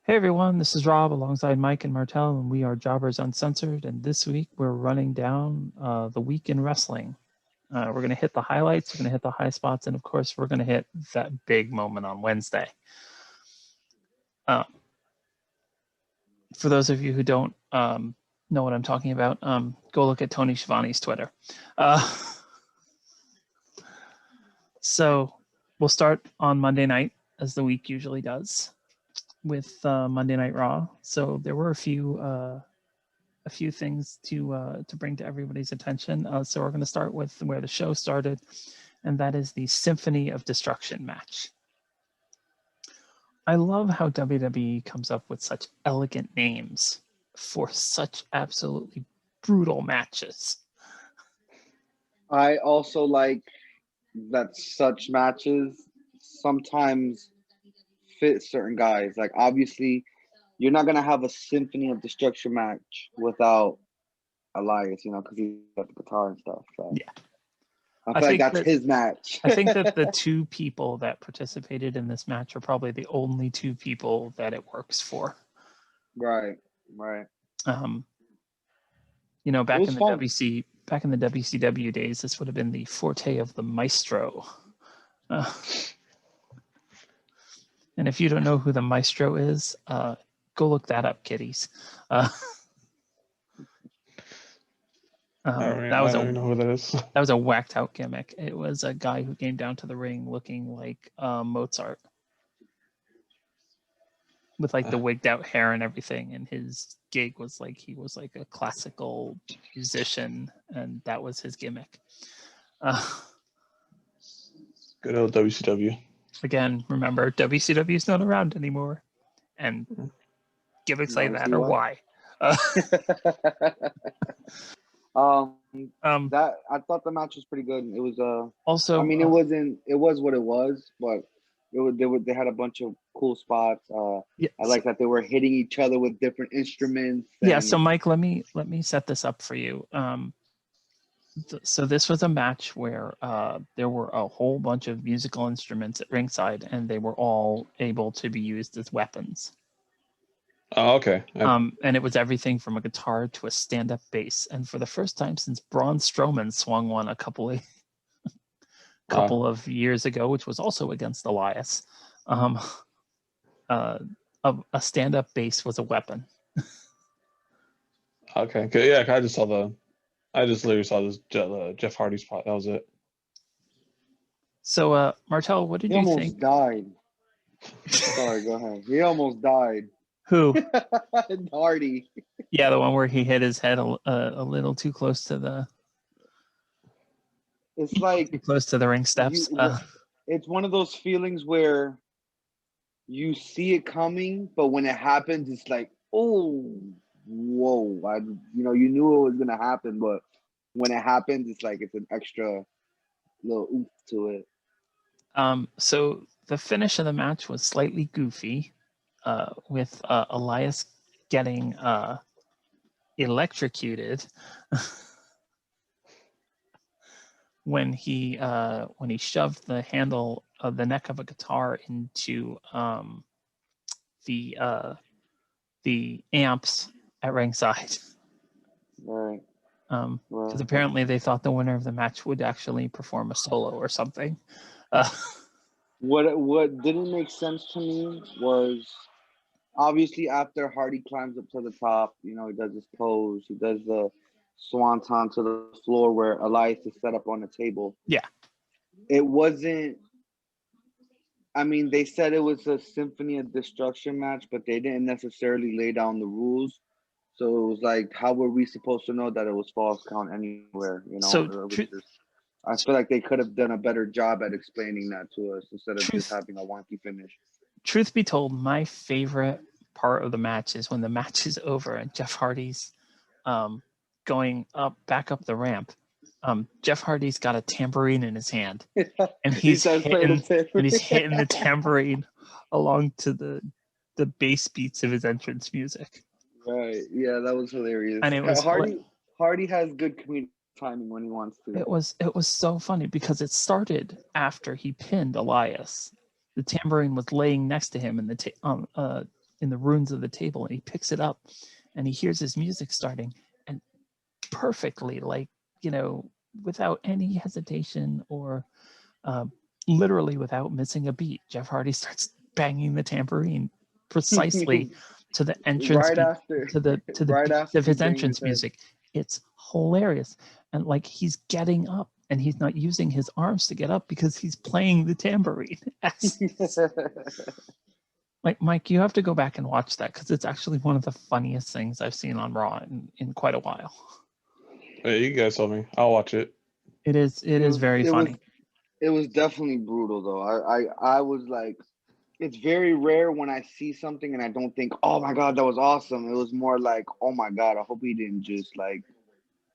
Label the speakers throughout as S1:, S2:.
S1: Hey everyone, this is Rob alongside Mike and Martel, and we are Jobbers Uncensored. And this week we're running down the week in wrestling. We're going to hit the highlights, we're going to hit the high spots, and of course, we're going to hit that big moment on Wednesday. For those of you who don't know what I'm talking about, go look at Tony Schiavone's Twitter. So we'll start on Monday night, as the week usually does, with Monday Night Raw. So there were a few things to bring to everybody's attention. So we're going to start with where the show started, and that is the Symphony of Destruction match. I love how WWE comes up with such elegant names for such absolutely brutal matches.
S2: I also like that such matches sometimes fit certain guys. Like, obviously, you're not going to have a Symphony of Destruction match without Elias, because he's got the guitar and stuff. So.
S1: Yeah.
S2: I feel like that's his match.
S1: I think that the two people that participated in this match are probably the only two people that it works for.
S2: Right.
S1: Back in the WCW days, this would have been the forte of the Maestro. And if you don't know who the Maestro is, go look that up, kiddies.
S3: I don't know who that is.
S1: That was a whacked out gimmick. It was a guy who came down to the ring looking like Mozart, with like the wigged out hair and everything. And his gig was like he was like a classical musician, and that was his gimmick.
S3: Good old WCW.
S1: Again, remember, WCW is not around anymore, and gimmicks like that are why.
S2: That I thought the match was pretty good. It was
S1: also.
S2: I mean, it was what it was, but they had a bunch of cool spots.
S1: Yeah,
S2: I like that they were hitting each other with different instruments.
S1: Yeah. So Mike, let me set this up for you. So this was a match where there were a whole bunch of musical instruments at ringside, and they were all able to be used as weapons.
S3: Oh, okay.
S1: And it was everything from a guitar to a stand-up bass. And for the first time since Braun Strowman swung one a couple of years ago, which was also against Elias, a stand-up bass was a weapon.
S3: Okay. Yeah, I just literally saw this Jeff Hardy spot. That was it.
S1: So, Martel, what did you think?
S2: He almost died. Sorry, go ahead. He almost died.
S1: Who?
S2: Hardy.
S1: Yeah, the one where he hit his head a little too close to the.
S2: It's like
S1: too close to the ring steps.
S2: It's one of those feelings where you see it coming, but when it happens, it's like, oh, whoa! You knew it was gonna happen, but when it happens, it's like it's an extra little oomph to it.
S1: So the finish of the match was slightly goofy. With Elias getting electrocuted when he shoved the handle of the neck of a guitar into the amps at ringside.
S2: Right.
S1: Because apparently they thought the winner of the match would actually perform a solo or something.
S2: What didn't make sense to me was, obviously, after Hardy climbs up to the top, he does his pose. He does the swanton to the floor where Elias is set up on the table.
S1: Yeah.
S2: It wasn't... I mean, they said it was a Symphony of Destruction match, but they didn't necessarily lay down the rules. So it was like, how were we supposed to know that it was false count anywhere?
S1: So
S2: I feel like they could have done a better job at explaining that to us instead of just having a wonky finish.
S1: Truth be told, my favorite part of the match is when the match is over and Jeff Hardy's going back up the ramp. Jeff Hardy's got a tambourine in his hand, and he's hitting the tambourine along to the bass beats of his entrance music.
S2: Right. Yeah, that was hilarious.
S1: And it was
S2: Hardy has good comedic timing when he wants to.
S1: It was so funny because it started after he pinned Elias. The tambourine was laying next to him, and in the ruins of the table, and he picks it up, and he hears his music starting, and perfectly, like, you know, without any hesitation or literally without missing a beat, Jeff Hardy starts banging the tambourine precisely to the entrance
S2: right after,
S1: to the
S2: right
S1: beat
S2: after
S1: of
S2: he
S1: his
S2: banged
S1: entrance
S2: his head.
S1: music. It's hilarious. And like he's getting up and he's not using his arms to get up because he's playing the tambourine. Like, Mike, you have to go back and watch that because it's actually one of the funniest things I've seen on Raw in quite a while.
S3: Hey, you guys told me. I'll watch it.
S1: It is very funny.
S2: It was definitely brutal though. I was like, it's very rare when I see something and I don't think, oh my God, that was awesome. It was more like, oh my God, I hope he didn't just like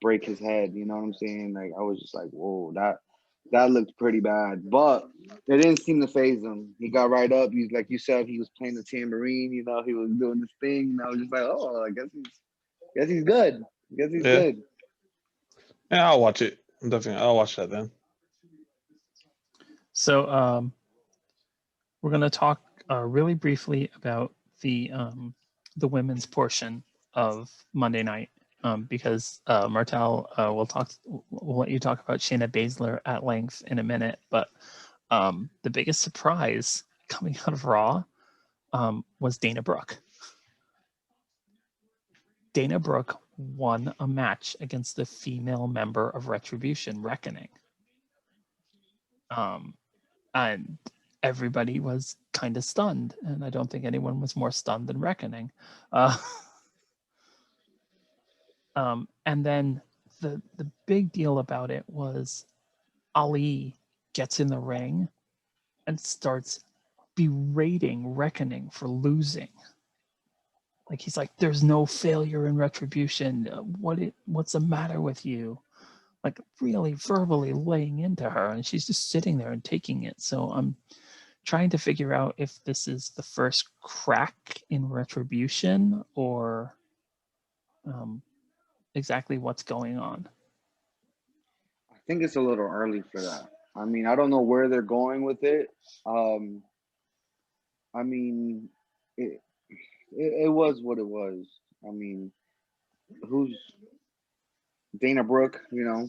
S2: break his head. You know what I'm saying? Like, I was just like, whoa, that looked pretty bad. But it didn't seem to phase him. He got right up. He's like you said, he was playing the tambourine. You know, he was doing this thing. And I was just like, oh, I guess he's good. I guess he's good.
S3: Yeah, I'll watch it. I'll watch that then.
S1: So we're going to talk really briefly about the women's portion of Monday night because Martel we'll let you talk about Shayna Baszler at length in a minute, but the biggest surprise coming out of Raw was Dana Brooke. Dana Brooke won a match against the female member of Retribution, Reckoning. And everybody was kind of stunned, and I don't think anyone was more stunned than Reckoning. And then the big deal about it was Ali gets in the ring and starts berating Reckoning for losing. Like, he's like, "There's no failure in Retribution. What's the matter with you?" Like, really verbally laying into her, and she's just sitting there and taking it. So I'm trying to figure out if this is the first crack in Retribution or exactly what's going on.
S2: I think it's a little early for that. I mean, I don't know where they're going with it. I mean, it was what it was. I mean, who's Dana Brooke? You know,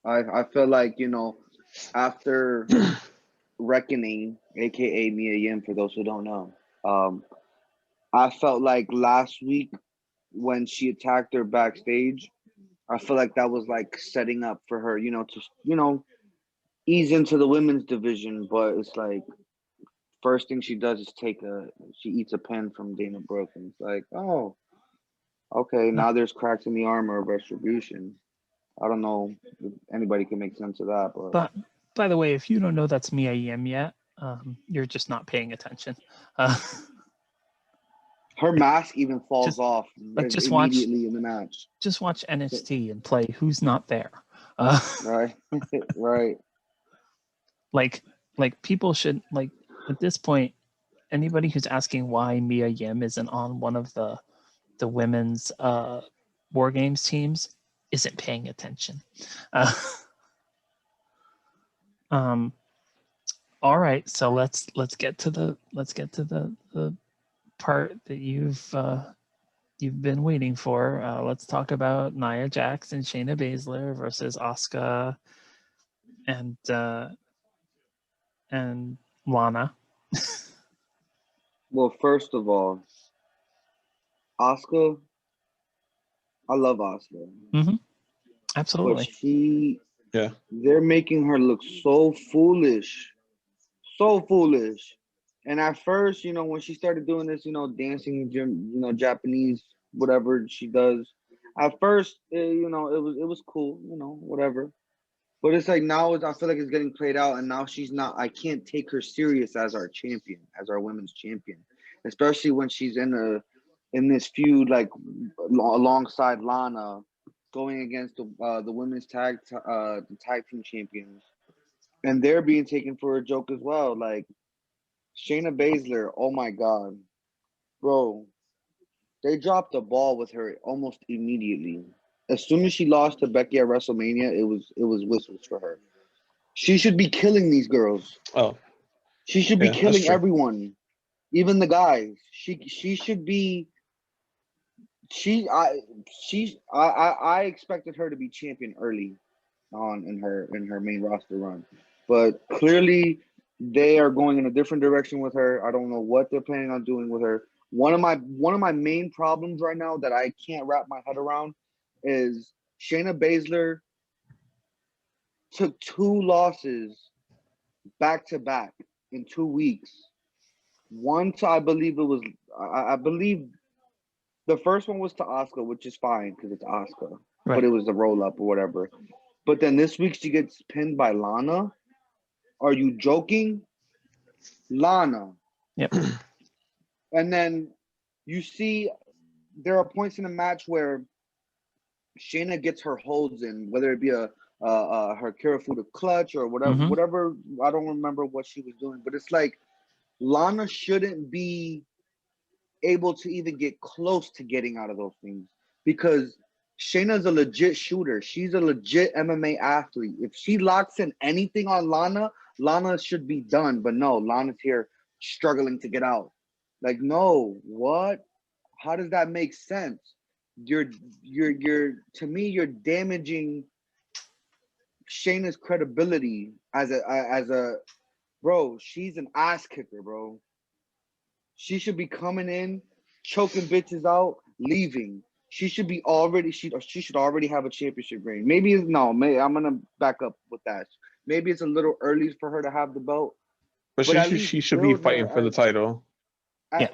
S2: I feel like, you know, after Reckoning, aka Mia Yim, for those who don't know, I felt like last week when she attacked her backstage, I feel like that was like setting up for her, you know, to, you know, ease into the women's division. But it's like first thing she does is she eats a pen from Dana Brooke, and it's like, oh, okay, now there's cracks in the armor of Retribution. I don't know if anybody can make sense of that,
S1: But by the way, if you don't know that's Mia Yim yet, you're just not paying attention.
S2: her mask even falls off
S1: immediately
S2: in the match.
S1: Just watch NXT and play Who's Not There.
S2: Right, right.
S1: Like people should, like, at this point, anybody who's asking why Mia Yim isn't on one of the women's War Games teams isn't paying attention. All right, so let's get to the part that you've been waiting for. Let's talk about Nia Jax and Shayna Baszler versus Asuka and Lana.
S2: Well, first of all, Asuka, I love Asuka.
S1: Mm-hmm. Absolutely.
S2: But they're making her look so foolish. So foolish. And at first, you know, when she started doing this, you know, dancing, you know, Japanese, whatever she does, at first, you know, it was cool, you know, whatever. But it's like now, I feel like it's getting played out, and now she's not. I can't take her serious as our champion, as our women's champion, especially when she's in this feud like alongside Lana, going against the women's tag team champions, and they're being taken for a joke as well. Like Shayna Baszler, oh my God, bro, they dropped the ball with her almost immediately. As soon as she lost to Becky at WrestleMania, it was whistles for her. She should be killing these girls.
S3: Oh,
S2: She should be killing everyone. Even the guys, she should be. I expected her to be champion early on in her main roster run, but clearly they are going in a different direction with her. I don't know what they're planning on doing with her. One of my main problems right now that I can't wrap my head around is Shayna Baszler took 2 losses back to back in 2 weeks. Once I believe it was, I believe the first one was to Asuka, which is fine because it's Asuka, but
S1: Right.
S2: it was a roll up or whatever. But then this week she gets pinned by Lana. Are you joking? Lana.
S1: Yep.
S2: And then you see there are points in the match where Shayna gets her holds in, whether it be her Kirifuda clutch or whatever.
S1: Mhm.
S2: Whatever. I don't remember what she was doing, but it's like Lana shouldn't be able to even get close to getting out of those things because Shayna's a legit shooter. She's a legit MMA athlete. If she locks in anything on Lana, Lana should be done. But no, Lana's here struggling to get out. Like, no, what? How does that make sense? You're to me, you're damaging Shayna's credibility as a bro. She's an ass kicker, bro. She should be coming in, choking bitches out, leaving. She should be already. She should already have a championship reign. Maybe no. Maybe I'm gonna back up with that. Maybe it's a little early for her to have the belt,
S3: But
S2: but at
S3: she
S2: least
S3: should be
S2: build her
S3: fighting for the
S2: as.
S3: title.
S1: Yeah.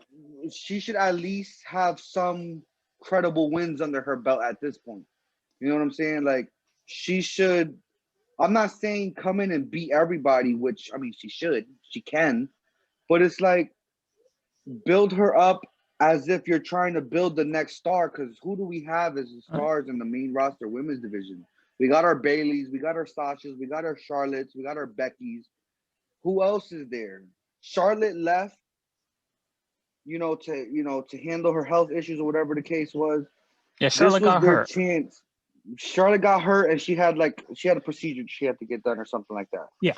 S2: She should at least have some credible wins under her belt at this point. You know what I'm saying? Like she should. I'm not saying come in and beat everybody, which I mean she should. She can, but it's like build her up as if you're trying to build the next star. Because who do we have as the stars in the main roster women's division? We got our Baileys, we got our Sashas, we got our Charlottes, we got our Beckys. Who else is there? Charlotte left, to handle her health issues or whatever the case was.
S1: Yeah,
S2: This
S1: Charlotte
S2: was
S1: got
S2: their
S1: hurt.
S2: chance. Charlotte got hurt and she had a procedure she had to get done or something like that.
S1: Yeah.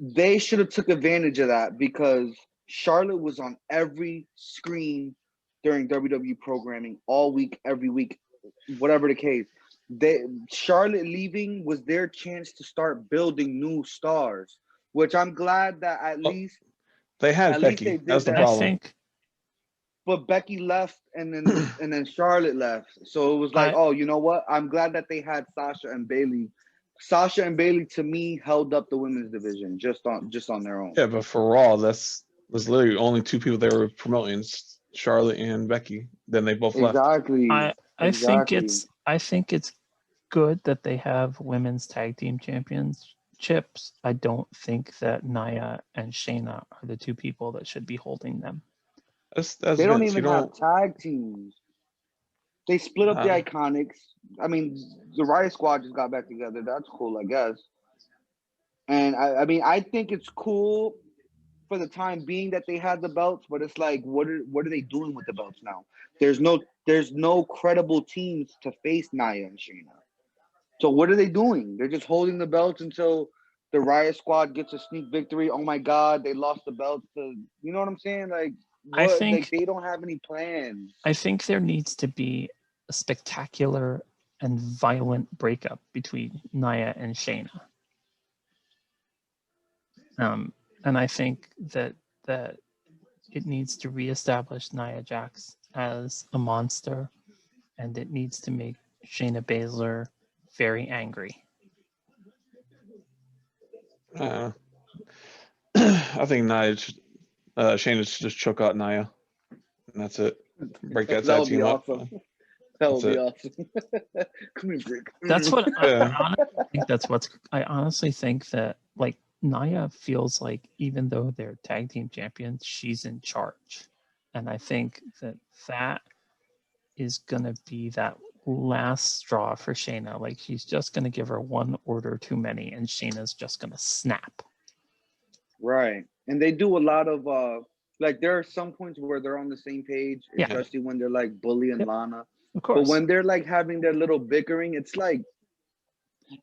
S2: They should have took advantage of that because Charlotte was on every screen during WWE programming all week, every week, whatever the case. Charlotte leaving was their chance to start building new stars, which I'm glad that at
S3: Oh,
S2: least
S3: They had
S2: they
S3: Becky.
S2: did
S3: That's the
S2: that.
S1: I
S3: problem.
S1: think
S2: But Becky left and then Charlotte left. So it was like, oh, you know what? I'm glad that they had Sasha and Bailey. Sasha and Bailey to me held up the women's division just on their own.
S3: Yeah, but for Raw, was literally only 2 people they were promoting, Charlotte and Becky. Then they both left.
S2: Exactly.
S1: I think
S2: Exactly.
S1: it's good that they have women's tag team championships. I don't think that Nia and Shayna are the 2 people that should be holding them.
S3: That's
S2: They don't
S3: Vince. You
S2: even have
S3: don't.
S2: tag teams. They split up the Iconics. I mean, the Riot Squad just got back together. That's cool, I guess. And I mean, I think it's cool for the time being that they had the belts, but it's like, what are they doing with the belts now? There's no credible teams to face Nia and Shayna. So what are they doing? They're just holding the belts until the Riot Squad gets a sneak victory. Oh my God, they lost the belts to, you know what I'm saying? Like
S1: I
S2: what? Like
S1: think
S2: they don't have any plans.
S1: I think there needs to be a spectacular and violent breakup between Nia and Shayna. And I think that it needs to reestablish Nia Jax as a monster, and it needs to make Shayna Baszler very angry.
S3: I think Shayna should just choke out Nia, and that's it. Break that
S2: That
S3: tag
S2: would be
S3: team up.
S2: awesome. That would
S3: That's
S2: be
S3: it.
S2: awesome. Come here, Brick.
S1: That's what
S3: Yeah.
S1: I honestly think that like Nia feels like even though they're tag team champions, she's in charge. And I think that is gonna be that last straw for Shayna. Like she's just gonna give her one order too many and Shayna's just gonna snap.
S2: Right. And they do a lot of like there are some points where they're on the same page,
S1: Yeah.
S2: especially when they're like Bully and
S1: Yep.
S2: Lana.
S1: Of
S2: But
S1: course.
S2: when they're like having their little bickering, it's like,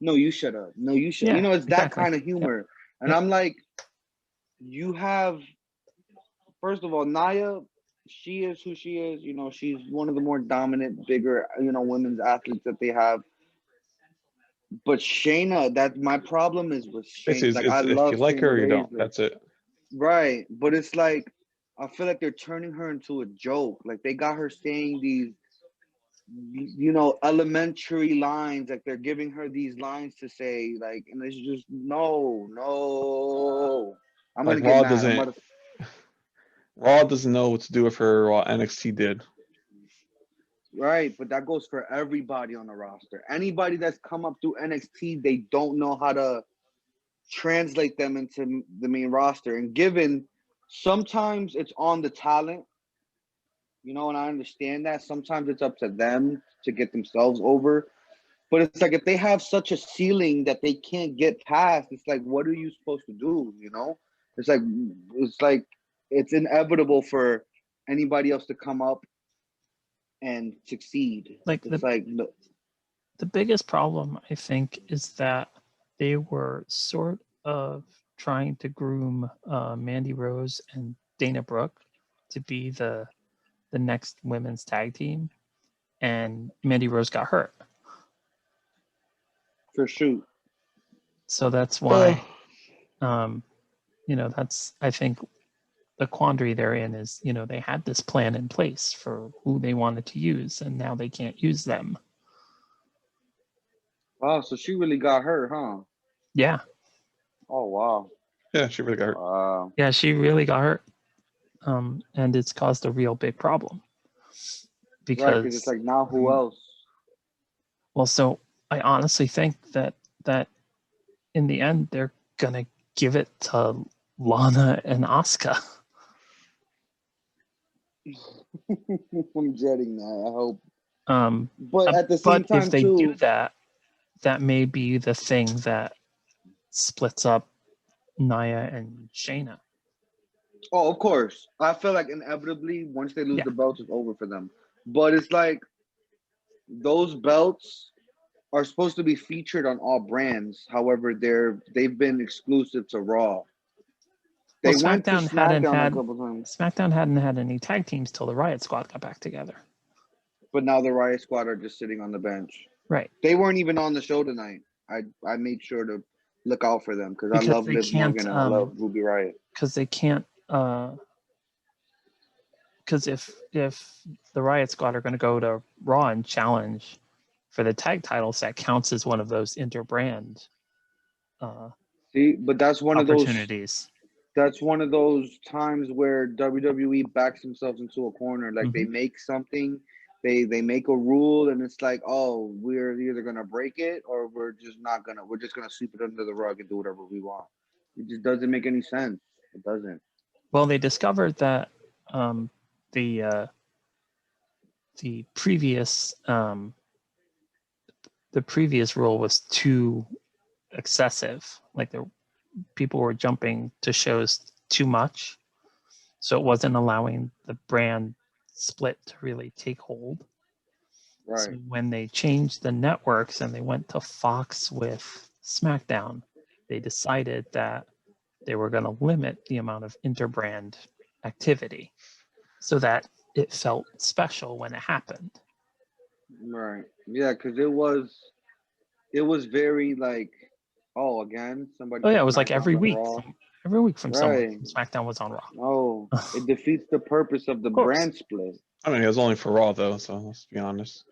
S2: no, you shut up. No, you shut.
S1: Yeah,
S2: You know, it's that
S1: exactly.
S2: kind of humor. And
S1: Yep.
S2: I'm like, you have first of all, Naya, she is who she is. You know, she's one of the more dominant, bigger, women's athletes that they have. But Shayna, that my problem is with
S3: This
S2: Shayna.
S3: is
S2: Like, I
S3: if you
S2: love
S3: like her
S2: Shayna
S3: or you don't.
S2: Baszler.
S3: That's it.
S2: Right. But it's like, I feel like they're turning her into a joke. Like, they got her saying these, elementary lines. Like, they're giving her these lines to say, like, and it's just, no, no. I'm going
S3: Like
S2: to get mad. I'm about to.
S3: Raw doesn't know what to do with her while NXT did.
S2: Right, but that goes for everybody on the roster. Anybody that's come up through NXT, they don't know how to translate them into the main roster. And given sometimes it's on the talent, and I understand that. Sometimes it's up to them to get themselves over. But it's like if they have such a ceiling that they can't get past, it's like, what are you supposed to do? It's like it's inevitable for anybody else to come up and succeed.
S1: Like
S2: It's like
S1: the biggest problem, I think, is that they were sort of trying to groom Mandy Rose and Dana Brooke to be the next women's tag team, and Mandy Rose got hurt.
S2: for shoot.
S1: So that's why, that's, I think, the quandary they're in is, they had this plan in place for who they wanted to use, and now they can't use them.
S2: Wow, so she really got hurt, huh?
S1: Yeah.
S2: Oh wow.
S3: Yeah, she really got hurt.
S2: Wow.
S1: Yeah, she really got hurt. And it's caused a real big problem.
S2: Right, because it's like, now who else?
S1: Well, so I honestly think that in the end they're gonna give it to Lana and Asuka.
S2: I'm dreading that. I hope.
S1: But
S2: at the same time,
S1: if they
S2: too,
S1: do that, that may be the thing that splits up Nia and Shayna.
S2: Oh, of course. I feel like inevitably, once they lose
S1: Yeah.
S2: the belts, it's over for them. But it's like those belts are supposed to be featured on all brands. However, they've been exclusive to Raw. They
S1: Well,
S2: went to SmackDown a couple times,
S1: SmackDown hadn't had any tag teams till the Riot Squad got back together.
S2: but now the Riot Squad are just sitting on the bench.
S1: Right.
S2: They weren't even on the show tonight. I made sure to look out for them because I love
S1: they
S2: Liv
S1: can't,
S2: Morgan and I love Ruby Riot.
S1: Because they can't. Because if the Riot Squad are going to go to Raw and challenge for the tag titles, that counts as one of those interbrand
S2: See, but that's one of those.
S1: opportunities.
S2: That's one of those times where WWE backs themselves into a corner. Like they make something, they make a rule, and it's like, oh, we're either gonna break it or we're just not gonna. We're just gonna sweep it under the rug and do whatever we want. It just doesn't make any sense. It doesn't.
S1: Well, they discovered that the previous rule was too excessive. Like people were jumping to shows too much, so it wasn't allowing the brand split to really take hold.
S2: Right.
S1: So when they changed the networks and they went to Fox with SmackDown, they decided that they were going to limit the amount of interbrand activity so that it felt special when it happened.
S2: Right. Yeah, because it was very like, oh, again, somebody.
S1: Oh yeah, it was like every week. Every week from someone
S2: Right.
S1: SmackDown was on Raw.
S2: No, it defeats the purpose of the brand split.
S3: I mean, it was only for Raw though, so let's be honest.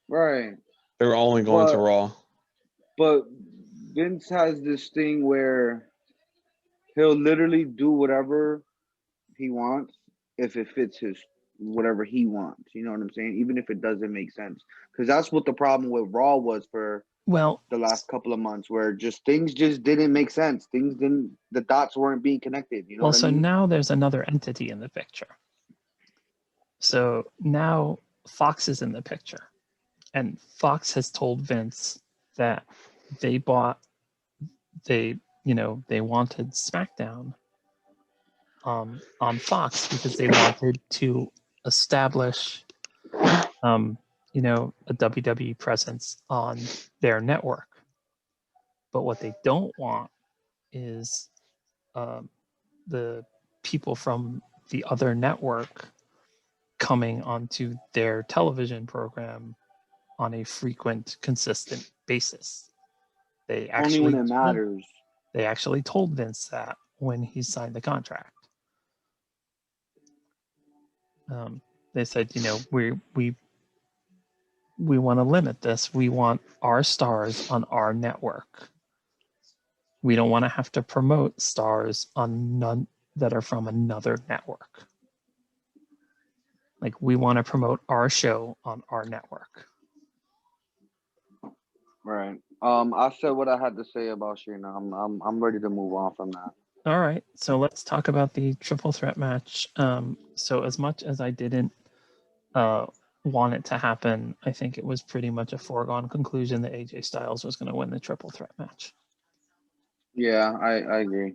S2: Right.
S3: They were only going to Raw.
S2: But Vince has this thing where he'll literally do whatever he wants if it fits his whatever he wants. You know what I'm saying? Even if it doesn't make sense. Because that's what the problem with Raw was for the last couple of months, where things just didn't make sense. The dots weren't being connected. You know what I mean?
S1: So now there's another entity in the picture. So now Fox is in the picture. And Fox has told Vince that they wanted SmackDown on Fox because they wanted to establish a WWE presence on their network. But what they don't want is the people from the other network coming onto their television program on a frequent, consistent basis. They
S2: Only when
S1: actually
S2: it matters.
S1: they actually told Vince that when he signed the contract. They said, you know, we want to limit this. We want our stars on our network. We don't want to have to promote stars on none that are from another network. Like, we want to promote our show on our network.
S2: Right. I said what I had to say about Shayna. I'm ready to move on from that.
S1: All right, so let's talk about the triple threat match. So as much as I didn't want it to happen, I think it was pretty much a foregone conclusion that AJ Styles was going to win the triple threat match.
S2: Yeah, I agree.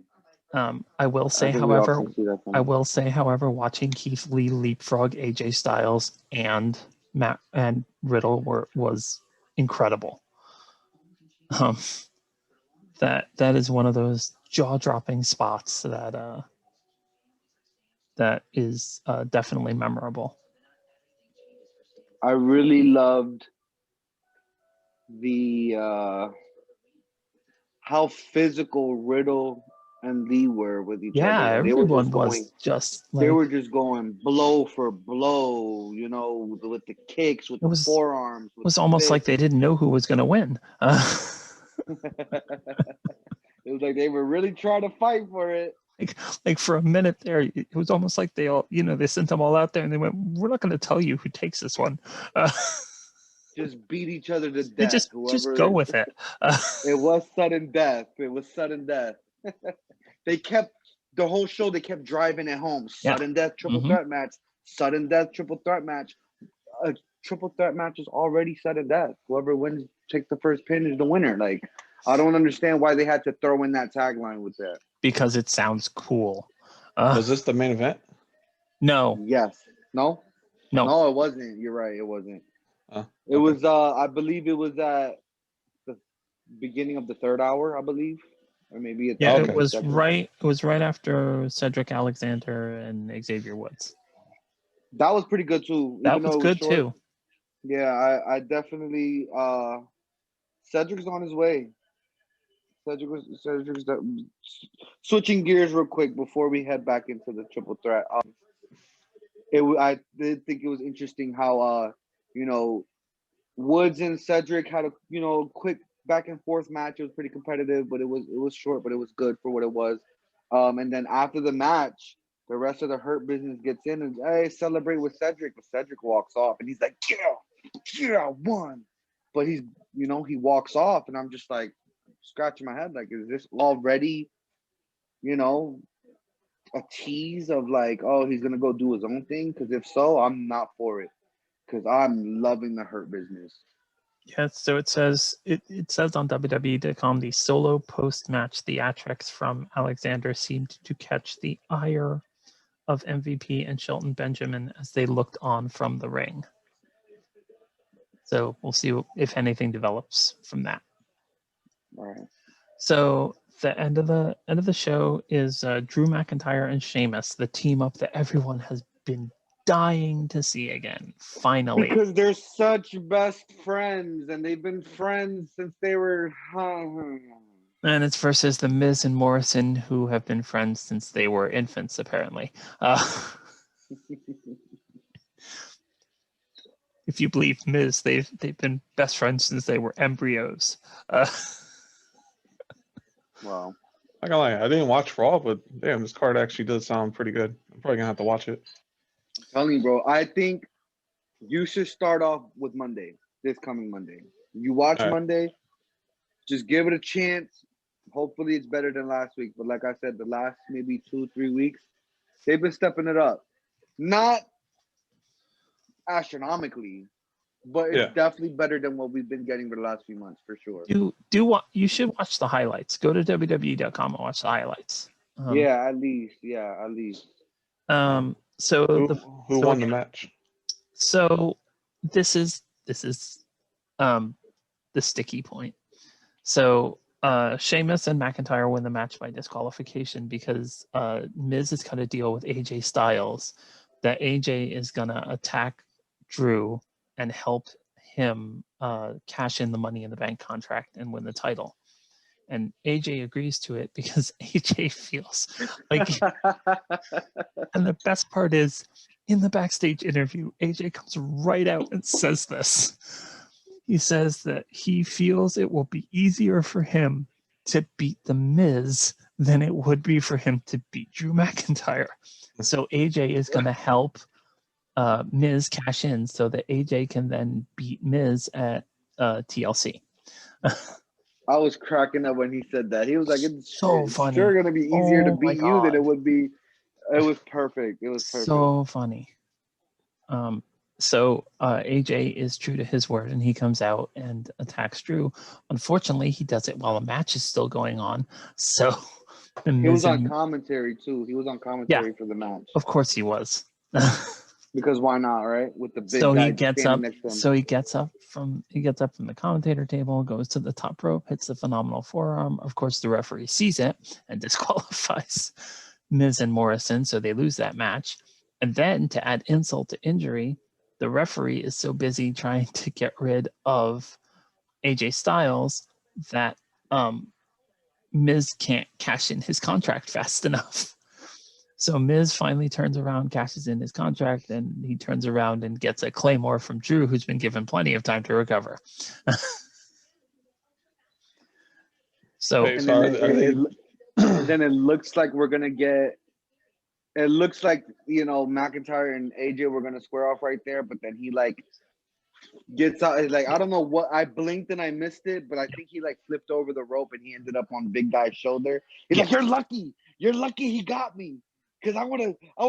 S1: I will say,
S2: think we all
S1: however,
S2: can see that coming.
S1: watching Keith Lee leapfrog AJ Styles and Matt and Riddle was incredible. That is one of those jaw-dropping spots that is definitely memorable.
S2: I really loved the how physical Riddle and Lee were with each
S1: Yeah,
S2: other.
S1: everyone was just like,
S2: They were just going blow for blow, you know, with the kicks, with the forearms.
S1: It was almost like they didn't know who was going to win.
S2: It was like they were really trying to fight for it.
S1: Like for a minute there, it was almost like they all, you know, they sent them all out there and they went, "We're not going to tell you who takes this one."
S2: Just beat each other to death.
S1: Just go with it.
S2: It was sudden death. It was sudden death. They kept the whole show. They kept driving it home. Sudden death, triple threat match. Sudden death, triple threat match. A triple threat match is already sudden death. Whoever wins, takes the first pin is the winner. Like, I don't understand why they had to throw in that tagline with that.
S1: Because it sounds cool.
S3: Was this the main event?
S1: No.
S2: Yes. No, it wasn't. You're right. It wasn't. It was. I believe it was at the beginning of the third hour. I believe, or maybe at
S1: it was right. It was right after Cedric Alexander and Xavier Woods.
S2: That was pretty good too.
S1: That was good too.
S2: Yeah, I definitely. Cedric's on his way. Cedric's switching gears real quick before we head back into the triple threat. I did think it was interesting how you know, Woods and Cedric had a, you know, quick back and forth match. It was pretty competitive, but it was short, but it was good for what it was. And then after the match, the rest of the Hurt Business gets in and, hey, celebrate with Cedric. But Cedric walks off and he's like, yeah, won. But he's, you know, he walks off and I'm just like scratching my head. Like, is this already, you know, a tease of like, oh, he's going to go do his own thing? Because if so, I'm not for it. Because I'm loving the Hurt Business.
S1: Yeah, so it says on WWE.com, the solo post-match theatrics from Alexander seemed to catch the ire of MVP and Shelton Benjamin as they looked on from the ring. So we'll see if anything develops from that.
S2: All right.
S1: So the end of the show is Drew McIntyre and Sheamus, the team up that everyone has been dying to see again, finally.
S2: Because they're such best friends, and they've been friends since they were.
S1: And it's versus the Miz and Morrison, who have been friends since they were infants, apparently. If you believe Miz, they've been best friends since they were embryos.
S2: Wow.
S3: I gotta lie, I didn't watch Raw, but damn, this card actually does sound pretty good. I'm probably gonna have to watch it.
S2: I'm telling you, bro. I think you should start off with Monday, this coming Monday. You watch Monday, just give it a chance. Hopefully it's better than last week. But like I said, the last maybe 2-3 weeks, they've been stepping it up. Not astronomically, but it's definitely better than what we've been getting for the last few months, for sure.
S1: You should watch the highlights. Go to WWE.com and watch the highlights.
S2: At least.
S1: So
S3: who won the match?
S1: So this is the sticky point. So Sheamus and McIntyre win the match by disqualification because Miz has got to deal with AJ Styles. That AJ is gonna attack Drew and help him cash in the Money in the Bank contract and win the title. And AJ agrees to it because AJ feels like, and the best part is in the backstage interview, AJ comes right out and says this. He says that he feels it will be easier for him to beat The Miz than it would be for him to beat Drew McIntyre. So AJ is going to help Miz cash in so that AJ can then beat Miz at TLC.
S2: I was cracking up when he said that. He was like, "It's
S1: So funny.
S2: sure going to be easier to
S1: Oh my
S2: beat you than
S1: God.
S2: it would be." It was perfect. It was perfect.
S1: So funny. So AJ is true to his word and he comes out and attacks Drew. Unfortunately, he does it while a match is still going on. So
S2: he was on commentary too. He was on commentary for the match.
S1: Of course he was.
S2: Because why not, right? With the big
S1: so
S2: guy
S1: he gets
S2: standing
S1: up.
S2: next to him.
S1: So he gets up from the commentator table, goes to the top rope, hits the phenomenal forearm. Of course, the referee sees it and disqualifies Miz and Morrison, so they lose that match. And then to add insult to injury, the referee is so busy trying to get rid of AJ Styles that Miz can't cash in his contract fast enough. So Miz finally turns around, cashes in his contract, and he turns around and gets a Claymore from Drew, who's been given plenty of time to recover. So
S2: and then it looks like we're gonna get. It looks like McIntyre and AJ were gonna square off right there, but then he like gets out. Like I don't know what, I blinked and I missed it, but I think he like flipped over the rope and he ended up on Big Guy's shoulder. He's like, "You're lucky he got me, because I would have." I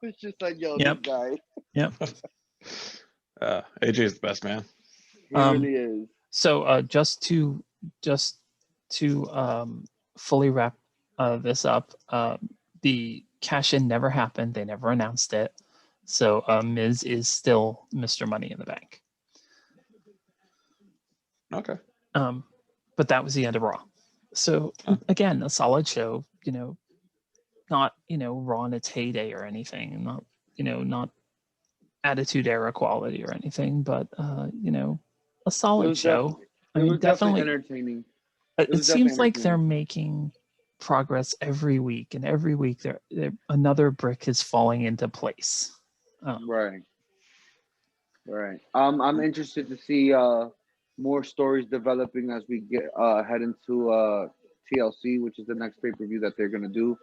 S2: was just like, "Yo, this guy."
S1: Yep.
S3: AJ is the best man.
S2: He really is.
S1: So just to fully wrap this up, the cash in never happened. They never announced it. So Miz is still Mr. Money in the Bank.
S3: Okay.
S1: But that was the end of Raw. So again, a solid show. Not Raw in its heyday or anything. Not Attitude Era quality or anything, but a solid show.
S2: It was definitely entertaining.
S1: It seems like they're making progress every week, and every week another brick is falling into place.
S2: Right. I'm interested to see more stories developing as we get head into TLC, which is the next pay-per-view that they're gonna do.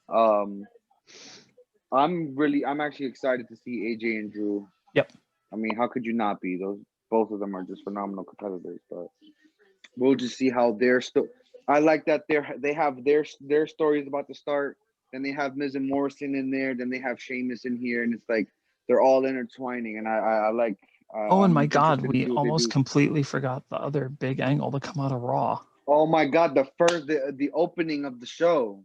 S2: I'm actually excited to see AJ and Drew.
S1: Yep.
S2: I mean, how could you not be? Both of them are just phenomenal competitors, but we'll just see how they're still. I like that they have their stories about to start. Then they have Miz and Morrison in there. Then they have Sheamus in here, and it's like they're all intertwining. And I like.
S1: And my God, we almost completely forgot the other big angle to come out of Raw.
S2: Oh my God, the opening of the show.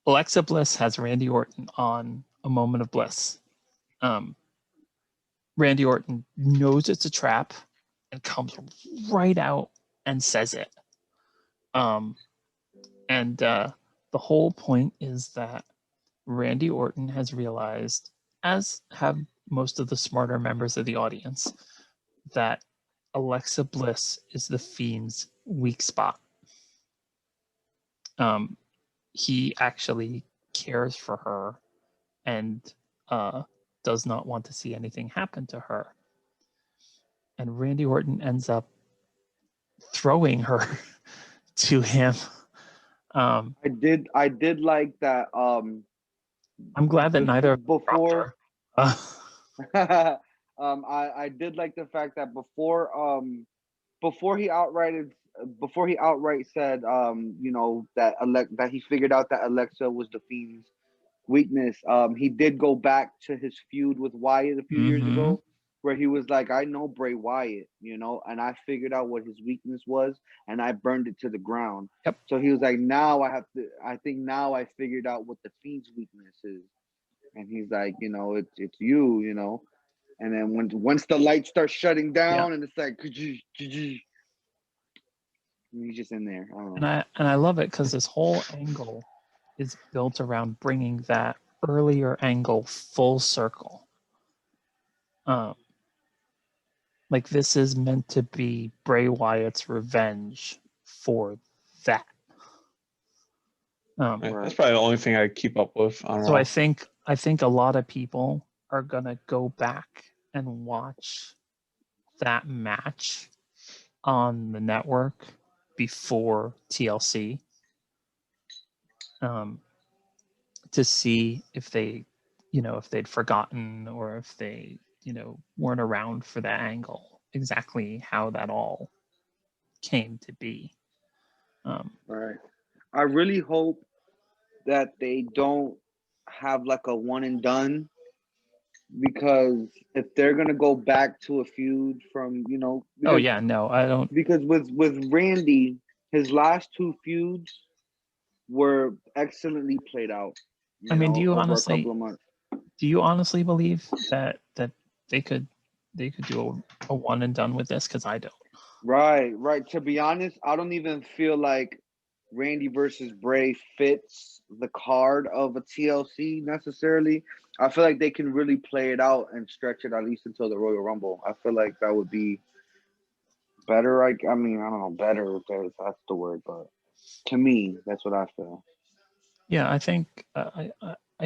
S1: Alexa Bliss has Randy Orton on A Moment of Bliss. Randy Orton knows it's a trap and comes right out and says it. And the whole point is that Randy Orton has realized, as have most of the smarter members of the audience, that Alexa Bliss is the Fiend's weak spot. He actually cares for her and does not want to see anything happen to her. And Randy Orton ends up throwing her to him.
S2: I did like that.
S1: I'm glad that neither
S2: before. I did like the fact that before he outright said that he figured out that Alexa was the Fiend's weakness. He did go back to his feud with Wyatt a few years ago, where he was like, "I know Bray Wyatt, and I figured out what his weakness was, and I burned it to the ground."
S1: Yep.
S2: So he was like, "Now I think now I figured out what the Fiend's weakness is," and he's like, "It's you, And then once the lights start shutting down, and it's like, He's just in there. I don't
S1: And
S2: know.
S1: I love it because this whole angle is built around bringing that earlier angle full circle. Like this is meant to be Bray Wyatt's revenge for that.
S3: Right,
S2: Right.
S3: That's probably the only thing I keep up with on
S1: So
S3: Raw.
S1: I think a lot of people are gonna go back and watch that match on the network before TLC, to see if they, if they'd forgotten or if they, weren't around for that angle, exactly how that all came to be.
S2: Right. I really hope that they don't have like a one and done, because if they're gonna go back to a feud from,
S1: Oh
S2: because
S1: yeah, no, I don't.
S2: with Randy, his last two feuds were excellently played out,
S1: I mean,
S2: over a couple of months.
S1: do you honestly believe that they could do a one and done with this? Because I don't.
S2: Right, right. To be honest, I don't even feel like Randy versus Bray fits the card of a TLC necessarily. I feel like they can really play it out and stretch it at least until the Royal Rumble. I feel like that would be better. I mean, I don't know, better if that's the word, but to me, that's what I feel.
S1: Yeah, I think I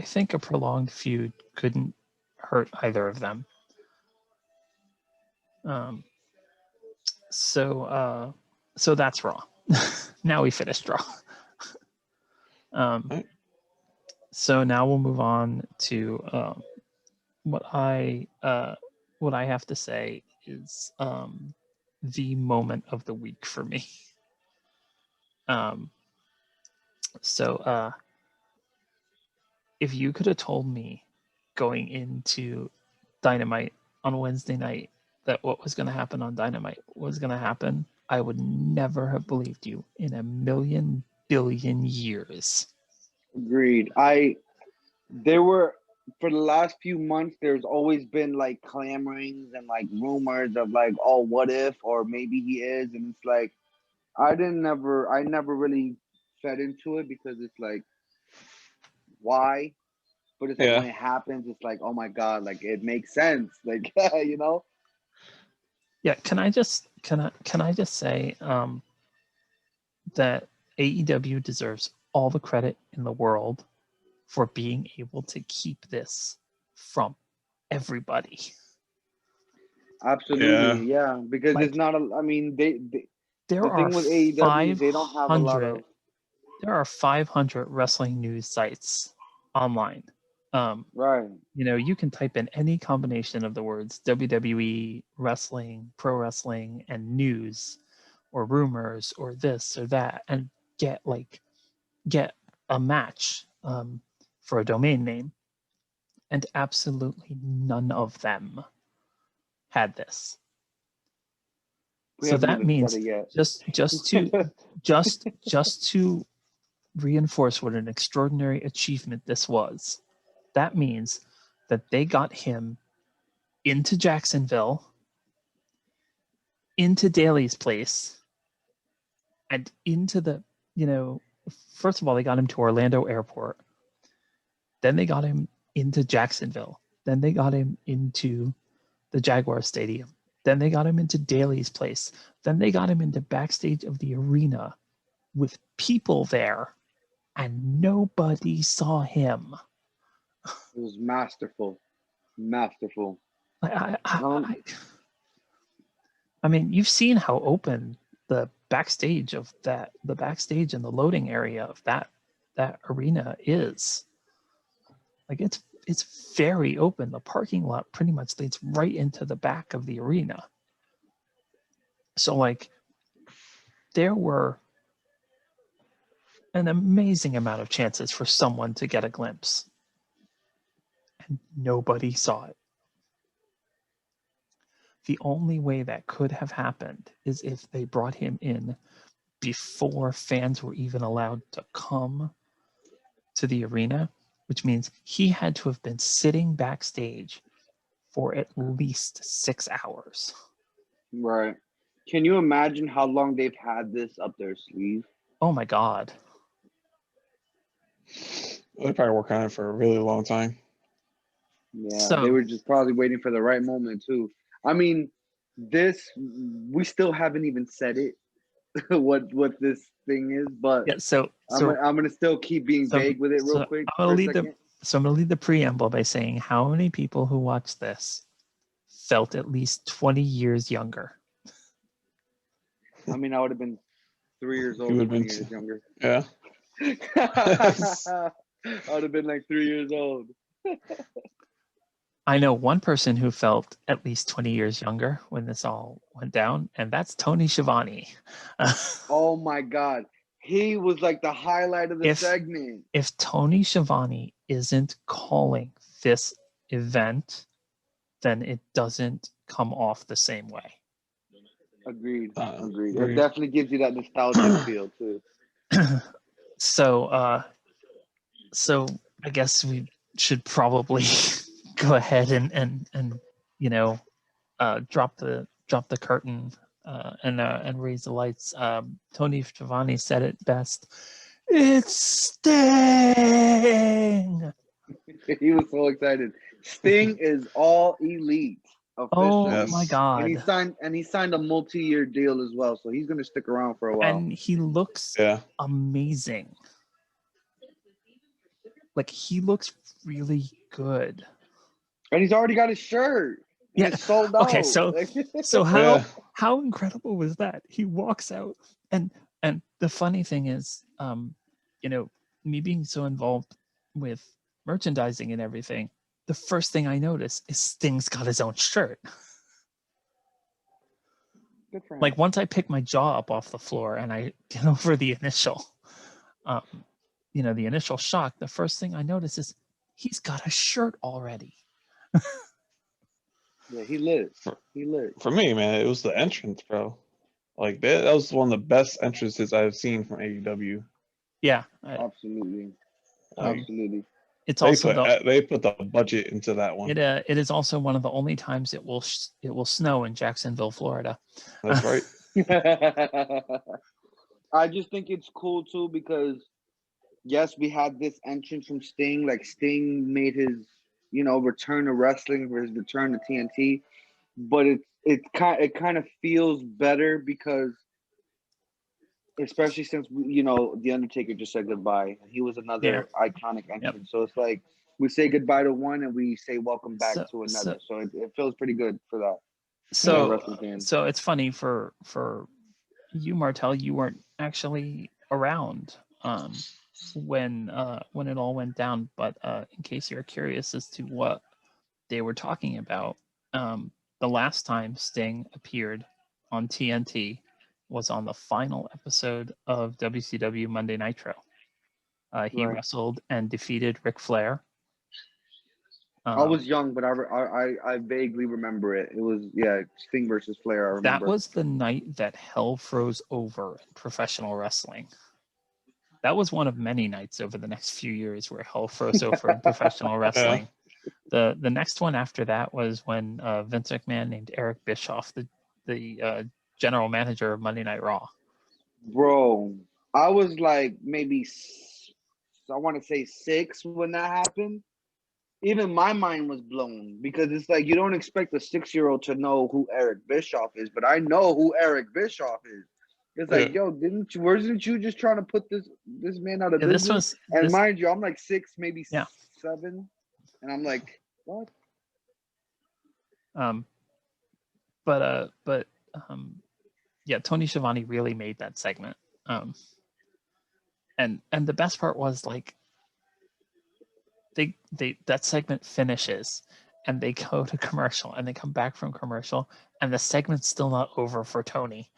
S1: think a prolonged feud couldn't hurt either of them. Um, so that's Raw. Now we finished Raw.
S3: Right.
S1: So now we'll move on to what I have to say is the moment of the week for me. Um, so if you could have told me going into Dynamite on Wednesday night that what was going to happen on Dynamite was going to happen, I would never have believed you in a million billion years.
S2: Agreed. For the last few months, there's always been like clamorings and like rumors of like, oh, what if, or maybe he is, and it's like I never really fed into it, because it's like, why? But it's like when
S3: Yeah.
S2: it happens, it's like, oh my god, like it makes sense, like
S1: Yeah, can I just say that AEW deserves all the credit in the world for being able to keep this from everybody.
S2: Absolutely, yeah, because it's
S1: Like
S2: not a. I mean,
S1: there
S2: the
S1: are
S2: thing with AEW is they don't have a lot of.
S1: 500 wrestling news sites online.
S2: Right.
S1: You can type in any combination of the words WWE, wrestling, pro wrestling, and news, or rumors, or this or that, and get a match for a domain name. And absolutely none of them had this.
S2: We
S1: So
S2: haven't
S1: that
S2: even said
S1: means
S2: it yet.
S1: just to reinforce what an extraordinary achievement this was. That means that they got him into Jacksonville, into Daly's place, and into the, first of all, they got him to Orlando Airport. Then they got him into Jacksonville. Then they got him into the Jaguar Stadium. Then they got him into Daly's place. Then they got him into backstage of the arena with people there, and nobody saw him.
S2: It was masterful, masterful.
S1: I mean, you've seen how open the backstage and the loading area of that arena is. Like it's very open. The parking lot pretty much leads right into the back of the arena. So like there were an amazing amount of chances for someone to get a glimpse, and nobody saw it. The only way that could have happened is if they brought him in before fans were even allowed to come to the arena, which means he had to have been sitting backstage for at least 6 hours.
S2: Right. Can you imagine how long they've had this up their sleeve?
S1: Oh my God.
S3: They probably work on it for a really long time.
S2: Yeah, they
S1: So
S2: were just probably waiting for the right moment too. I mean, we still haven't even said it what this thing is, but
S1: yeah, so
S2: I'm gonna still keep being
S1: so
S2: vague with it real
S1: so
S2: quick
S1: I'm
S2: for
S1: gonna
S2: a
S1: lead the
S2: second.
S1: so I'm gonna lead the preamble by saying how many people who watched this felt at least 20 years younger.
S2: I mean, I would have been 3 years
S3: You
S2: old,
S3: would have
S2: 20
S3: been,
S2: years younger.
S3: yeah.
S2: I would have been like 3 years old.
S1: I know one person who felt at least 20 years younger when this all went down, and that's Tony Schiavone.
S2: Oh my God. He was like the highlight of the
S1: If
S2: segment.
S1: if Tony Schiavone isn't calling this event, then it doesn't come off the same way.
S2: Agreed. Agreed. It
S3: Agreed.
S2: definitely gives you that nostalgic feel too.
S1: So so I guess we should probably go ahead and you know drop the curtain and raise the lights. Tony Schiavone said it best. It's Sting.
S2: He was so excited. Sting is all elite
S1: Oh
S2: officially.
S1: my
S3: Yes.
S1: God.
S2: And he signed a multi-year deal as well, so he's gonna stick around for a while.
S1: And he looks
S3: Yeah.
S1: amazing. Like he looks really good.
S2: And he's already got his shirt. And
S1: Yeah.
S2: it's sold out.
S1: Okay, so
S3: Yeah.
S1: how incredible was that? He walks out and the funny thing is, you know, me being so involved with merchandising and everything, the first thing I notice is Sting's got his own shirt.
S2: Good for him.
S1: Like once I pick my jaw up off the floor and I get over the initial the initial shock, the first thing I notice is he's got a shirt already.
S2: Yeah, he lit.
S3: For,
S2: He lit.
S3: for me, man, it was the entrance, bro. Like that was one of the best entrances I've seen from AEW.
S1: Yeah.
S2: Absolutely.
S3: Like
S2: Absolutely.
S1: It's
S3: they
S1: also
S3: they put the budget into that one.
S1: it is also one of the only times it will snow in Jacksonville, Florida.
S3: That's right.
S2: I just think it's cool too because yes, we had this entrance from Sting. Like Sting made his, return to wrestling for his return to TNT, but it kind of feels better because, especially since the Undertaker just said goodbye. He was another iconic entrance, so it's like we say goodbye to one and we say welcome back to another. So it feels pretty good for that.
S1: So it's funny for you, Martel. You weren't actually around when it all went down, but in case you're curious as to what they were talking about, the last time Sting appeared on TNT was on the final episode of WCW Monday Nitro. He wrestled and defeated Ric Flair.
S2: I was young, but I vaguely remember it. It was Sting versus Flair. I remember.
S1: That was the night that hell froze over in professional wrestling. That was one of many nights over the next few years where hell froze over in professional wrestling. Yeah. The next one after that was when Vince McMahon named Eric Bischoff the general manager of Monday Night Raw.
S2: Bro, I was like maybe I want to say 6 when that happened. Even my mind was blown because it's like you don't expect a 6-year-old to know who Eric Bischoff is, but I know who Eric Bischoff is. It's like, yo, wasn't you just trying to put this man out of business? Mind you, I'm like 6, maybe 7, and I'm like, what?
S1: Tony Schiavone really made that segment. And the best part was like they that segment finishes and they go to commercial and they come back from commercial and the segment's still not over for Tony.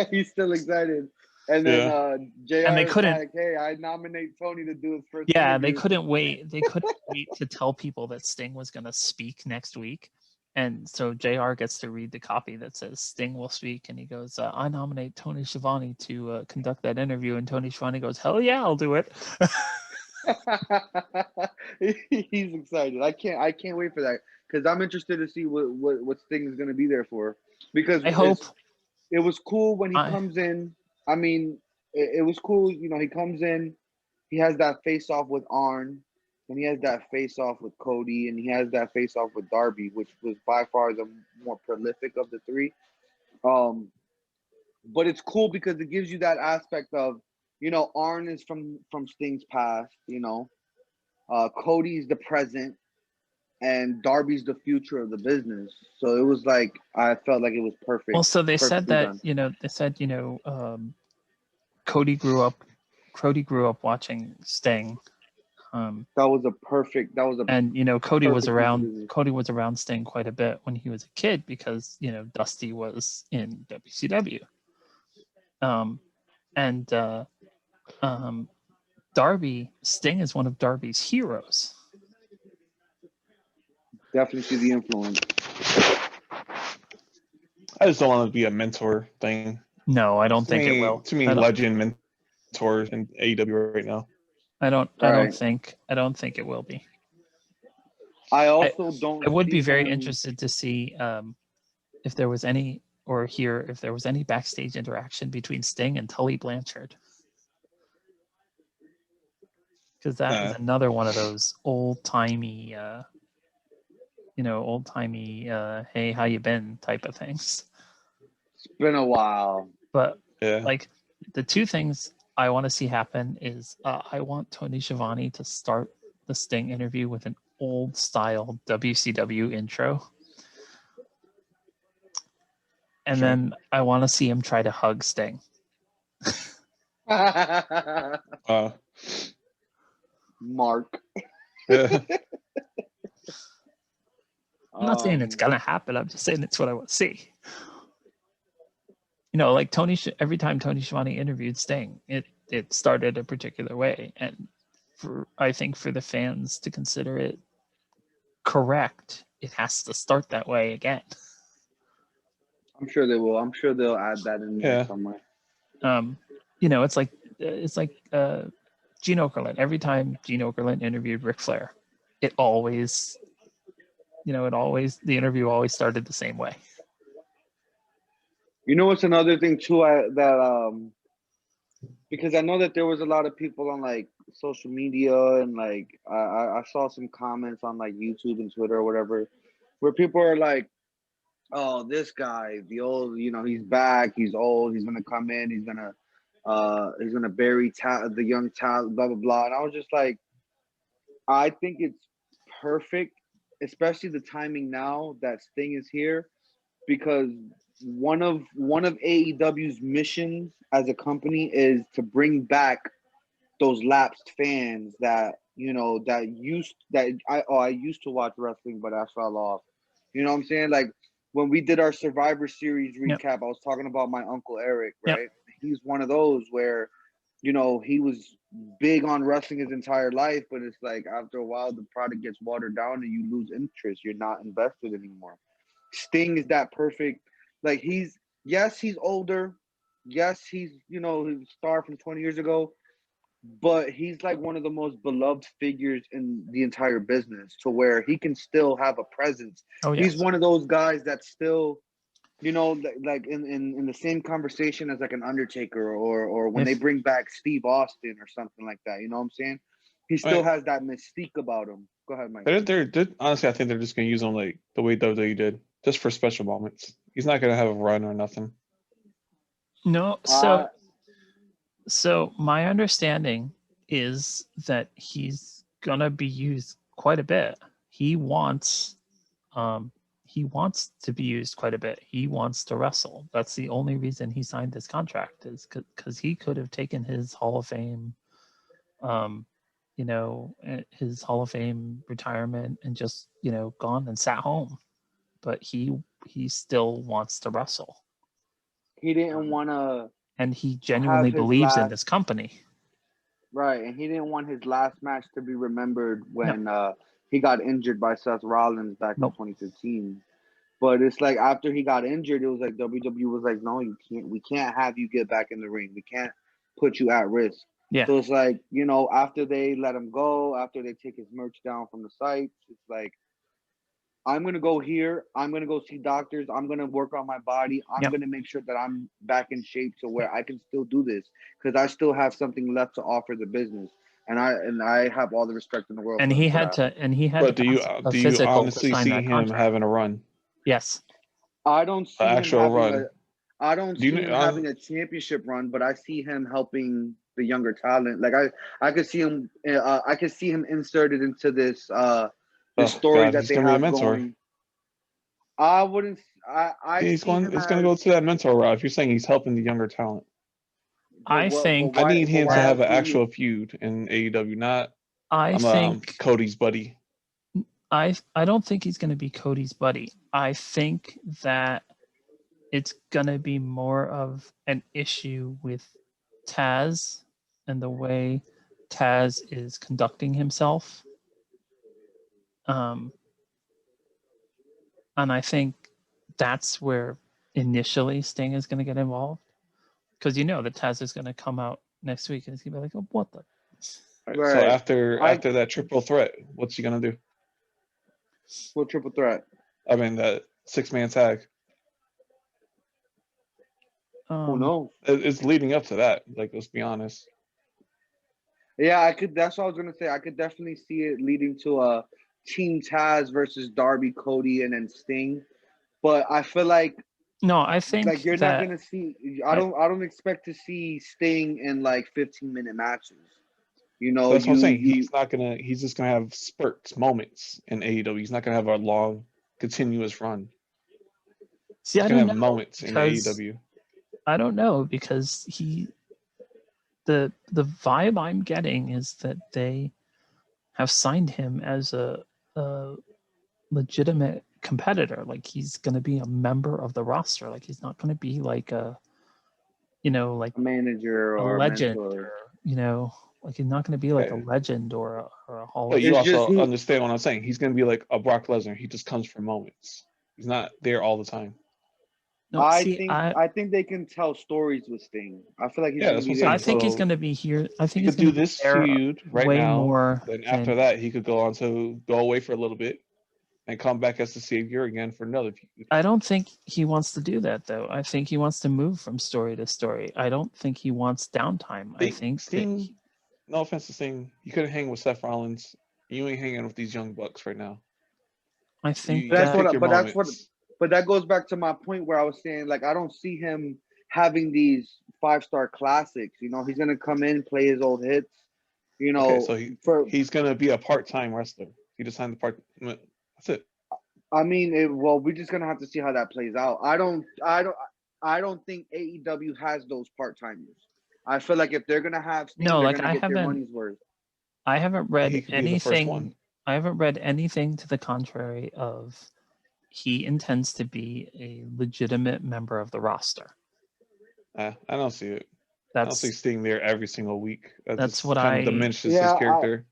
S2: He's still excited. And then JR
S1: and they couldn't,
S2: like, hey, I nominate Tony to do his first
S1: interview.
S2: They
S1: couldn't wait. They couldn't wait to tell people that Sting was going to speak next week. And so JR gets to read the copy that says Sting will speak. And he goes, I nominate Tony Schiavone to conduct that interview. And Tony Schiavone goes, hell yeah, I'll do it.
S2: He's excited. I can't wait for that because I'm interested to see what Sting is going to be there for. because
S1: I hope.
S2: it was cool when he
S1: I
S2: comes in. I mean, it was cool. You know, he comes in, he has that face off with Arn, and he has that face off with Cody, and he has that face off with Darby, which was by far the more prolific of the three. Um, but it's cool because it gives you that aspect of, you know, Arn is from Sting's past, you know, Cody's the present, and Darby's the future of the business. So it was like I felt like it was perfect.
S1: well, so they said
S2: Perfectly
S1: that
S2: done.
S1: Cody grew up watching Sting.
S2: That was a perfect. That was a
S1: And Cody was
S2: perfect piece of
S1: around
S2: business.
S1: Sting quite a bit when he was a kid because Dusty was in WCW. And Darby, Sting is one of Darby's heroes.
S2: Definitely see the influence.
S3: I just don't want it to be a mentor thing.
S1: No, I don't think it will.
S3: Too many legend mentors in AEW right now.
S1: I don't think it will be.
S2: I also don't.
S1: I would be
S2: see
S1: very
S2: him-
S1: interested to see if there was any, or hear if there was any backstage interaction between Sting and Tully Blanchard. Because that is another one of those old-timey, hey, how you been type of things.
S2: It's been a while.
S1: But
S3: Yeah.
S1: like the two things I want to see happen is I want Tony Schiavone to start the Sting interview with an old style WCW intro. And
S3: Sure.
S1: then I want to see him try to hug Sting.
S2: Mark.
S3: Yeah.
S1: I'm not saying it's gonna happen. I'm just saying it's what I want to see. Like every time Tony Schiavone interviewed Sting, it started a particular way, and I think for the fans to consider it correct, it has to start that way again.
S2: I'm sure they will. I'm sure they'll add that in there somewhere.
S1: It's like Gene Okerlund. Every time Gene Okerlund interviewed Ric Flair, the interview always started the same way.
S2: You know what's another thing too? Because I know that there was a lot of people on like social media and like I saw some comments on like YouTube and Twitter or whatever, where people are like, "Oh, this guy, the old, he's back. He's old. He's gonna come in. He's gonna bury the young talent. Blah blah blah." And I was just like, I think it's perfect, especially the timing now that Sting is here, because one of AEW's missions as a company is to bring back those lapsed fans that I used to watch wrestling, but I fell off. You know what I'm saying? Like when we did our Survivor Series recap, I was talking about my uncle Eric, right?
S1: Yep.
S2: He's one of those where, he was big on wrestling his entire life, but it's like after a while the product gets watered down and you lose interest. You're not invested anymore. Sting is that perfect. Like he's older. Yes, he's he's a star from 20 years ago, but he's like one of the most beloved figures in the entire business to where he can still have a presence.
S1: Oh, yes.
S2: He's one of those guys that still, like in the same conversation as like an Undertaker or when they bring back Steve Austin or something like that. You know what I'm saying? He still has that mystique about him. Go ahead, Mike.
S3: They're honestly, I think they're just gonna use him like the way WWE did, just for special moments. He's not gonna have a run or nothing.
S1: No, so my understanding is that he's gonna be used quite a bit. He wants to be used quite a bit. He wants to wrestle. That's the only reason he signed this contract, is because he could have taken his Hall of Fame, his Hall of Fame retirement and just, gone and sat home. But he still wants to wrestle.
S2: He didn't want to.
S1: And he genuinely believes in this company.
S2: Right, and he didn't want his last match to be remembered when he got injured by Seth Rollins back in 2015. But it's like after he got injured, it was like WWE was like, "No, you can't. We can't have you get back in the ring. We can't put you at risk."
S1: Yeah.
S2: So it's like, after they let him go, after they take his merch down from the sites, it's like I'm gonna go here. I'm gonna go see doctors. I'm gonna work on my body. I'm
S1: Yep.
S2: gonna make sure that I'm back in shape to where I can still do this because I still have something left to offer the business, and I have all the respect in the world
S1: And
S2: for
S1: he
S2: him for
S1: had
S2: that.
S1: to
S3: But do you
S1: pass a
S3: do you
S1: physical to
S3: honestly
S1: sign
S3: see
S1: that
S3: him
S1: contract.
S3: having a run,
S1: Yes.
S2: I don't
S3: an
S2: see him
S3: actual
S2: having
S3: run?
S2: a. I don't
S3: Do you
S2: see
S3: know?
S2: him having a championship run, but I see him helping the younger talent. Like I could see him. I could see him inserted into this
S3: Oh
S2: story
S3: God,
S2: that
S3: he's
S2: they
S3: gonna be a
S2: have
S3: mentor.
S2: going. I wouldn't. I
S3: He's
S2: see
S3: going.
S2: him
S3: It's going to
S2: as.
S3: go to that mentor route. If you're saying he's helping the younger talent,
S2: But
S1: I
S2: what? But
S1: think
S3: I
S2: why?
S3: need
S2: But
S3: him to
S2: why
S1: that
S3: have
S2: else
S3: an
S2: would he?
S3: actual feud in AEW. Not
S1: I
S3: I'm
S1: think
S3: Cody's buddy.
S1: I don't think he's going to be Cody's buddy. I think that it's going to be more of an issue with Taz and the way Taz is conducting himself. And I think that's where initially Sting is going to get involved because you know that Taz is going to come out next week and he's going to be like, oh, what the?
S3: Right. So
S2: Right.
S3: after that triple threat, what's he gonna do?
S2: What triple threat?
S3: I mean that 6-man tag.
S2: Who knows?
S3: It's leading up to that. Like let's be honest.
S2: Yeah, I could. That's what I was gonna say. I could definitely see it leading to a Team Taz versus Darby, Cody, and then Sting. But I feel
S1: No, I think
S2: you're not
S1: that
S2: gonna see.
S1: I,
S2: I don't expect to see Sting in like 15-minute matches.
S3: So that's what I'm saying.
S2: You.
S3: He's just gonna have spurts, moments in AEW. He's not gonna have a long, continuous run.
S1: see.
S3: He's
S1: I
S3: gonna
S1: don't
S3: have
S1: know
S3: moments in
S1: because
S3: AEW.
S1: I don't know because the vibe I'm getting is that they have signed him as a legitimate competitor. Like he's going to be a member of the roster. Like he's not going to be like like
S2: A manager
S1: a
S2: or a
S1: legend
S2: mentor.
S1: or like he's not going to be like a
S3: Okay.
S1: legend or a hall
S3: But
S1: of
S3: you
S2: It's
S1: fame.
S2: just
S3: also
S2: he.
S3: understand what I'm saying. He's gonna be like a Brock Lesnar. He just comes for moments. He's not there all the time.
S1: No, see,
S2: I think they can tell stories with Sting. I feel like he's
S3: Yeah,
S2: gonna
S3: that's what
S2: be
S3: I'm
S2: there
S1: I
S3: saying.
S2: to
S1: think he's
S3: So
S1: going to be here. I
S3: he
S1: think he's
S3: could
S1: going
S3: do
S1: to be
S3: this
S1: there
S3: feud right
S1: way
S3: now.
S1: more
S3: Then
S1: than.
S3: after that, he could go on to go away for a little bit and come back as the savior again for another feud.
S1: I don't think he wants to do that though. I think he wants to move from story to story. I don't think he wants downtime. I think that
S3: Sting, no offense to Sting, you couldn't hang with Seth Rollins. You ain't hanging with these young bucks right now.
S1: I think
S3: You
S1: that
S3: pick your
S2: That's what.
S3: moments.
S2: But that goes back to my point where I was saying like I don't see him having these 5-star classics. He's gonna come in, play his old hits.
S3: Okay, so
S2: For
S3: he's gonna be a part-time wrestler. He just signed the part. That's it.
S2: I mean, well, we're just gonna have to see how that plays out. I don't think AEW has those part timers. I feel like if they're gonna have Sting,
S1: no,
S2: they're
S1: like
S2: gonna get their money's worth.
S1: I haven't read
S3: He could be the first
S1: anything.
S3: one.
S1: I haven't read anything to the contrary of he intends to be a legitimate member of the roster.
S3: I don't see it. I don't see
S1: That's
S3: Sting there every single week. That
S1: that's
S3: just
S1: what
S3: kind of
S1: I
S3: diminishes his
S2: Yeah,
S3: character.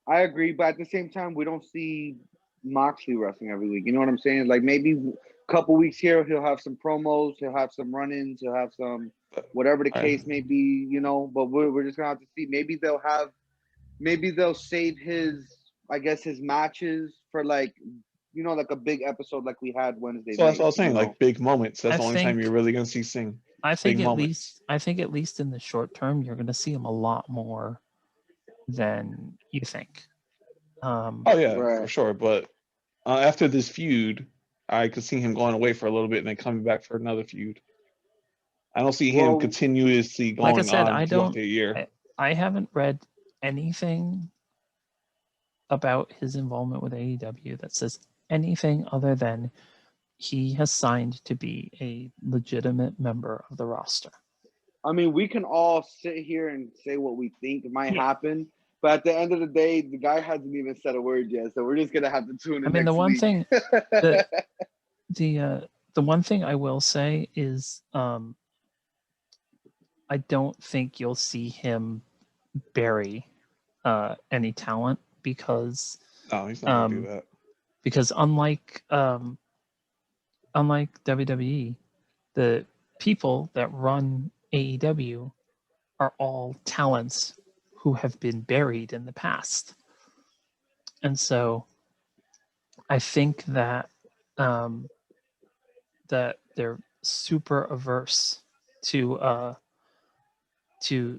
S2: I agree, but at the same time, we don't see Moxley wrestling every week. You know what I'm saying? Like maybe a couple weeks here, he'll have some promos, he'll have some run-ins, he'll have some
S3: But,
S2: whatever the
S3: all right.
S2: case may be. But we're just gonna have to see. Maybe they'll save I guess his matches for like like a big episode like we had Wednesday
S3: So that's
S2: night.
S3: what I was saying. Like big moments. That's
S1: I
S3: the only time
S1: think
S3: you're really gonna see Sting.
S1: I
S3: Big
S1: think
S3: moments.
S1: at least in the short term you're going to see him a lot more than you think.
S3: Oh yeah, for
S2: Right.
S3: sure. But after this feud, I could see him going away for a little bit and then coming back for another feud. I don't see him
S2: Well,
S3: continuously
S1: Like I
S3: going
S1: said,
S3: on throughout the year.
S1: I haven't read anything about his involvement with AEW that says anything other than he has signed to be a legitimate member of the roster.
S2: I mean, we can all sit here and say what we think might
S1: Yeah.
S2: happen, but at the end of the day, the guy hasn't even said a word yet, so we're just gonna have to tune in
S1: I mean, the
S2: next
S1: one
S2: week.
S1: thing the one thing I will say is I don't think you'll see him bury any talent because
S3: No, he's not gonna do that.
S1: because unlike WWE, the people that run AEW are all talents who have been buried in the past. And so I think that that they're super averse to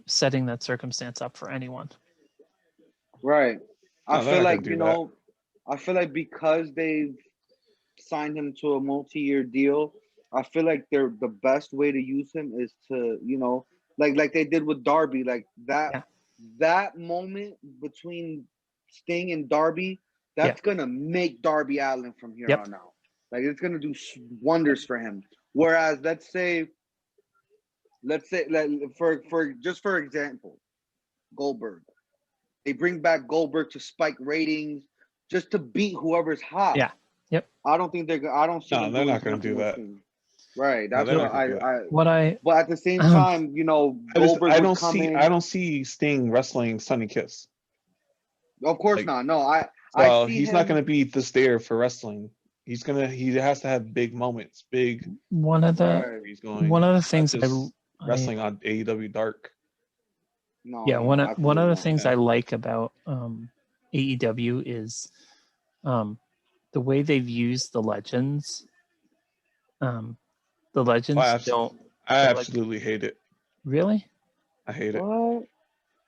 S1: setting that circumstance up for anyone.
S2: Right. I
S3: No, they're
S2: feel
S3: not
S2: like,
S3: gonna do that.
S2: I feel like because they've signed him to a multi-year deal, I feel like the best way to use him is to, like they did with Darby, like
S1: Yeah.
S2: that moment between Sting and Darby,
S1: Yeah.
S2: that's gonna make Darby Allin from here
S1: Yep.
S2: on out. Like it's gonna do wonders for him. Whereas let's say like, for example, Goldberg. They bring back Goldberg to spike ratings just to beat whoever's hot.
S1: Yeah. Yep.
S2: I don't think I don't see
S3: No,
S2: them
S3: they're
S2: doing
S3: not gonna
S2: something
S3: do
S2: with
S3: that.
S2: Sting. Right.
S3: No,
S2: That's
S3: they're
S2: what
S3: not gonna do that.
S1: What
S2: but at the same time, Goldberg
S3: I
S2: would
S3: don't
S2: come
S3: see
S2: in.
S3: I don't see Sting wrestling Sunny Kiss.
S2: Of course
S3: Like,
S2: not. No, I
S3: so
S2: see
S3: he's not
S2: him.
S3: gonna be this there for wrestling. He has to have big moments, big
S1: one of the
S2: Right.
S3: he's going.
S1: one of the
S3: Not
S1: things
S3: just
S1: I
S3: wrestling on AEW Dark.
S2: No,
S1: yeah,
S2: no,
S1: one
S2: no,
S1: of
S2: absolutely
S1: the
S2: not.
S1: things
S3: Yeah.
S1: I like about AEW is the way they've used the legends. The legends
S3: I
S1: don't like
S3: absolutely hate it.
S1: really.
S3: I hate it.
S2: What?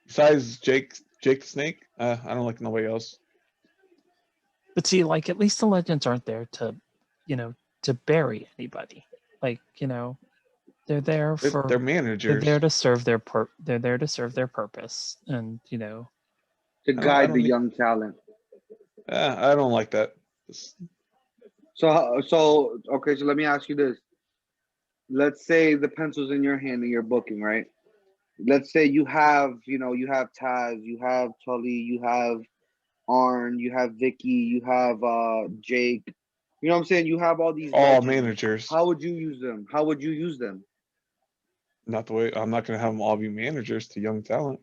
S3: Besides Jake the Snake, I don't like nobody else.
S1: But see, like at least the legends aren't there to, to bury anybody. Like they're there
S3: They're
S1: they're
S3: managers.
S1: there to serve they're there to serve their purpose, and
S2: To
S3: I
S2: guide
S3: don't
S2: the
S3: need.
S2: young talent.
S3: I don't like that.
S2: So okay. So let me ask you this. Let's say the pencil's in your hand and you're booking, right? Let's say you have Taz, you have Tully, you have Arn, you have Vicky, you have Jake. You know what I'm saying? You have all these
S3: All
S2: legends.
S3: managers.
S2: How would you use them? How would you use them?
S3: Not the way. I'm not gonna have them all be managers to young talent.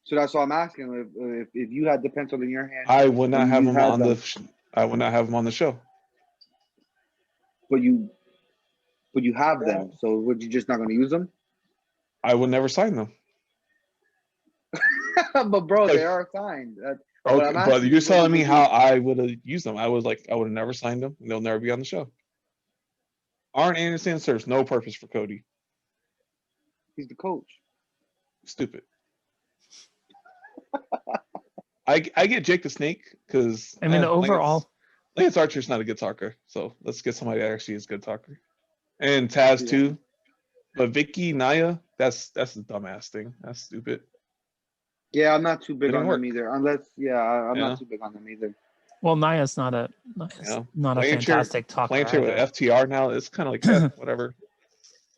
S2: So that's what I'm asking. If you had the pencil in your hand
S3: I would not
S2: and
S3: have
S2: you
S3: them
S2: had
S3: on
S2: them,
S3: I would not have them on the show.
S2: but you have them, so would you just not going to use them?
S3: I would never sign them.
S2: But bro,
S3: Like,
S2: they are signed. What I'm
S3: okay, but
S2: asking
S3: you're
S2: you, what
S3: telling me
S2: would
S3: how
S2: you?
S3: I would have used them. I would have never signed them. And they'll never be on the show. Arn Anderson serves no purpose for Cody.
S2: He's the coach.
S3: Stupid. I get Jake the Snake because
S1: I mean overall.
S3: Lance Archer's not a good talker. So let's get somebody that actually is a good talker. And Taz
S2: Yeah.
S3: too. But Vicky, Naya, that's a dumbass thing. That's stupid.
S2: Yeah, I'm not too big
S3: Didn't
S2: on
S3: work.
S2: them either. Unless, I'm
S3: Yeah.
S2: not too big on them either.
S1: Well, Naya's not a fantastic talker
S3: Playing chair with
S1: either.
S3: FTR now, it's kind of like whatever.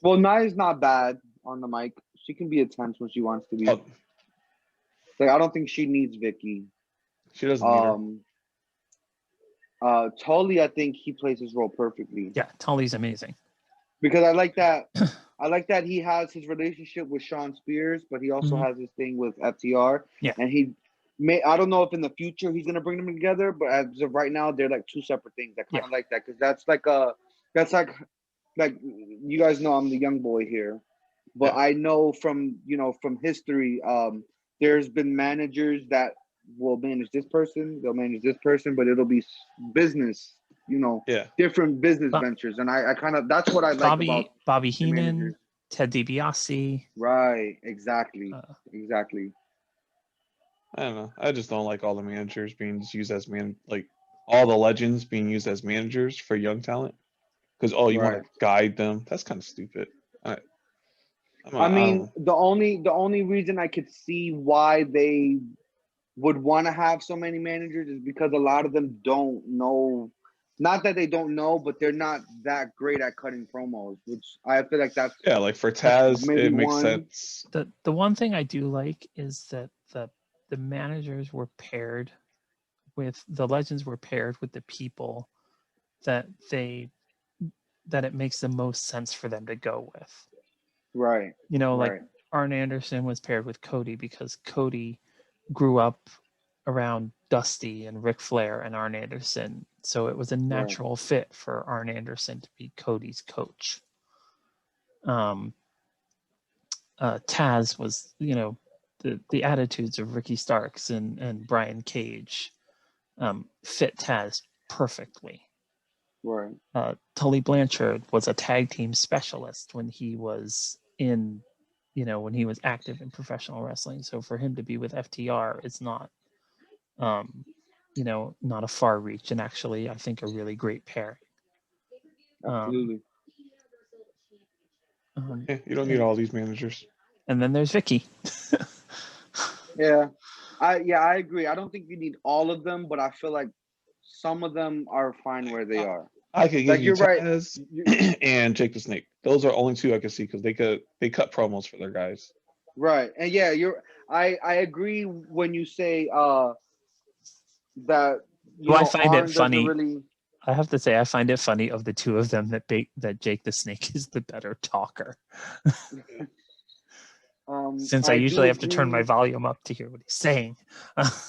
S2: Well, Naya's not bad on the mic. She can be intense when she wants to be.
S3: Oh,
S2: Like I don't think she needs Vicky.
S3: she doesn't need her.
S2: Tully, I think he plays his role perfectly.
S1: Yeah, Tully's amazing.
S2: Because I like that. I like that he has his relationship with Sean Spears, but he also has his thing with FTR.
S1: Yeah.
S2: And I don't know if in the future he's gonna bring them together, but as of right now, they're like two separate things. I kind of like that because that's like you guys know I'm the young boy here, but I know from history, there's been managers that will manage this person, they'll manage this person, but it'll be business, different business ventures, and I kind of that's what I like about
S1: Bobby Heenan,
S2: managers.
S1: Ted DiBiase.
S2: Right, exactly.
S3: I don't know. I just don't like all the managers being used as all the legends being used as managers for young talent. Because you want to guide them. That's kind of stupid.
S2: I mean, the only reason I could see why they would want to have so many managers is because a lot of them don't know. Not that they don't know, but they're not that great at cutting promos, which I feel like that's
S3: like for Taz,
S2: maybe
S3: it makes sense.
S1: The one thing I do like is that the managers were paired with the legends were paired with the people that it makes the most sense for them to go with.
S2: Right.
S1: Like Arn Anderson was paired with Cody because Cody grew up around Dusty and Ric Flair and Arn Anderson. So it was a natural fit for Arn Anderson to be Cody's coach. Taz was, the attitudes of Ricky Starks and Brian Cage fit Taz perfectly.
S2: Right.
S1: Tully Blanchard was a tag team specialist when he was in, when he was active in professional wrestling. So for him to be with FTR is not, not a far reach, and actually I think a really great pairing.
S2: Absolutely.
S3: Yeah, you don't need all these managers.
S1: And then there's Vicky.
S2: Yeah. I agree. I don't think you need all of them, but I feel like some of them are fine where they are.
S3: I could give
S2: Like
S3: you
S2: you're right.
S3: Taz and Jake the Snake. Those are only two I could see because they cut promos for their guys.
S2: Right. And yeah, I agree when you say that
S1: I find
S2: Arn
S1: it funny.
S2: doesn't really.
S1: I have to say, I find it funny of the two of them that Jake the Snake is the better talker. Since I usually have to turn my volume up to hear what he's saying.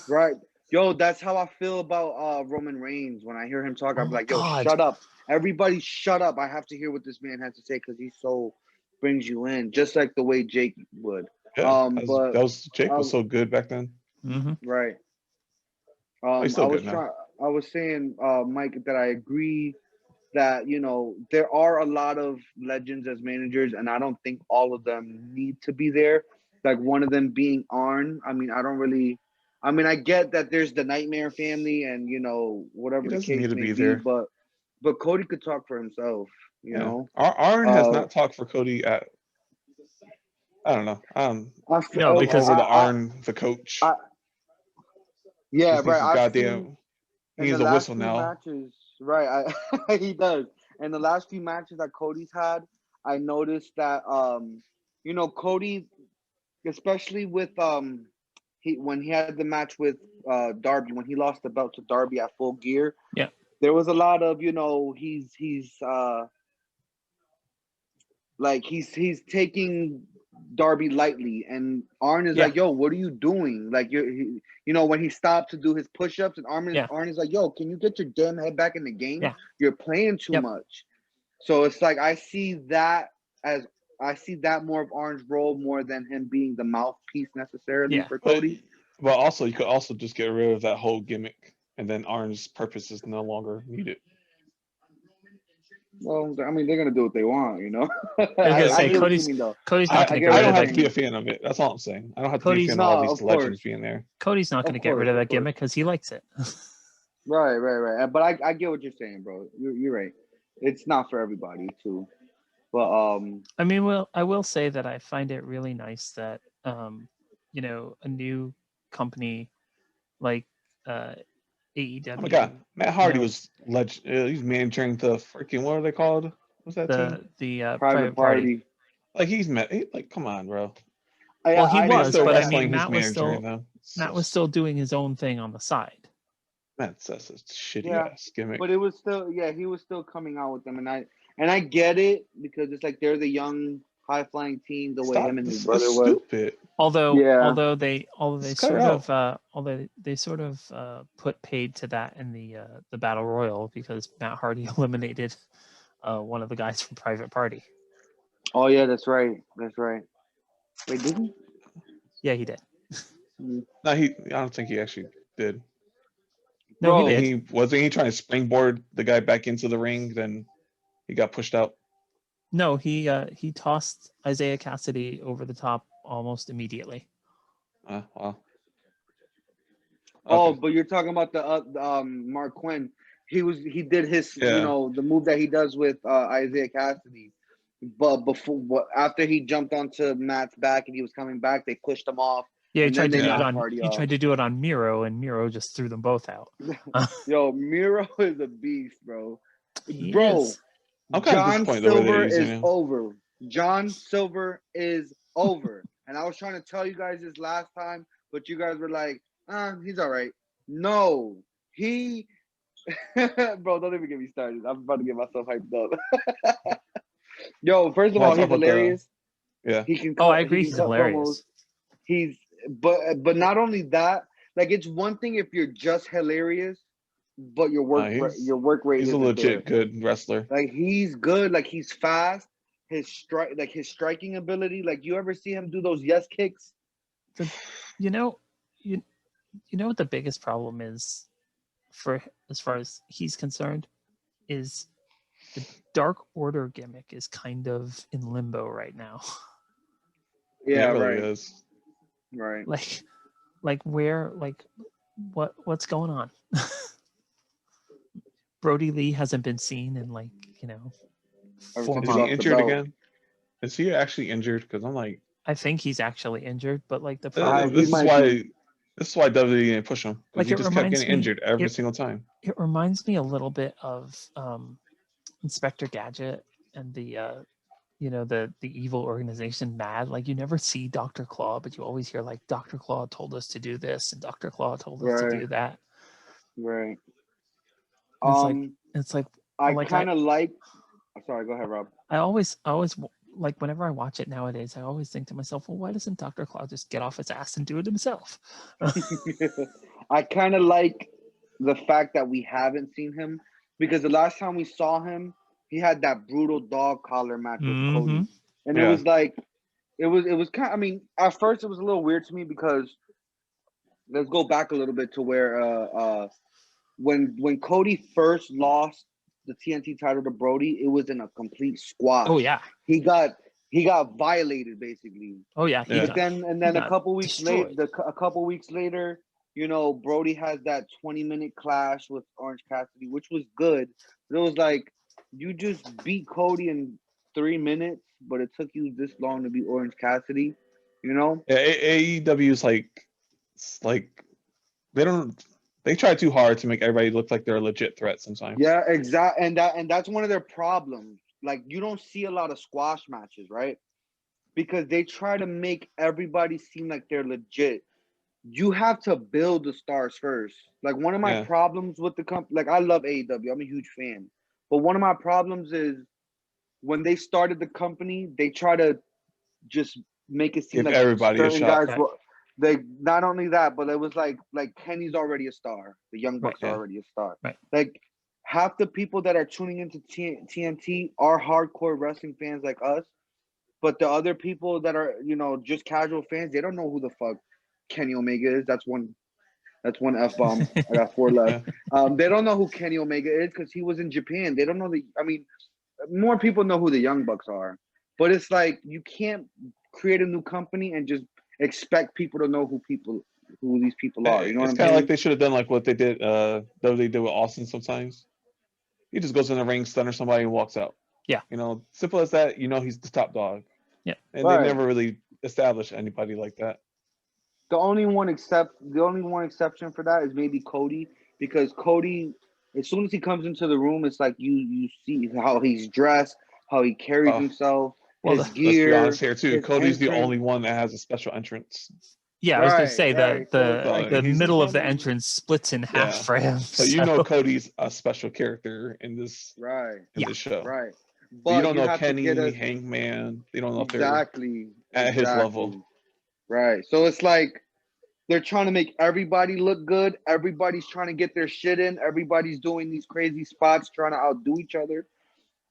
S2: Right. Yo, that's how I feel about Roman Reigns. When I hear him talk, I'm like, yo,
S1: God.
S2: shut up. Everybody shut up. I have to hear what this man has to say because he so brings you in, just like the way Jake would.
S3: Yeah,
S2: but
S3: Jake was so good back then.
S1: Mm-hmm.
S2: Right.
S3: He's still good now.
S2: I was saying, Mike, that I agree that there are a lot of legends as managers, and I don't think all of them need to be there. Like one of them being Arn. I mean, I get that there's the Nightmare family, and whatever
S3: He
S2: the
S3: doesn't
S2: case
S3: need to
S2: may
S3: be
S2: be,
S3: there.
S2: but Cody could talk for himself. You know,
S3: Arn has not talked for Cody at. I don't know.
S1: No, because
S3: over the Arn, the coach.
S2: Yeah, right.
S3: I've goddamn. He needs a whistle now.
S2: Matches, right? He does. In the last few matches that Cody's had, I noticed that Cody, especially with when he had the match with Darby, when he lost the belt to Darby at Full Gear,
S1: yeah,
S2: there was a lot of he's taking Darby lightly, and Arn is like, yo, what are you doing? Like when he stopped to do his push-ups, and Arn is like, yo, can you get your damn head back in the game?
S1: Yeah.
S2: You're playing too much. So it's like I see that more of Arn's role more than him being the mouthpiece necessarily for Cody.
S3: But also you could also just get rid of that whole gimmick, and then Arn's purpose is no longer needed.
S2: Well, I mean, they're gonna do what they want,
S1: I get what you mean, though. Cody's not gonna get rid of that.
S3: I don't have to be a fan of it. That's all I'm saying. I don't have to be a fan of all these legends being there.
S1: Cody's not gonna get rid of that gimmick because he likes it.
S2: Right. But I get what you're saying, bro. You're right. It's not for everybody too. But
S1: I mean, well, I will say that I find it really nice that a new company like AEW.
S3: Oh my God, Matt Hardy was he's managing the freaking, what are they called? What's that team?
S1: The
S2: Private Party.
S3: Like like, come on, bro.
S1: Well, he was, but I mean,
S3: Matt
S1: was still doing his own thing on the side.
S3: That's a shitty ass gimmick.
S2: But it was still, he was still coming out with them, and I get it because it's like they're the young high flying team the way him and his brother was.
S3: Stupid.
S1: Although they sort of put paid to that in the Battle Royal because Matt Hardy eliminated one of the guys from Private Party.
S2: Oh yeah, that's right. Wait, did he?
S1: Yeah, he did.
S3: No, I don't think he actually did.
S1: No, he did.
S3: Wasn't he trying to springboard the guy back into the ring? Then he got pushed out.
S1: No, he tossed Isaiah Cassidy over the top almost immediately.
S3: Wow. Okay.
S2: Oh, but you're talking about the Mark Quinn. He did his the move that he does with Isaiah Cassidy. But after he jumped onto Matt's back and he was coming back, they pushed him off.
S1: Yeah, he tried to do it on Miro, and Miro just threw them both out.
S2: Yo, Miro is a beast, bro.
S3: I'm kind of disappointed the way they're using him.
S2: John Silver is over. And I was trying to tell you guys this last time, but you guys were like, he's all right. No, bro, don't even get me started. I'm about to get myself hyped up. Yo, first of all, he's hilarious. He can.
S1: I agree. He's hilarious.
S2: But not only that, like it's one thing if you're just hilarious, but your work rate.
S3: He's a legit good wrestler.
S2: Like he's good. Like he's fast. His striking ability. Like you ever see him do those yes kicks?
S1: You know what the biggest problem is for as far as he's concerned is the Dark Order gimmick is kind of in limbo right now.
S2: Yeah,
S3: it really
S2: right,
S3: is.
S2: right.
S1: Like where, like what's going on? Brody Lee hasn't been seen in like,
S2: Ever
S1: 4
S2: since
S3: Is
S2: he
S3: he
S2: lost
S1: months.
S2: the
S3: injured
S2: belt,
S3: again? Is he actually injured? Because I'm like,
S1: I think he's actually injured, but like the problem,
S2: he
S3: this is
S2: might
S3: why
S2: be.
S3: WWE didn't push him because
S1: like
S3: he
S1: it
S3: just kept
S1: reminds
S3: getting
S1: me,
S3: injured every
S1: it,
S3: single time.
S1: it reminds me a little bit of Inspector Gadget and the the evil organization Mad. Like you never see Dr. Claw, but you always hear like Dr. Claw told us to do this and Dr. Claw told us to
S2: Right,
S1: do that.
S2: right.
S1: And it's like
S2: I
S1: like
S2: kind of like. Sorry, go ahead, Rob.
S1: I always like whenever I watch it nowadays, I always think to myself, well, why doesn't Dr. Claw just get off his ass and do it himself?
S2: I kind of like the fact that we haven't seen him because the last time we saw him, he had that brutal dog collar match with Cody, and it
S3: Yeah.
S2: was like, it was kind. I mean, at first it was a little weird to me because let's go back a little bit to where when Cody first lost the TNT title to Brody, it was in a complete squash.
S1: Oh yeah.
S2: He got violated basically.
S1: Oh yeah.
S2: But then a
S1: got
S2: couple weeks later,
S1: destroyed.
S2: a couple weeks later, Brody has that 20-minute clash with Orange Cassidy, which was good. But it was like you just beat Cody in 3 minutes, but it took you this long to beat Orange Cassidy.
S3: Yeah, AEW is like they try too hard to make everybody look like they're a legit threat sometimes.
S2: Yeah, exactly. And that's one of their problems. Like you don't see a lot of squash matches, right? Because they try to make everybody seem like they're legit. You have to build the stars first. Like one of my
S3: Yeah.
S2: problems with the company, like I love AEW, I'm a huge fan. But one of my problems is when they started the company, they try to just make it seem
S3: Give
S2: like
S3: everybody a
S2: certain
S3: shot.
S2: guys were. They not only that, but it was like Kenny's already a star. The Young Bucks
S1: Right.
S2: are already a star.
S1: Right.
S2: Like half the people that are tuning into TNT are hardcore wrestling fans like us. But the other people that are, just casual fans, they don't know who the fuck Kenny Omega is. That's one F bomb. I got 4 left.
S3: Yeah.
S2: They don't know who Kenny Omega is because he was in Japan. They don't know more people know who the Young Bucks are. But it's like you can't create a new company and just expect people to know who these people are. You know what
S3: It's
S2: I'm
S3: kind of like
S2: saying?
S3: they should have done like what they did WWE did with Austin sometimes. He just goes in the ring, stunners somebody, and walks out.
S1: Yeah.
S3: Simple as that. He's the top dog.
S1: Yeah.
S3: And they never really established anybody like that.
S2: The only one exception for that is maybe Cody, because Cody, as soon as he comes into the room, it's like you see how he's dressed, how he carries himself,
S1: Well,
S2: his
S3: Let's be
S2: gear,
S3: honest here too.
S2: his
S3: Cody's the
S2: entrance.
S3: only one that has a special entrance.
S1: yeah, I was gonna
S2: Right,
S1: say
S2: right. So it's
S1: the
S2: like
S1: the
S3: he's
S1: middle of the
S2: him.
S1: entrance splits in half
S3: Yeah.
S1: for him.
S3: So Cody's a special character in this
S2: Right,
S3: this show.
S2: right.
S3: But you don't
S2: you
S3: know
S2: have to get
S3: Kenny,
S2: a
S3: Hangman. They don't know if they're
S2: exactly
S3: at his level.
S2: Right. So it's like they're trying to make everybody look good. Everybody's trying to get their shit in. Everybody's doing these crazy spots, trying to outdo each other.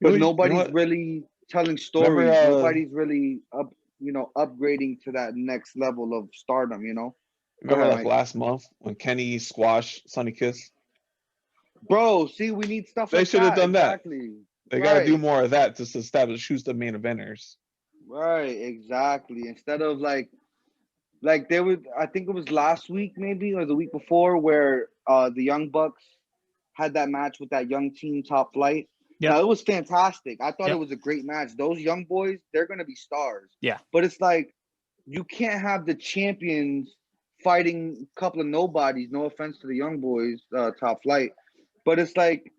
S2: But
S3: You know
S2: nobody's
S3: what?
S2: really telling
S3: Remember,
S2: stories. Nobody's really upgrading to that next level of stardom. Go
S3: remember
S2: ahead,
S3: like
S2: Mike.
S3: last month when Kenny squashed Sonny Kiss?
S2: Bro, see, we need stuff
S3: They
S2: like
S3: should have
S2: that.
S3: done that.
S2: Exactly.
S3: They got to do more of that just to establish who's the main eventers.
S2: Right, exactly. Instead of like there was, I think it was last week maybe or the week before, where the Young Bucks had that match with that young team Top Flight.
S1: Yep.
S2: Now it was fantastic. I thought
S1: Yep.
S2: it was a great match. Those young boys, they're gonna be stars.
S1: Yeah.
S2: But it's like you can't have the champions fighting a couple of nobodies. No offense to the young boys, Top Flight, but it's like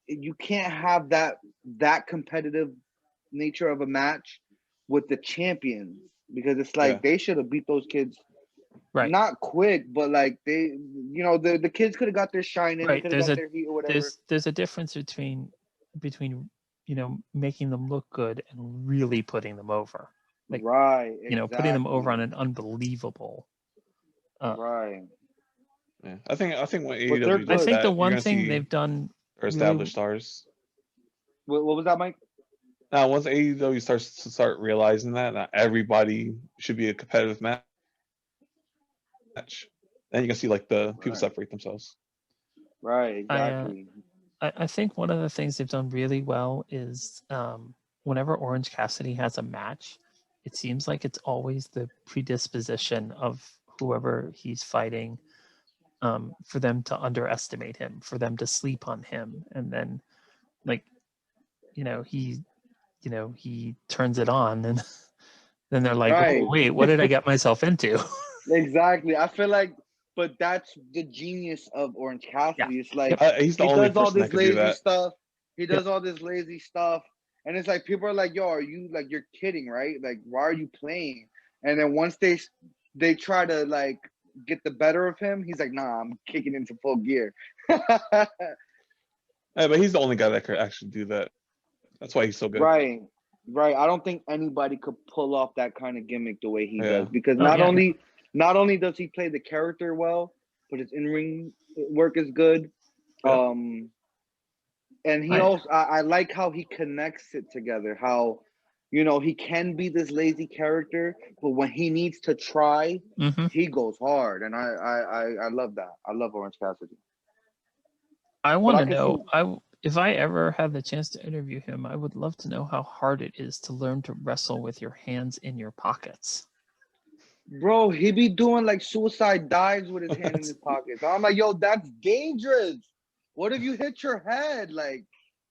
S2: you can't have that competitive nature of a match with the champions, because it's like they should have beat those kids.
S1: Right.
S2: Not quick, but like they, the kids could have got their shine in. They
S1: Right.
S2: could have got their heat or whatever.
S1: There's a difference between making them look good and really putting them over. Like,
S2: right. Exactly.
S1: putting them over on an unbelievable.
S2: Right.
S3: Yeah, I think when
S2: But
S3: AEW
S2: they're
S3: does
S1: I
S2: good.
S1: think
S3: that,
S1: the
S3: you're
S1: one
S3: gonna
S1: thing
S3: see
S1: they've done
S3: their established stars.
S2: What was that, Mike?
S3: Now, once AEW starts realizing that not everybody should be a competitive match, then you can see like the people separate themselves.
S2: Right, exactly.
S1: I think one of the things they've done really well is whenever Orange Cassidy has a match, it seems like it's always the predisposition of whoever he's fighting for them to underestimate him, for them to sleep on him, and then like he turns it on, and then they're like,
S2: Right.
S1: oh wait, what did I get myself into?
S2: Exactly. I feel like, but that's the genius of Orange Cassidy. It's like
S3: He's the
S2: he
S3: only
S2: does all
S3: person that
S2: this
S3: could do
S2: lazy
S3: that.
S2: stuff. He does all this lazy stuff, and it's like people are like, "Yo, are you like you're kidding, right? Like, why are you playing?" And then once they try to like get the better of him, he's like, "Nah, I'm kicking into full gear."
S3: Yeah, but he's the only guy that could actually do that. That's why he's so good.
S2: Right, right. I don't think anybody could pull off that kind of gimmick the way he does, because
S1: Oh, yeah.
S2: not only does he play the character well, but his in-ring work is good.
S3: Yeah.
S2: And he also I like how he connects it together. How he can be this lazy character, but when he needs to try, he goes hard, and I love that. I love Orange Cassidy.
S1: I want to know. If I ever had the chance to interview him, I would love to know how hard it is to learn to wrestle with your hands in your pockets.
S2: Bro, he be doing like suicide dives with his hand in his pockets. I'm like, yo, that's dangerous. What if you hit your head? Like,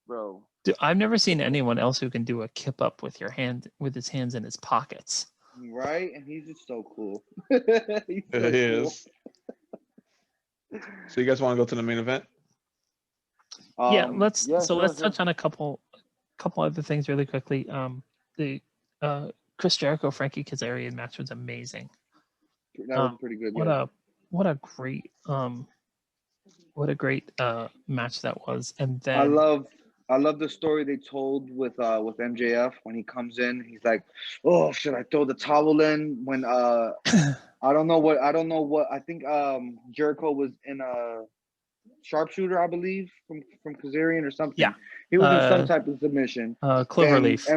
S2: bro.
S1: Dude, I've never seen anyone else who can do a kip up with his hands in his pockets.
S2: Right? And he's just so cool.
S3: He is. So you guys want to go to the main event?
S1: Let's touch on a couple other things really quickly. The Chris Jericho Frankie Kazarian match was amazing.
S2: That was pretty good.
S1: What a great match that was. And then
S2: I love the story they told with MJF when he comes in. He's like, "Oh, should I throw the towel in?" When I don't know what I think Jericho was in a sharpshooter, I believe, from Kazarian or something.
S1: Yeah.
S2: He was in some type of submission.
S1: Cloverleaf.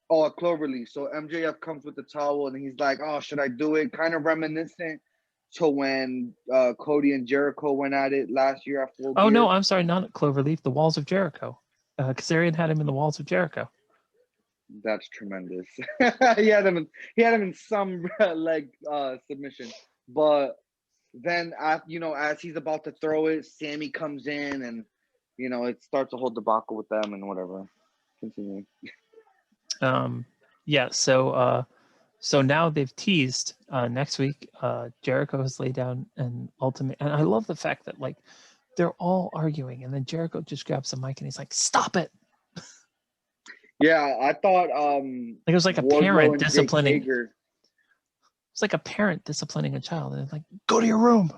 S2: Cloverleaf. So MJF comes with the towel and he's like, "Oh, should I do it?" Kind of reminiscent to when Cody and Jericho went at it last year at Full Gear.
S1: No, I'm sorry, not Cloverleaf. The Walls of Jericho. Kazarian had him in the Walls of Jericho.
S2: That's tremendous. he had him in some submission, but then as he's about to throw it, Sammy comes in and it starts a whole debacle with them and whatever. Continue.
S1: So now they've teased next week. Jericho has laid down an ultimate, and I love the fact that like they're all arguing, and then Jericho just grabs the mic and he's like, "Stop it!"
S2: Yeah, I thought
S1: it was like a parent disciplining. It's like a parent disciplining a child, and it's like, "Go to your room."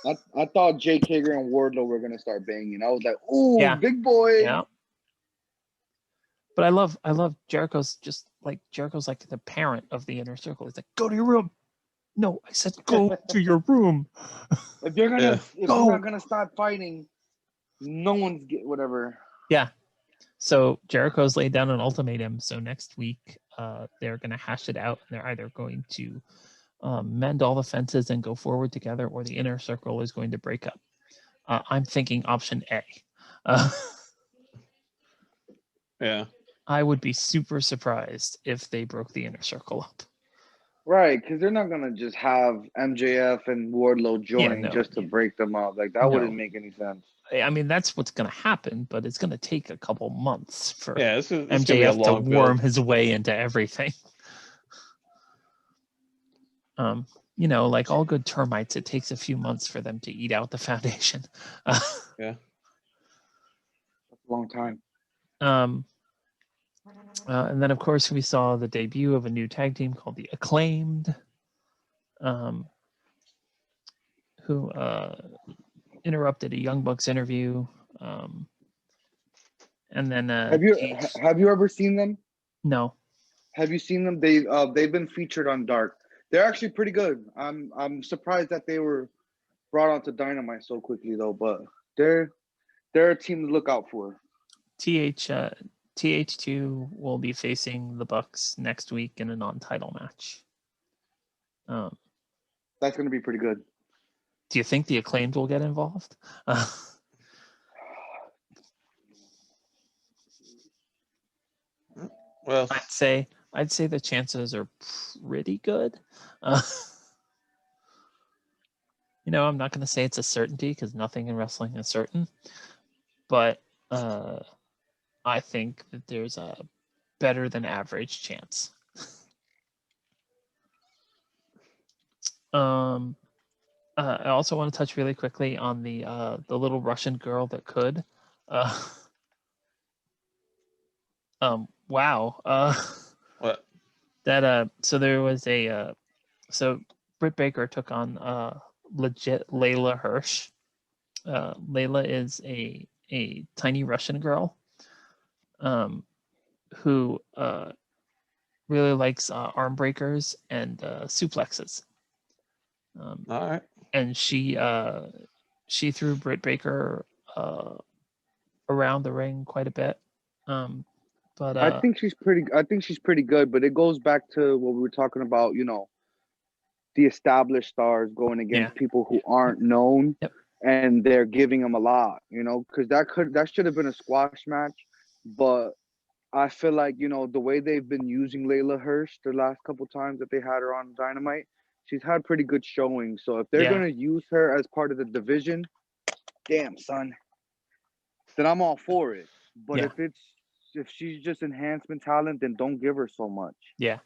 S2: I thought Jake Hager and Wardlow were gonna start banging. I was like, "Ooh, big boy!"
S1: Yeah. But I love Jericho's like the parent of the Inner Circle. He's like, "Go to your room." No, I said go to your room.
S2: If you're not gonna stop fighting, no one's whatever.
S1: Yeah. So Jericho's laid down an ultimatum. So next week, they're gonna hash it out. They're either going to mend all the fences and go forward together, or the Inner Circle is going to break up. I'm thinking option A.
S3: Yeah.
S1: I would be super surprised if they broke the Inner Circle up.
S2: Right, because they're not gonna just have MJF and Wardlow join just to break them up. Like that wouldn't make any sense.
S1: I mean, that's what's gonna happen, but it's gonna take a couple months for
S3: this
S1: MJF to worm his way into everything. Like all good termites, it takes a few months for them to eat out the foundation.
S2: Yeah, that's a long time.
S1: And then, of course, we saw the debut of a new tag team called the Acclaimed, who interrupted a Young Bucks interview. And then
S2: have you ever seen them?
S1: No.
S2: Have you seen them? They've been featured on Dark. They're actually pretty good. I'm surprised that they were brought onto Dynamite so quickly though, but they're a team to look out for.
S1: TH2 will be facing the Bucks next week in a non-title match.
S2: That's going to be pretty good.
S1: Do you think the Acclaimed will get involved?
S3: Well,
S1: I'd say the chances are pretty good. You know, I'm not going to say it's a certainty because nothing in wrestling is certain, but I think that there's a better than average chance. I also want to touch really quickly on the little Russian girl that could. Wow.
S3: what?
S1: That so there was a so Britt Baker took on legit Layla Hirsch. Layla is a tiny Russian girl who really likes arm breakers and suplexes.
S3: All right.
S1: And she threw Britt Baker around the ring quite a bit. But
S2: I think she's pretty good, but it goes back to what we were talking about, you know, the established stars going against people who aren't known, and they're giving them a lot, you know, because that should have been a squash match, but I feel like, you know, the way they've been using Layla Hirsch the last couple times that they had her on Dynamite, she's had pretty good showing. So if they're gonna use her as part of the division, damn son, then I'm all for it. But if she's just enhancement talent, then don't give her so much.
S1: Yeah.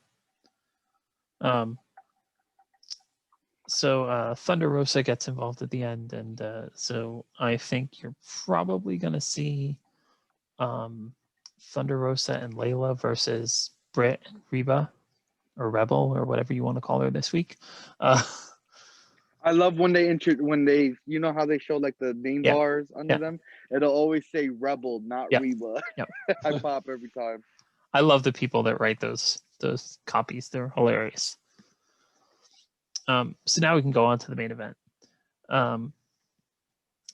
S1: So Thunder Rosa gets involved at the end, and so I think you're probably gonna see Thunder Rosa and Layla versus Britt and Reba or Rebel or whatever you want to call her this week.
S2: I love when they you know how they show like the name bars under them? It'll always say Rebel, not Reba. I pop every time.
S1: I love the people that write those copies. They're hilarious. So now we can go on to the main event.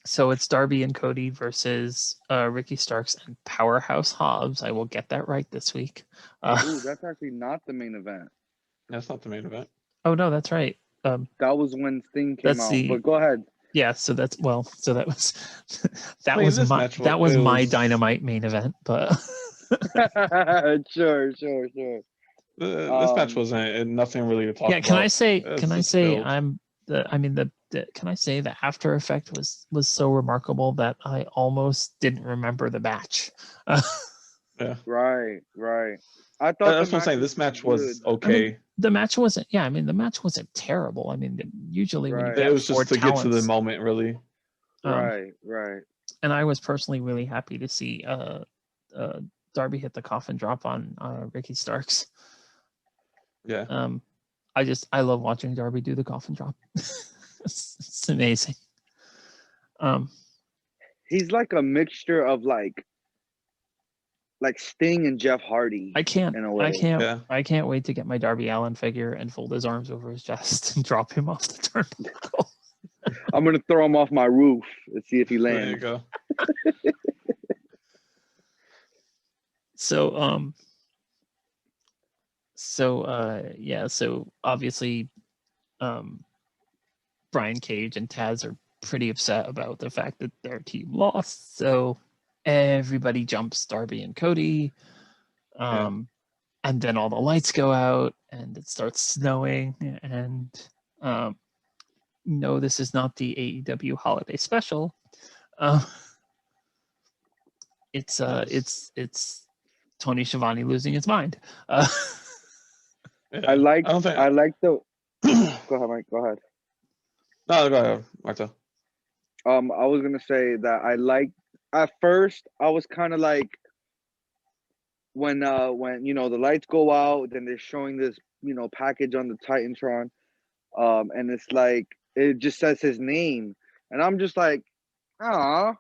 S1: So it's Darby and Cody versus Ricky Starks and Powerhouse Hobbs. I will get that right this week.
S2: Ooh, that's actually not the main event.
S3: That's not the main event.
S1: Oh no, that's right.
S2: That was when Sting came out. But go ahead.
S1: Yeah, so that was that was my Dynamite main event, but
S2: sure.
S3: This match wasn't nothing really to talk about.
S1: Can I say can I say the after effect was so remarkable that I almost didn't remember the match.
S2: Right. I thought
S3: that's what I'm saying. This match was okay.
S1: The match wasn't. Yeah, I mean the match wasn't terrible. I mean usually when you get
S3: it was just to get to the moment, really.
S2: Right.
S1: And I was personally really happy to see Darby hit the coffin drop on Ricky Starks.
S3: Yeah.
S1: I love watching Darby do the coffin drop. It's amazing.
S2: He's like a mixture of like Sting and Jeff Hardy.
S1: I can't wait to get my Darby Allin figure and fold his arms over his chest and drop him off the turnbuckle.
S2: I'm gonna throw him off my roof and see if he lands.
S3: There you go.
S1: So obviously Brian Cage and Taz are pretty upset about the fact that their team lost. So everybody jumps Darby and Cody. And then all the lights go out and it starts snowing. And no, this is not the AEW holiday special. It's Tony Schiavone losing his mind.
S2: I like the. Go ahead, Mike. Go ahead.
S3: No, go ahead, Marta.
S2: I was gonna say that I like. At first, I was kind of like when you know the lights go out, then they're showing this package on the Titantron, and it's like it just says his name, and I'm just like, ah.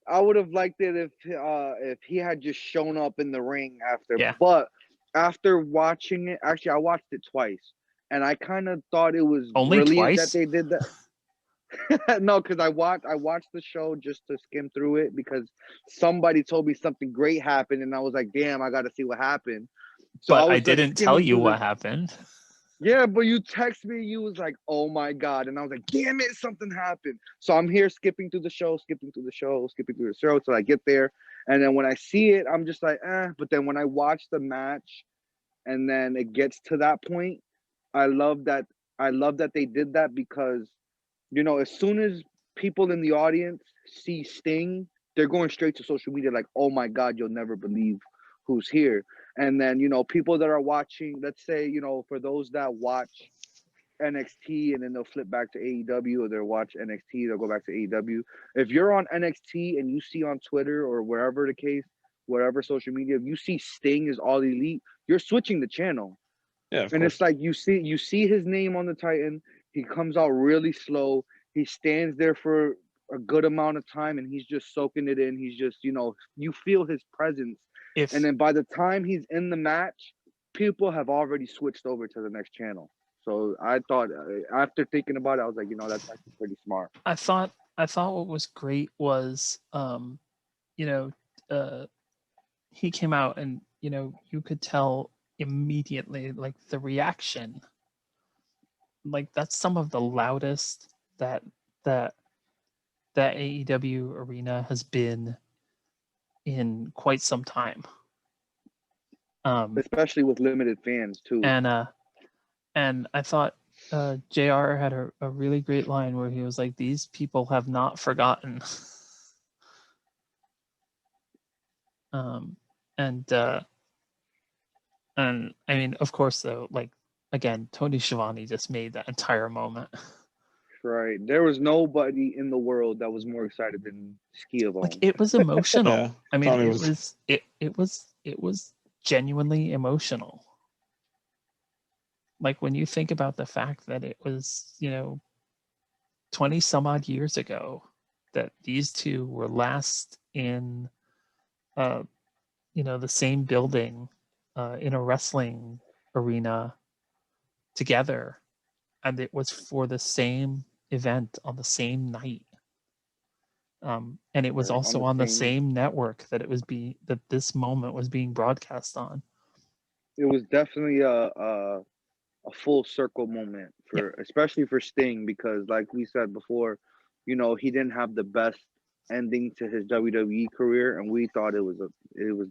S2: I would have liked it if he had just shown up in the ring after.
S1: Yeah.
S2: But after watching it, actually, I watched it twice, and I kind of thought it was brilliant
S1: twice?
S2: that they did that. No, because I watched the show just to skim through it because somebody told me something great happened, and I was like, damn, I got to see what happened. So
S1: but I didn't tell you what happened.
S2: Yeah, but you text me, you was like, oh my God. And I was like, damn it, something happened. So I'm here skipping through the show till I get there. And then when I see it, I'm just like, eh. But then when I watch the match and then it gets to that point, I love that. I love that they did that because, as soon as people in the audience see Sting, they're going straight to social media like, oh my God, you'll never believe who's here. And then, people that are watching, let's say, for those that watch NXT and then they'll flip back to AEW, or they'll watch NXT, they'll go back to AEW. If you're on NXT and you see on Twitter or wherever the case, whatever social media, if you see Sting is All Elite, you're switching the channel.
S3: Yeah, of
S2: And
S3: course.
S2: it's like you see his name on the Titan. He comes out really slow. He stands there for a good amount of time and he's just soaking it in. He's just, you feel his presence. And then by the time he's in the match, people have already switched over to the next channel. So I thought, after thinking about it, I was like, that's actually pretty smart.
S1: I thought what was great was, he came out and you could tell immediately, like, the reaction. Like, that's some of the loudest that AEW arena has been in quite some time.
S2: Especially with limited fans too.
S1: And I thought JR had a really great line where he was like, "These people have not forgotten." And I mean, of course, though, like, again, Tony Schiavone just made that entire moment.
S2: Right. There was nobody in the world that was more excited than Schiavone.
S1: Like, it was emotional.
S3: Yeah,
S1: I mean,
S3: Tony
S1: it was genuinely emotional. Like, when you think about the fact that it was 20 some odd years ago that these two were last in the same building in a wrestling arena together, and it was for the same event on the same night, and it was
S2: Right,
S1: also on the same network that that this moment was being broadcast on.
S2: It was definitely a full circle moment especially for Sting, because like we said before, he didn't have the best ending to his WWE career, and we thought it was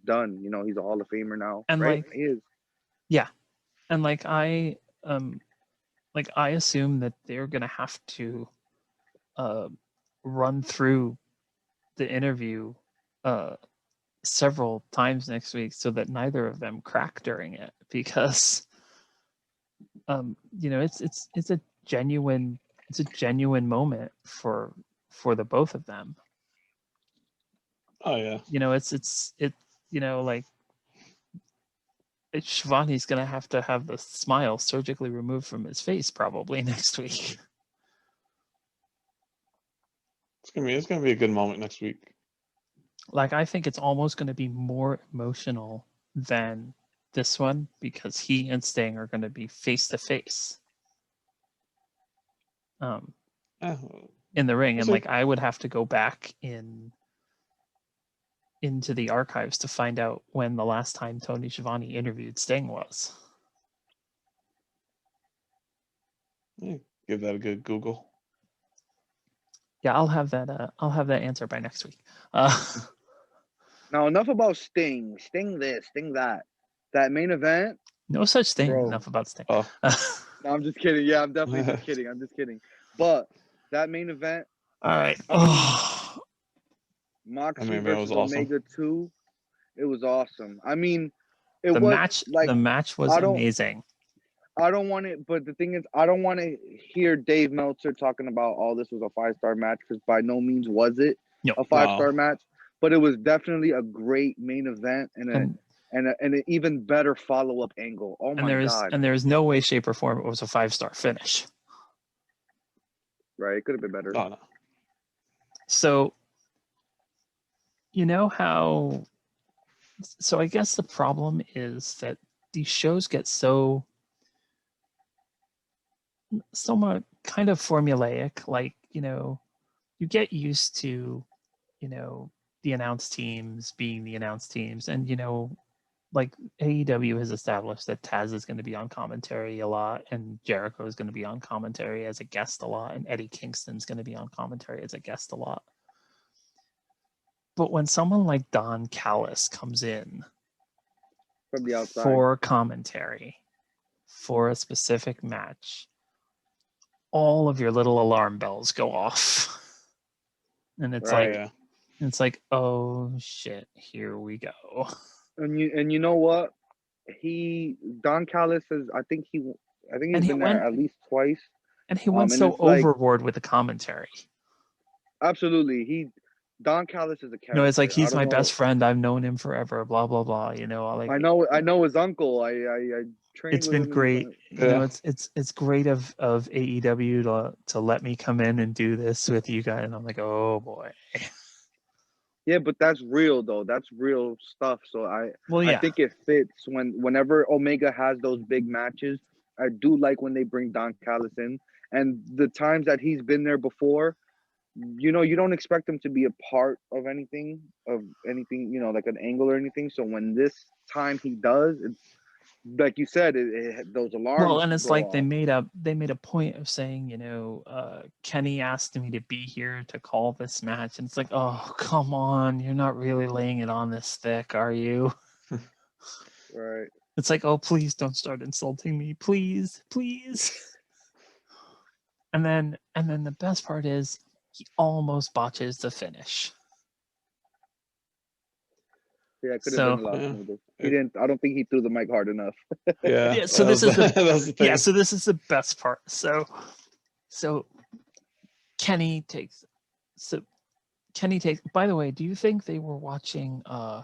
S2: done. He's a Hall of Famer now,
S1: And
S2: right?
S1: like,
S2: He is.
S1: yeah, and I assume that they're gonna have to run through the interview several times next week so that neither of them crack during it, because it's a genuine moment for the both of them.
S3: Oh yeah.
S1: Like, Shivani's gonna have to have the smile surgically removed from his face probably next week.
S3: It's gonna be a good moment next week.
S1: Like, I think it's almost gonna be more emotional than this one, because he and Sting are gonna be face to face in the ring, and like, I would have to go back into the archives to find out when the last time Tony Schiavone interviewed Sting was.
S3: Yeah, give that a good Google.
S1: Yeah, I'll have that answer by next week.
S2: Now, enough about Sting. Sting this, Sting that. That main event.
S1: No such thing.
S2: Bro.
S1: Enough about Sting.
S2: No, I'm just kidding. Yeah, I'm definitely just kidding. I'm just kidding. But that main event.
S1: All right.
S2: Moxley versus Omega 2. It was awesome. I mean, the
S1: match was amazing.
S2: I don't want it, but the thing is, I don't want to hear Dave Meltzer talking about, oh, this was a 5-star match, because by no means was it a 5-star match. But it was definitely a great main event and an even better follow-up angle. Oh my God.
S1: And there is no way, shape, or form it was a 5-star finish.
S2: Right, it could have been better.
S3: Oh, no.
S1: So, how... So I guess the problem is that these shows get somewhat kind of formulaic. Like, you get used to, the announced teams being the announced teams, and like AEW has established that Taz is going to be on commentary a lot, and Jericho is going to be on commentary as a guest a lot, and Eddie Kingston's going to be on commentary as a guest a lot. But when someone like Don Callis comes in
S2: From the outside.
S1: for commentary for a specific match, all of your little alarm bells go off. And it's
S2: Right.
S3: Yeah.
S1: it's like, oh shit, here we go.
S2: And you know what? Don Callis is. I think he's
S1: And he
S2: been
S1: went-
S2: there at least twice.
S1: And he went
S2: and
S1: so
S2: it's like-
S1: overboard with the commentary.
S2: Absolutely, Don Callis is a character.
S1: It's like,
S2: I
S1: he's
S2: don't
S1: my
S2: know-
S1: best friend. I've known him forever. Blah blah blah.
S2: I know his uncle. I trained.
S1: It's
S2: with
S1: been
S2: him
S1: great.
S3: Yeah.
S1: It's great of AEW to let me come in and do this with you guys. And I'm like, oh boy.
S2: Yeah, but that's real though. That's real stuff. So I think it fits whenever Omega has those big matches. I do like when they bring Don Callis in, and the times that he's been there before, you don't expect him to be a part of anything, like an angle or anything. So when this time he does, it's like you said, those alarms.
S1: Well, and it's
S2: go
S1: like
S2: off.
S1: they made a point of saying, Kenny asked me to be here to call this match, and it's like, oh come on, you're not really laying it on this thick, are you?
S2: Right.
S1: It's like, oh please don't start insulting me, please. And then the best part is he almost botches the finish.
S2: Yeah, it could have
S1: So-
S2: been a lot
S3: Yeah.
S2: smoother. He didn't. I don't think he threw the mic hard enough.
S3: Yeah.
S1: Yeah, so
S3: that
S1: this
S3: was
S1: is
S3: that was the thing.
S1: Yeah, so this is the best part. So Kenny takes. By the way, do you think they were watching? Do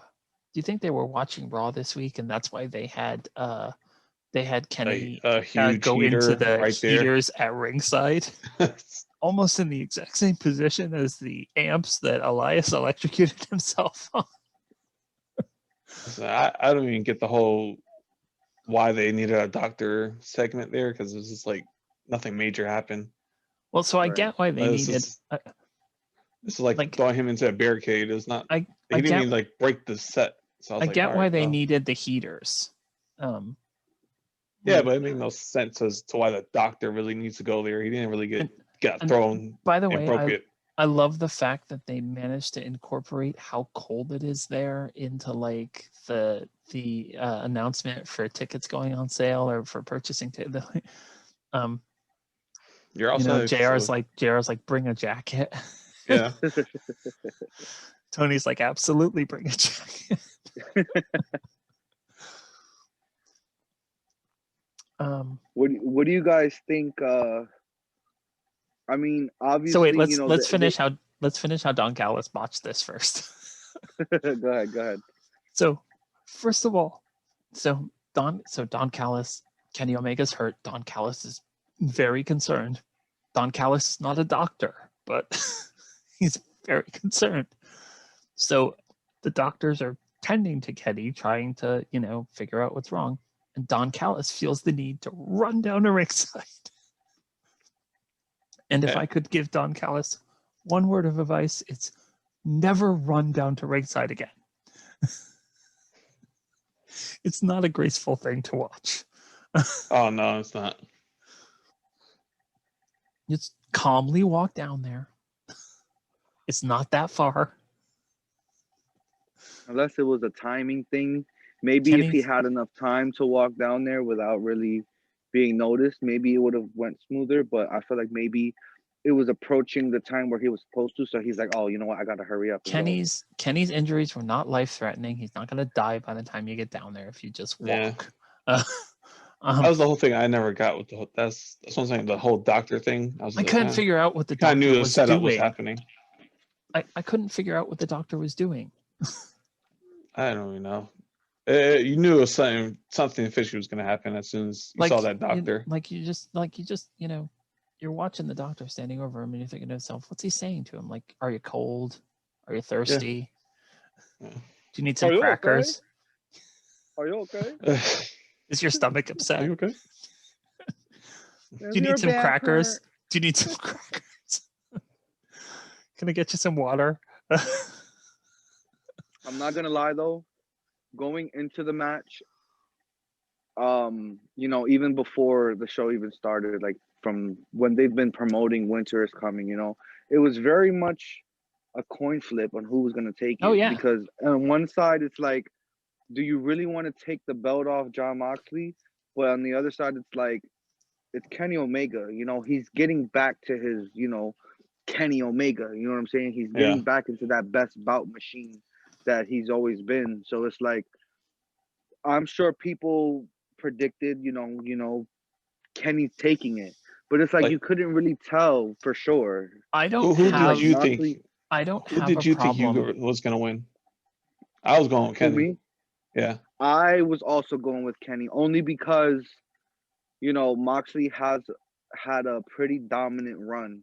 S1: you think they were watching Raw this week, and that's why they had Kenny
S3: a huge
S1: go
S3: heater
S1: into the
S3: right there.
S1: heaters at ringside, almost in the exact same position as the amps that Elias electrocuted himself on.
S3: So I don't even get the whole why they needed a doctor segment there, because it was just like nothing major happened.
S1: Well, so I
S2: Right.
S1: get why they
S3: This
S1: needed.
S3: is like,
S1: like-
S3: throwing him into a barricade. It's not.
S1: I
S3: He didn't
S1: get-
S3: even like break the set. So I was
S1: I
S3: like,
S1: get
S3: all
S1: why
S3: right,
S1: they
S3: well.
S1: needed the heaters.
S3: Yeah, but it made no sense as to why the doctor really needs to go there. He didn't really got
S1: and
S3: thrown
S1: By the
S3: and
S1: way,
S3: broke it.
S1: I love the fact that they managed to incorporate how cold it is there into like the announcement for tickets going on sale or for purchasing
S3: You're also
S1: JR's like, bring a jacket.
S3: yeah.
S1: Tony's like, absolutely bring a jacket.
S2: What do you guys think? I mean, obviously.
S1: So wait, let's finish how Don Callis botched this first.
S2: Go ahead.
S1: So, first of all, Don Callis, Kenny Omega's hurt. Don Callis is very concerned. Don Callis is not a doctor, but he's very concerned. So the doctors are tending to Kenny, trying to, figure out what's wrong. And Don Callis feels the need to run down to ringside. And if
S3: Yeah.
S1: I could give Don Callis one word of advice, it's never run down to ringside again. It's not a graceful thing to watch.
S3: Oh no, it's not.
S1: Just calmly walk down there. It's not that far.
S2: Unless it was a timing thing. Maybe if he
S1: Kenny's-
S2: had enough time to walk down there without really being noticed, maybe it would have went smoother. But I feel like maybe it was approaching the time where he was supposed to. So he's like, oh, you know what? I got to hurry up. and go."
S1: Kenny's injuries were not life-threatening. He's not going to die by the time you get down there if you just
S3: Yeah.
S1: walk.
S3: That was the whole thing I never got with that's what I'm saying. The whole doctor thing. I was
S1: I
S3: like,
S1: couldn't figure out what the
S3: I
S1: doctor
S3: knew the
S1: was
S3: setup was
S1: doing.
S3: happening.
S1: I couldn't figure out what the doctor was doing.
S3: I don't even know. You knew it was something fishy was going to happen as soon as you saw that doctor.
S1: You're watching the doctor standing over him and you're thinking to yourself, what's he saying to him? Like, are you cold? Are you thirsty?
S3: Yeah.
S1: Do you need some
S2: Are you okay?
S1: crackers?
S2: Are you okay?
S1: Is your stomach upset?
S3: Are you okay?
S1: Do you need some crackers? Do you need some crackers? Can I get you some water?
S2: I'm not gonna lie though. going into the match, even before the show even started, like from when they've been promoting Winter is Coming, it was very much a coin flip on who was going to take
S1: Oh
S2: it.
S1: yeah.
S2: Because on one side, it's like, do you really want to take the belt off John Moxley? But on the other side, it's like, it's Kenny Omega. He's getting back to his, Kenny Omega. You know what I'm saying? He's
S3: Yeah.
S2: getting back into that best bout machine that he's always been. So it's like, I'm sure people predicted, Kenny's taking it, but it's like
S3: Like
S2: you couldn't really tell for sure.
S1: I don't
S3: who did
S2: Like
S1: have
S3: you
S2: Moxley,
S3: think?
S1: I don't
S3: Who
S1: have a
S3: did you think
S1: problem.
S3: was gonna win? I was going with
S2: who
S3: Kenny.
S2: me?
S3: Yeah.
S2: I was also going with Kenny only because Moxley has had a pretty dominant run.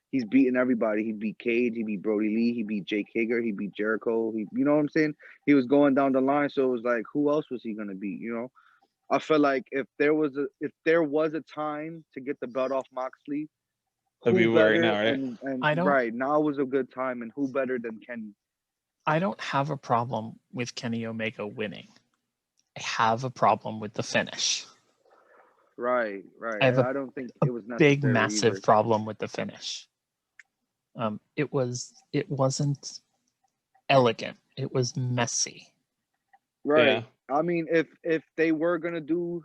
S2: He's beaten everybody. He beat Cage. He beat Brody Lee. He beat Jake Hager. He beat Jericho. You know what I'm saying? He was going down the line, so it was like, who else was he gonna beat? I feel like if there was a time to get the belt off Moxley,
S3: That'd be
S2: who
S3: right
S2: better
S3: now, right?
S2: and
S1: I don't
S2: right now was a good time, and who better than Kenny?
S1: I don't have a problem with Kenny Omega winning. I have a problem with the finish.
S2: Right.
S1: I have
S2: And I don't think
S1: a
S2: it was
S1: big,
S2: necessary
S1: massive
S2: either.
S1: problem with the finish. It wasn't elegant. It was messy.
S2: Right.
S3: Yeah.
S2: I mean, if they were gonna do,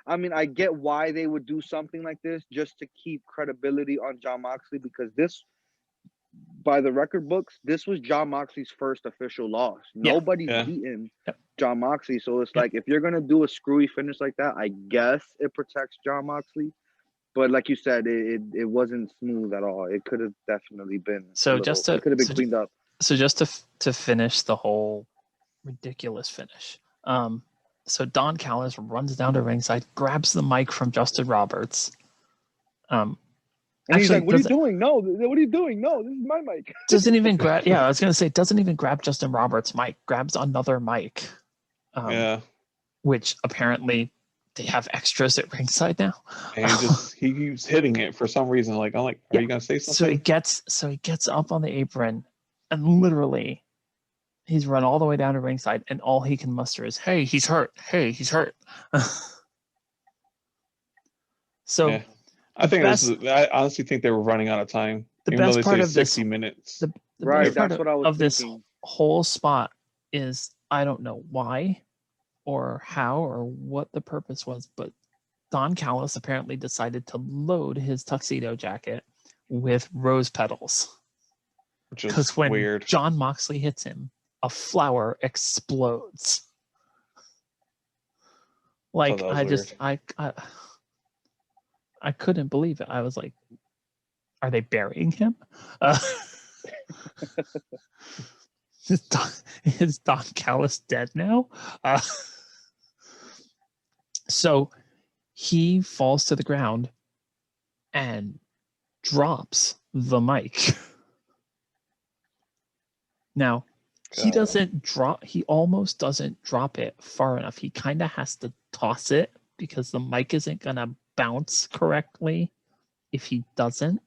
S2: I mean, I get why they would do something like this just to keep credibility on John Moxley, because this, by the record books, this was John Moxley's first official loss.
S1: Yeah.
S2: Nobody's
S3: Yeah.
S2: beaten
S1: Yep.
S2: John Moxley, so it's
S1: Yep.
S2: like, if you're gonna do a screwy finish like that, I guess it protects John Moxley. But like you said, it wasn't smooth at all. It could have definitely been
S1: So
S2: it could have been cleaned up.
S1: So just to finish the whole ridiculous finish. So Don Callis runs down to ringside, grabs the mic from Justin Roberts.
S2: And he's like, "What are you doing? No, what are you doing? No, this is my mic."
S1: Doesn't even grab. Yeah, I was gonna say, doesn't even grab Justin Roberts' mic. Grabs another mic.
S3: Yeah.
S1: Which apparently they have extras at ringside now.
S3: And he keeps hitting it for some reason. Like I'm like, are you gonna say something?
S1: So he gets up on the apron, and literally, he's run all the way down to ringside, and all he can muster is, "Hey, he's hurt. Hey, he's hurt." So
S3: yeah. I honestly think they were running out of time.
S1: the
S3: Even though
S1: best
S3: they
S1: part
S3: say
S1: of
S3: 60
S1: this,
S3: minutes.
S1: the
S2: Right,
S1: best part
S2: that's what I was
S1: of this
S2: thinking.
S1: whole spot is, I don't know why or how or what the purpose was, but Don Callis apparently decided to load his tuxedo jacket with rose petals.
S3: Which is
S1: Because when
S3: weird.
S1: John Moxley hits him, a flower explodes. Like, I couldn't believe it. I was like, are they burying him? Is Don Callis dead now? So he falls to the ground and drops the mic. Now, he almost doesn't drop it far enough. He kind of has to toss it because the mic isn't going to bounce correctly if he doesn't.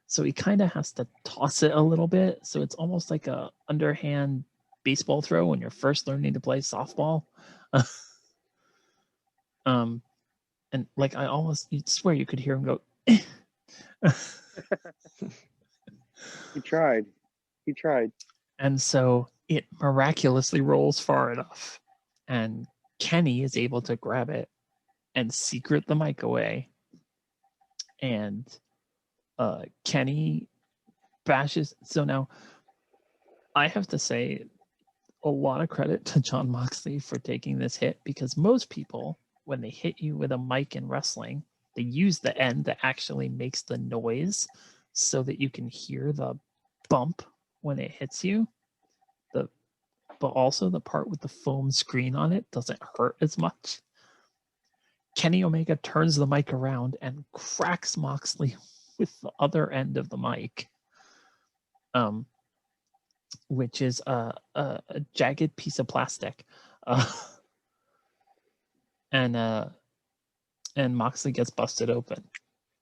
S1: So he kind of has to toss it a little bit. So it's almost like a underhand baseball throw when you're first learning to play softball. And like, you'd swear you could hear him go.
S2: He tried.
S1: And so it miraculously rolls far enough, and Kenny is able to grab it and secret the mic away. And Kenny bashes. So now I have to say a lot of credit to John Moxley for taking this hit, because most people, when they hit you with a mic in wrestling, they use the end that actually makes the noise so that you can hear the bump when it hits you. But also the part with the foam screen on it doesn't hurt as much. Kenny Omega turns the mic around and cracks Moxley with the other end of the mic, which is a jagged piece of plastic, and Moxley gets busted open.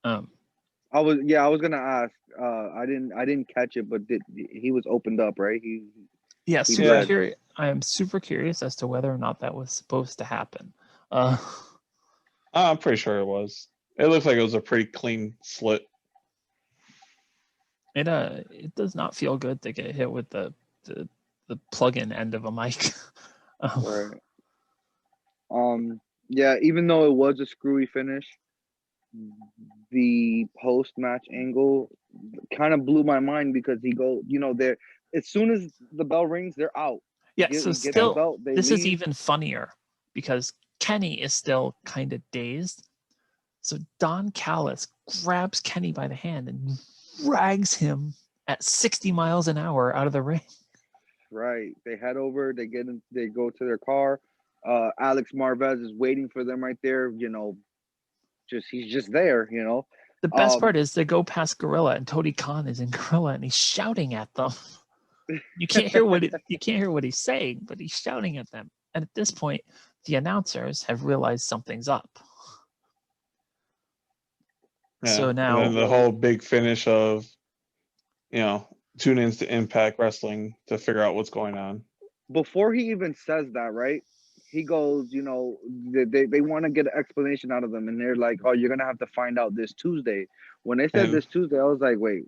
S2: I was gonna ask. I didn't catch it, but he was opened up, right?
S1: Yeah,
S2: He
S1: super
S2: bled.
S1: curious. I am super curious as to whether or not that was supposed to happen. Uh,
S3: I'm pretty sure it was. It looks like it was a pretty clean slit.
S1: it does not feel good to get hit with the plug-in end of a mic.
S2: Right. Yeah, even though it was a screwy finish, the post-match angle kind of blew my mind because they're as soon as the bell rings, they're out.
S1: Yeah,
S2: Get,
S1: so
S2: you get the
S1: still,
S2: belt, they
S1: this
S2: leave.
S1: is even funnier because Kenny is still kind of dazed. So Don Callis grabs Kenny by the hand and drags him at 60 miles an hour out of the ring.
S2: Right. They head over, they go to their car. Alex Marvez is waiting for them right there, he's just there,
S1: The best part is they go past Gorilla and Tony Khan is in Gorilla and he's shouting at them. You can't hear what he's saying, but he's shouting at them. And at this point, the announcers have realized something's up.
S3: Yeah.
S1: So now,
S3: and then the whole big finish of, tune into Impact Wrestling to figure out what's going on.
S2: Before he even says that, right? He goes, they want to get an explanation out of them, and they're like, "Oh, you're gonna have to find out this Tuesday." When they said
S3: And
S2: this Tuesday, I was like, "Wait,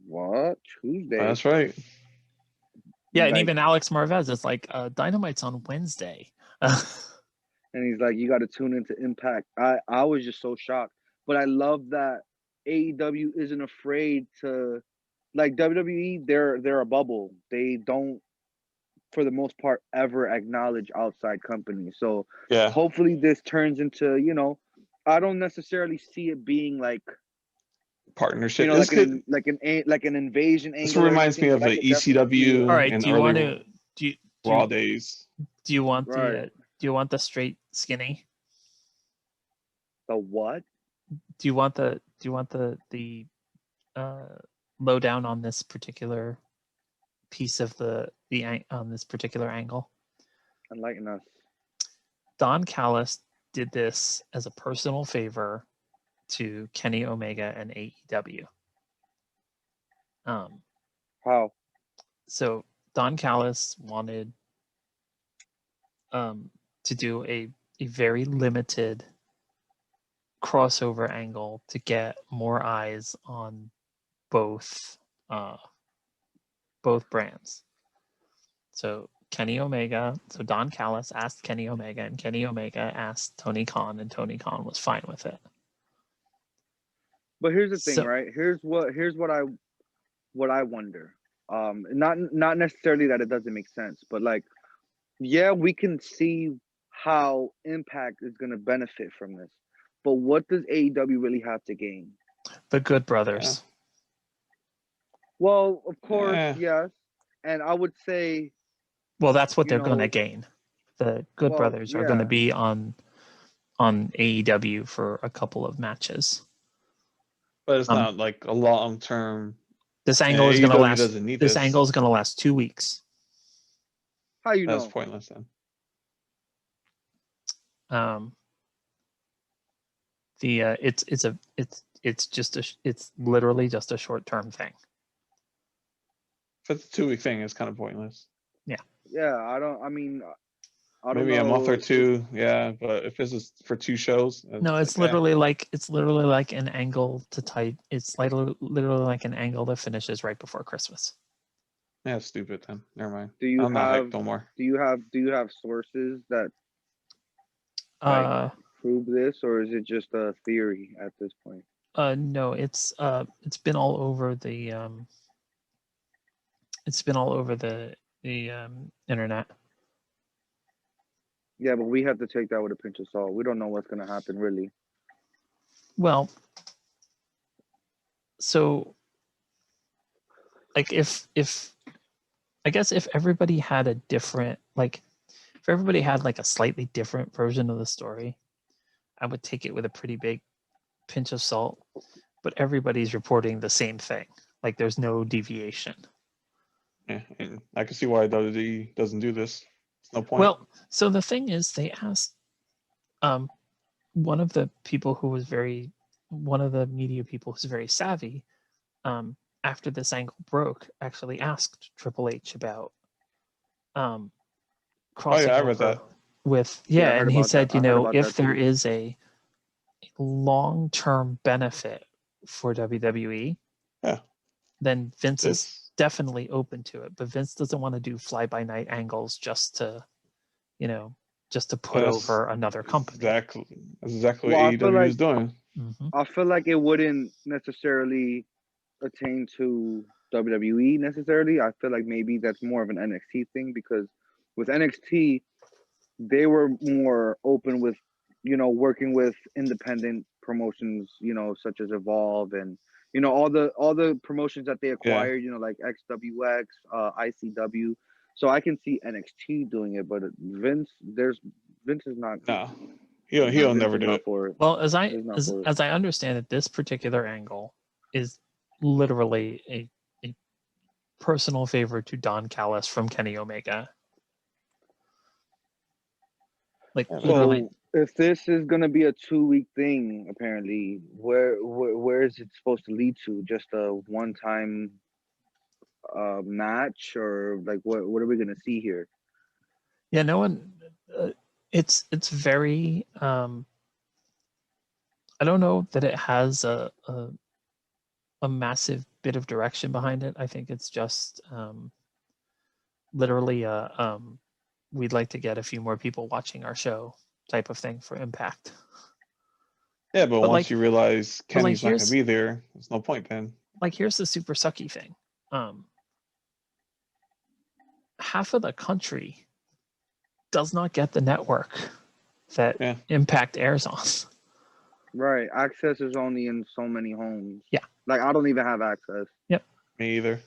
S2: what? Tuesday?"
S3: that's right.
S1: yeah, and
S2: Like,
S1: even Alex Marvez is like, Dynamite's on Wednesday.
S2: and he's like, "You got to tune into Impact." I was just so shocked, but I love that AEW isn't afraid to, like WWE. They're a bubble. They don't, for the most part, ever acknowledge outside companies. So
S3: Yeah.
S2: hopefully this turns into, I don't necessarily see it being like,
S3: Partnership.
S2: like an invasion
S3: This
S2: angle.
S3: reminds me of the ECW
S1: All right,
S3: and
S1: do you want to do
S3: Raw days.
S1: do you want
S2: Right.
S1: do you want the straight skinny?
S2: The what?
S1: Do you want the lowdown on this particular piece of on this particular angle?
S2: Enlighten us.
S1: Don Callis did this as a personal favor to Kenny Omega and AEW.
S2: How?
S1: So Don Callis wanted to do a very limited crossover angle to get more eyes on both brands. So Don Callis asked Kenny Omega, and Kenny Omega asked Tony Khan, and Tony Khan was fine with it.
S2: But here's the thing, right? Here's what I wonder. Not necessarily that it doesn't make sense, but like, yeah, we can see how Impact is going to benefit from this. But what does AEW really have to gain?
S1: The Good Brothers.
S3: Yeah.
S2: Well, of course, yes. And I would say,
S1: well, that's what they're going to gain. The Good Brothers are going to be on AEW for a couple of matches.
S3: But it's not like a long-term.
S1: This angle is going to last.
S3: Doesn't need
S1: this angle is going to last 2 weeks.
S2: How you know?
S3: That's pointless then.
S1: It's literally just a short-term thing.
S3: If it's a 2-week thing, it's kind of pointless.
S2: Yeah, I don't
S3: Maybe
S2: know.
S3: a month or two, yeah. But if this is for 2 shows,
S1: no, it's literally like an angle to type. It's literally like an angle that finishes right before Christmas.
S3: Yeah, it's stupid then. Never mind.
S2: Do you
S3: I'm not hyped no more.
S2: Do you have sources that prove this, or is it just a theory at this point?
S1: No, it's been all over the internet.
S2: Yeah, but we have to take that with a pinch of salt. We don't know what's going to happen, really.
S1: Well, so like if I guess if everybody had a different if everybody had like a slightly different version of the story, I would take it with a pretty big pinch of salt. But everybody's reporting the same thing. Like there's no deviation.
S3: Yeah, and I can see why WWE doesn't do this. It's no point.
S1: Well, so the thing is, they asked one of the media people who's very savvy, after this angle broke, actually asked Triple H about crossing
S3: I read
S1: over
S3: that.
S1: with
S2: Yeah, I
S1: and
S2: heard
S1: he
S2: about
S1: said,
S2: that. I heard about
S1: if
S2: that
S1: there
S2: too.
S1: is a long-term benefit for WWE,
S3: Yeah.
S1: then Vince is
S3: This
S1: definitely open to it. But Vince doesn't want to do fly-by-night angles just to put
S3: that's
S1: over another company.
S3: that's exactly
S2: Well,
S3: what AEW is doing.
S1: Mhm.
S2: I feel like it wouldn't necessarily attain to WWE necessarily. I feel like maybe that's more of an NXT thing because with NXT, they were more open with, working with independent promotions, such as Evolve and all the promotions that they
S3: Yeah.
S2: acquired, like XWX, ICW. So I can see NXT doing it, but Vince is not.
S3: No. He'll
S2: Vince
S3: never
S2: is
S3: do
S2: not
S3: it.
S2: for it.
S1: Well, as I
S2: He's not for it.
S1: understand it, this particular angle is literally a personal favor to Don Callis from Kenny Omega. Like
S3: Yeah,
S1: literally,
S2: So if this is gonna be a 2-week thing, apparently, where is it supposed to lead to? Just a one-time match, or like what are we gonna see here?
S1: yeah, no one. It's very. I don't know that it has a massive bit of direction behind it. I think it's just literally we'd like to get a few more people watching our show type of thing for Impact.
S3: Yeah, but
S1: But
S3: once you realize Kenny's not gonna
S1: here's
S3: be there, there's no point then.
S1: here's the super sucky thing. Half of the country does not get the network that
S3: Yeah.
S1: Impact airs on.
S2: Right, access is only in so many homes.
S1: Yeah.
S2: Like I don't even have access.
S3: Me either.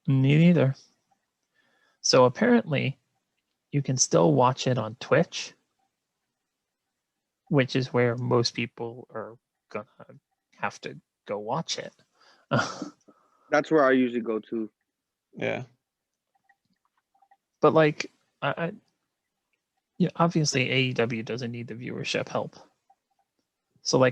S1: Me neither. So apparently, you can still watch it on Twitch, which is where most people are gonna have to go watch it.
S2: That's where I usually go to.
S3: Yeah.
S1: But obviously AEW doesn't need the viewership help. So I
S3: I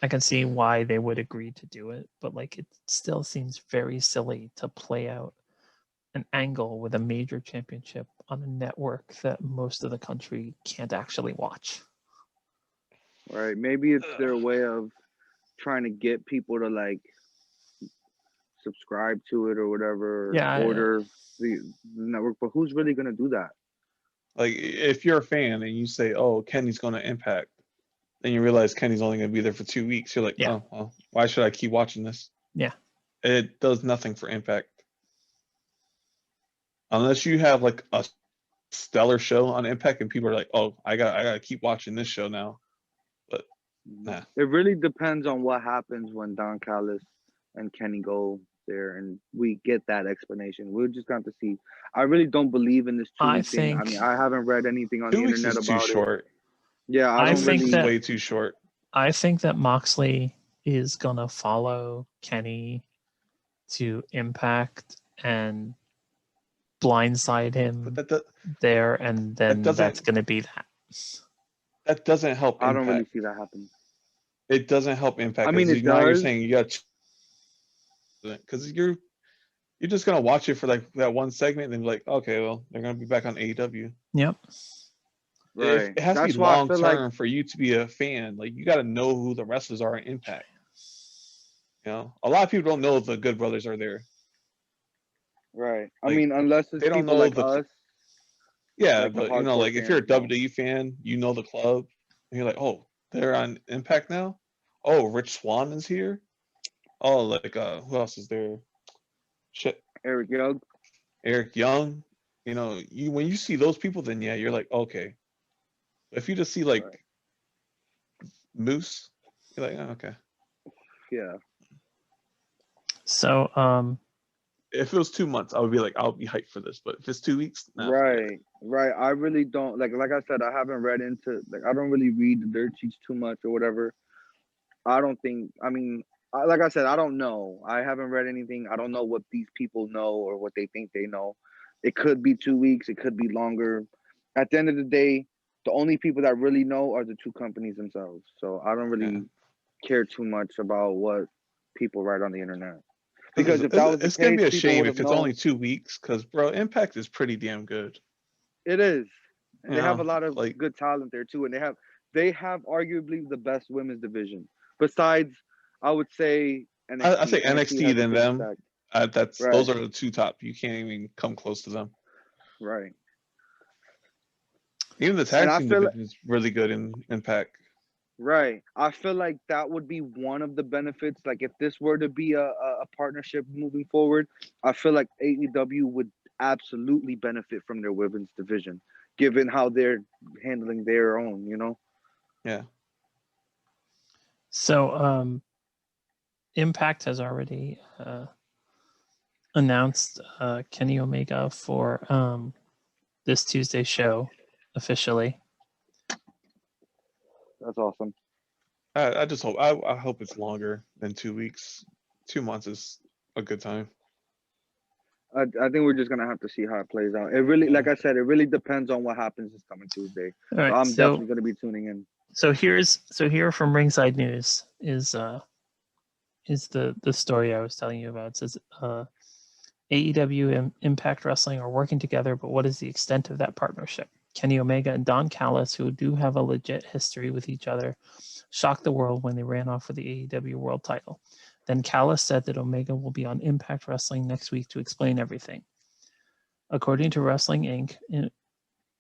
S1: can
S3: just
S1: see why they would agree to do it, but it still seems very silly to play out an angle with a major championship on a network that most of the country can't actually watch.
S2: Right, maybe it's their way of trying to get people to subscribe to it or whatever,
S1: Yeah,
S2: order the network. But who's really gonna do that?
S3: like if you're a fan and you say, "Oh, Kenny's gonna Impact," then you realize Kenny's only gonna be there for 2 weeks. You're like,
S1: Yeah.
S3: "Oh, well, why should I keep watching this?"
S1: Yeah.
S3: It does nothing for Impact unless you have like a stellar show on Impact and people are like, "Oh, I gotta keep watching this show now." But nah.
S2: It really depends on what happens when Don Callis and Kenny go there, and we get that explanation. We're just going to see. I really don't believe in this 2-week thing. I mean, I haven't read anything on
S3: 2
S2: the
S3: weeks
S2: internet
S3: is too
S2: about it.
S3: short.
S2: Yeah, I
S1: I
S2: don't
S1: think
S2: really.
S1: that-
S3: way too short.
S1: I think that Moxley is gonna follow Kenny to Impact and blindside him
S3: But
S1: there, and then
S3: doesn't-
S1: that's gonna be that.
S3: that doesn't help
S2: I don't really
S3: Impact.
S2: see that happen.
S3: It doesn't help Impact.
S2: I mean,
S3: 'cause
S2: it
S3: now you're
S2: does.
S3: saying you got because you're just gonna watch it for like that one segment and then be like, okay, well, they're gonna be back on AEW.
S1: Yep.
S2: Right.
S3: It has to
S2: That's
S3: be
S2: why I
S3: long
S2: feel
S3: term for you to be a fan. Like you got to know who the wrestlers are in Impact. You know, a lot of people don't know the Good Brothers are there.
S2: right. I
S3: Like,
S2: mean, unless it's
S3: they don't
S2: people
S3: know
S2: like
S3: the
S2: us.
S3: yeah,
S2: like the
S3: but you know,
S2: hardcore
S3: like if you're a
S2: fans know.
S3: WWE fan, you know the club, and you're like, oh, they're on Impact now. Oh, Rich Swann is here. Oh, like who else is there? Shit,
S2: Eric Young.
S3: Eric Young. You know, you when you see those people, then yeah, you're like, okay. If you just see like
S2: Right.
S3: Moose, you're like, oh, okay.
S2: Yeah.
S1: So
S3: If it was 2 months, I would be like, I'll be hyped for this. But if it's 2 weeks, nah, forget it.
S2: Right. I really don't like I said, I haven't read into I don't really read the dirt sheets too much or whatever. I don't think. I mean, like I said, I don't know. I haven't read anything. I don't know what these people know or what they think they know. It could be 2 weeks. It could be longer. At the end of the day, the only people that really know are the two companies themselves. So I don't really care too much about what people write on the internet. Because if that was the
S3: It's gonna
S2: case,
S3: be a
S2: people
S3: shame
S2: would have
S3: if it's only
S2: known.
S3: 2 weeks, because bro, Impact is pretty damn good.
S2: It is, and
S3: You
S2: they have a
S3: know,
S2: lot of
S3: like
S2: good talent there too, and they have arguably the best women's division. Besides, I would say
S3: I
S2: NXT.
S3: say
S2: NXT
S3: NXT
S2: has a
S3: than
S2: good
S3: them.
S2: stack.
S3: That's
S2: Right,
S3: those are the two top. You can't even come close to them.
S2: right,
S3: Even the
S2: and
S3: tag
S2: I
S3: team
S2: feel
S3: division is really good in Impact.
S2: right. I feel like that would be one of the benefits. Like if this were to be a partnership moving forward, I feel like AEW would absolutely benefit from their women's division, given how they're handling their own.
S3: Yeah.
S1: So Impact has already announced Kenny Omega for this Tuesday show officially.
S2: That's awesome.
S3: I just hope I hope it's longer than 2 weeks. 2 months is a good time.
S2: I think we're just gonna have to see how it plays out. It really, like
S3: Yeah.
S2: I said, it really depends on what happens this coming Tuesday.
S1: All
S2: So
S1: right.
S2: I'm definitely gonna be tuning in.
S1: So here from Ringside News is the story I was telling you about. It says AEW and Impact Wrestling are working together, but what is the extent of that partnership? Kenny Omega and Don Callis, who do have a legit history with each other, shocked the world when they ran off with the AEW World Title. Then Callis said that Omega will be on Impact Wrestling next week to explain everything. According to Wrestling Inc.,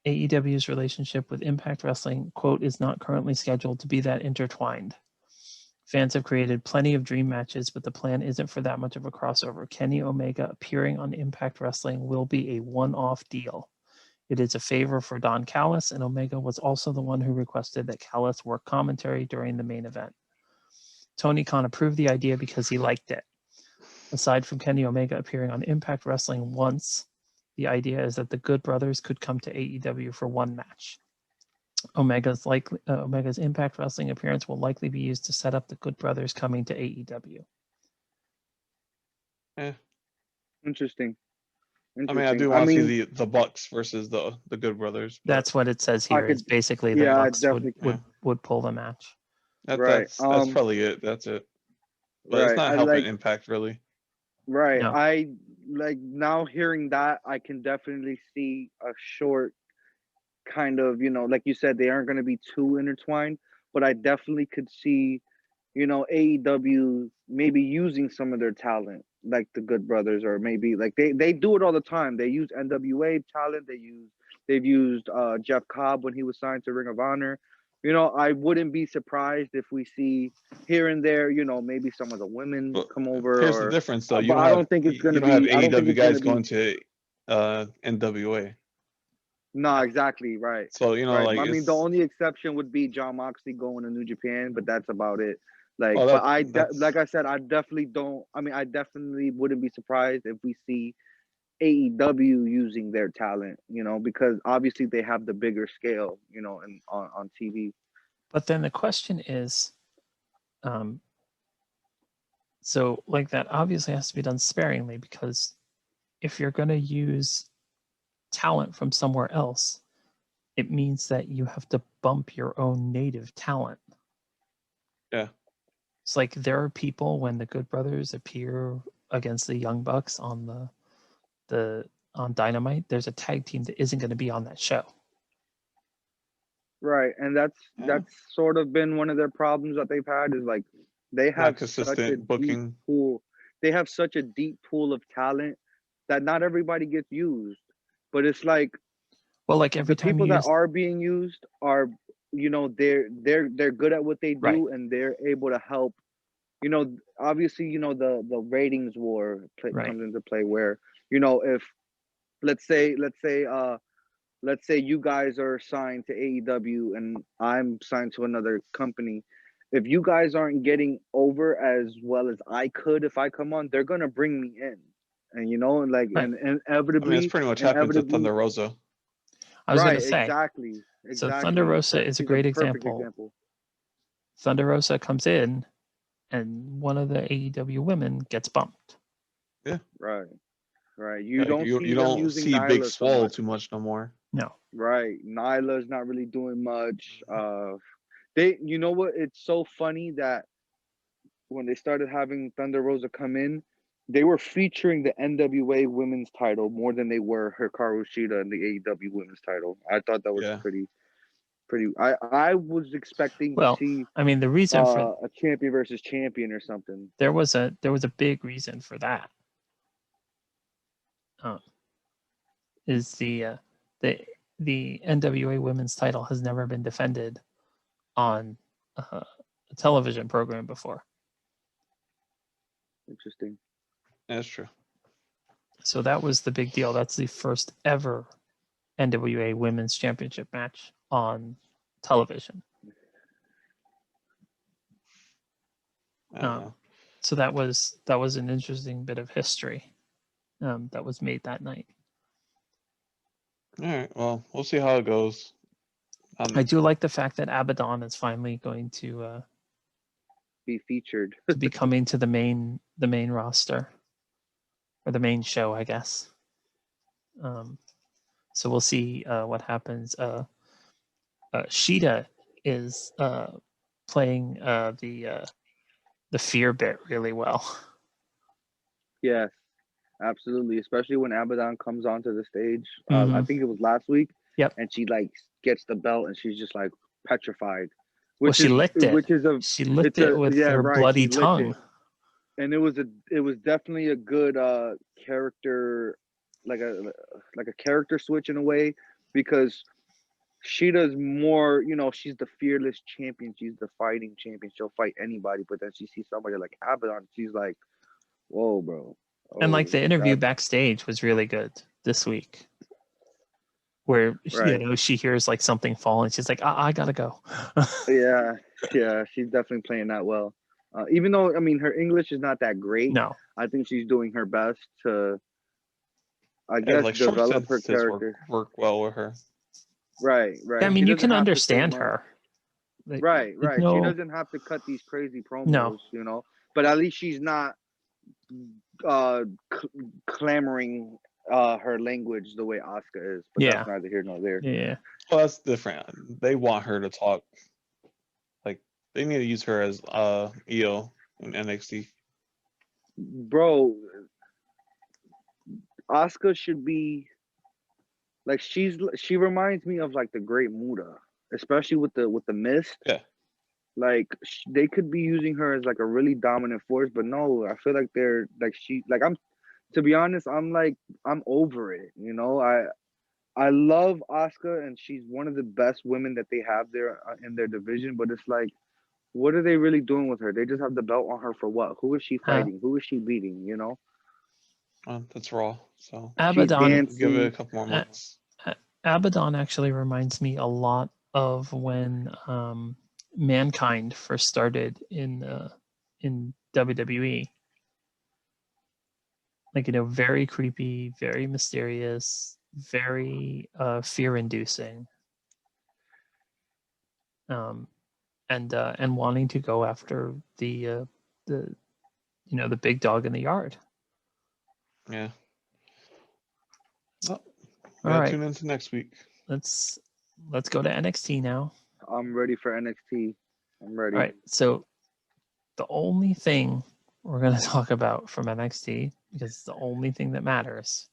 S1: AEW's relationship with Impact Wrestling, quote, is not currently scheduled to be that intertwined. Fans have created plenty of dream matches, but the plan isn't for that much of a crossover. Kenny Omega appearing on Impact Wrestling will be a one-off deal. It is a favor for Don Callis, and Omega was also the one who requested that Callis work commentary during the main event. Tony Khan approved the idea because he liked it. Aside from Kenny Omega appearing on Impact Wrestling once, the idea is that the Good Brothers could come to AEW for one match. Omega's Impact Wrestling appearance will likely be used to set up the Good Brothers coming to AEW.
S3: Yeah.
S2: Interesting.
S3: I mean, I do want to see the Bucks versus the Good Brothers. But
S1: That's what it says here. Is basically the
S2: yeah,
S1: Bucks would pull the match.
S2: Right.
S3: That's probably it. That's it. But it's
S2: Right.
S3: not
S2: I
S3: helping
S2: like.
S3: Impact really.
S2: Right.
S1: No.
S2: I like now hearing that. I can definitely see a short kind of, like you said, they aren't going to be too intertwined, but I definitely could see, AEW maybe using some of their talent, like the Good Brothers, or maybe like they do it all the time. They use NWA talent. They've used Jeff Cobb when he was signed to Ring of Honor. I wouldn't be surprised if we see here and there, maybe some of the women
S3: But
S2: come over,
S3: here's the difference, though.
S2: but I don't think it's
S3: You
S2: gonna
S3: don't have
S2: be. I don't think
S3: AEW
S2: it's gonna
S3: guys
S2: be.
S3: going to NWA.
S2: No, exactly right.
S3: So
S2: Right.
S3: like
S2: I mean, the
S3: it's
S2: only exception would be John Moxley going to New Japan, but that's about it. Like,
S3: well
S2: but
S3: that's
S2: like I said, I definitely don't. I mean, I definitely wouldn't be surprised if we see AEW using their talent, because obviously they have the bigger scale, and on TV.
S1: But then the question is, so like that obviously has to be done sparingly, because if you're going to use talent from somewhere else, it means that you have to bump your own native talent.
S3: yeah.
S1: It's like there are people when the Good Brothers appear against the Young Bucks on on Dynamite, there's a tag team that isn't going to be on that show.
S2: Right, and that's sort of been one of their problems that they've had, is like they
S3: Not
S2: have such a
S3: consistent
S2: deep
S3: booking.
S2: pool. They have such a deep pool of talent that not everybody gets used. But it's like
S1: Well, like every
S2: the
S1: time
S2: people
S1: you
S2: that
S1: use,
S2: are being used are, they're good at what they do,
S1: right,
S2: and they're able to help. Obviously, the ratings war
S1: right,
S2: comes into play, where if let's say you guys are signed to AEW and I'm signed to another company. If you guys aren't getting over as well as I could if I come on, they're gonna bring me in, and
S1: right.
S2: and
S3: I mean, it's pretty much happened to Thunder Rosa.
S1: I was going
S2: right,
S1: to say,
S2: exactly,
S1: so Thunder Rosa is a
S2: She's a
S1: great
S2: perfect
S1: example.
S2: example.
S1: Thunder Rosa comes in, and one of the AEW women gets bumped.
S3: Yeah.
S2: Right. You
S3: Like,
S2: don't see
S3: you
S2: them
S3: don't
S2: using
S3: see Big
S2: Nyla so
S3: Swole
S2: much.
S3: too much no more.
S1: No.
S2: Right. Nyla's not really doing much. You know what? It's so funny that when they started having Thunder Rosa come in, they were featuring the NWA Women's title more than they were Hikaru Shida and the AEW Women's title. I thought that was
S3: Yeah.
S2: pretty. I was expecting to
S1: Well,
S2: see
S1: I mean, the reason for
S2: a champion versus champion or something.
S1: there was a big reason for that. Is the NWA Women's title has never been defended on a television program before.
S2: Interesting.
S3: That's true.
S1: So that was the big deal. That's the first ever NWA Women's Championship match on television.
S3: I don't know.
S1: So that was an interesting bit of history that was made that night.
S3: All right. Well, we'll see how it goes.
S1: I do like the fact that Abaddon is finally going to
S2: Be featured.
S1: be coming to the main roster or the main show, I guess. So we'll see what happens. Sheeta is playing the fear bit really well.
S2: Yes, absolutely. Especially when Abaddon comes onto the stage. I
S1: Mhm.
S2: think it was last week.
S1: Yep.
S2: And she like gets the belt and she's just like petrified.
S1: Well, she licked it.
S2: Which is a
S1: She licked
S2: it's
S1: it
S2: a-
S1: with
S2: yeah,
S1: her
S2: right,
S1: bloody
S2: she licked
S1: tongue.
S2: it. And it was definitely a good character, like a character switch in a way, because Sheeta's more, she's the fearless champion, she's the fighting champion, she'll fight anybody, but then she sees somebody like Abaddon, she's like, whoa, bro.
S1: And like the interview
S2: that-
S1: backstage was really good this week, where
S2: Right.
S1: she hears like something fall and she's like, I gotta go.
S2: Yeah, she's definitely playing that well. Even though, I mean, her English is not that great,
S1: No,
S2: I think she's doing her best to, I
S3: Yeah,
S2: guess,
S3: like short
S2: develop her
S3: sentences
S2: character.
S3: work well with her.
S2: Right.
S1: I mean,
S2: She
S1: you
S2: doesn't
S1: can
S2: have to say
S1: understand
S2: much.
S1: her. Like,
S2: Right. She
S1: no,
S2: doesn't have to cut these crazy promos,
S1: No.
S2: But at least she's not clamoring her language the way Asuka is. But
S1: Yeah.
S2: that's neither here nor there.
S1: Yeah.
S3: Well, that's different. They want her to talk. Like they need to use her as EO in NXT.
S2: Bro, Asuka should be like she reminds me of like the Great Muda, especially with the mist.
S3: Yeah.
S2: Like they could be using her as like a really dominant force, but no, I feel like they're like to be honest, I'm over it. I love Asuka and she's one of the best women that they have there in their division, but it's like, what are they really doing with her? They just have the belt on her for what? Who is she fighting? Who is she beating?
S3: That's Raw. So
S1: Abaddon,
S3: give it a couple more months.
S1: Abaddon actually reminds me a lot of when Mankind first started in WWE. Like, very creepy, very mysterious, very fear-inducing, and wanting to go after the big dog in the yard.
S3: Yeah. Well,
S1: All
S3: gotta
S1: right.
S3: tune into next week.
S1: Let's go to NXT now.
S2: I'm ready for NXT. I'm ready.
S1: All right. So the only thing we're going to talk about from NXT, because it's the only thing that matters,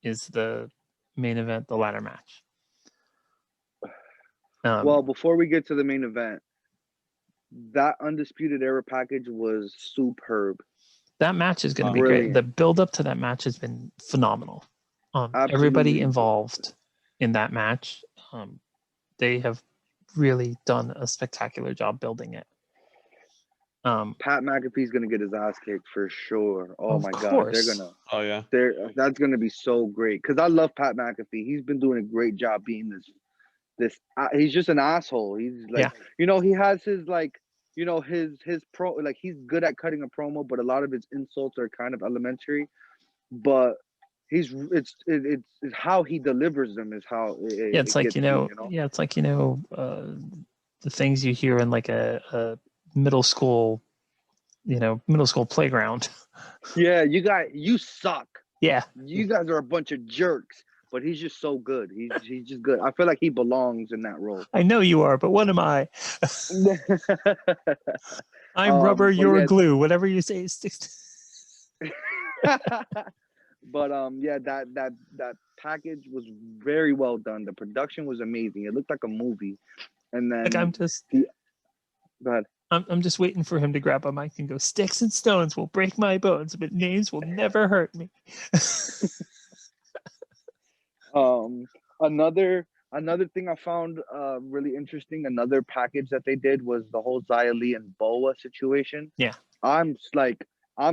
S1: is the main event, the ladder match.
S2: Well, before we get to the main event, that Undisputed Era package was superb.
S1: That match is going to be great. The build up to that match has been phenomenal. Everybody involved in that match, they have really done a spectacular job building it.
S2: Pat McAfee's gonna get his ass kicked for sure. Oh my God, they're gonna.
S3: Oh yeah.
S2: That's gonna be so great because I love Pat McAfee. He's been doing a great job being this. He's just an asshole. He's like, he has his his pro, like he's good at cutting a promo, but a lot of his insults are kind of elementary. But it's how he delivers them is how
S1: it's like it's like the things you hear in like a middle school playground.
S2: Yeah, you suck.
S1: Yeah,
S2: you guys are a bunch of jerks. But he's just so good. He's just good. I feel like he belongs in that role.
S1: I know you are, but what am I? I'm rubber, you're glue. Whatever you say sticks.
S2: But yeah, that package was very well done. The production was amazing. It looked like a movie. And
S1: Like
S2: then the go ahead.
S1: I'm just waiting for him to grab a mic and go, "Sticks and stones will break my bones, but names will never hurt me."
S2: Another thing I found really interesting. Another package that they did was the whole Xia Li and Boa situation.
S1: Yeah.
S2: I'm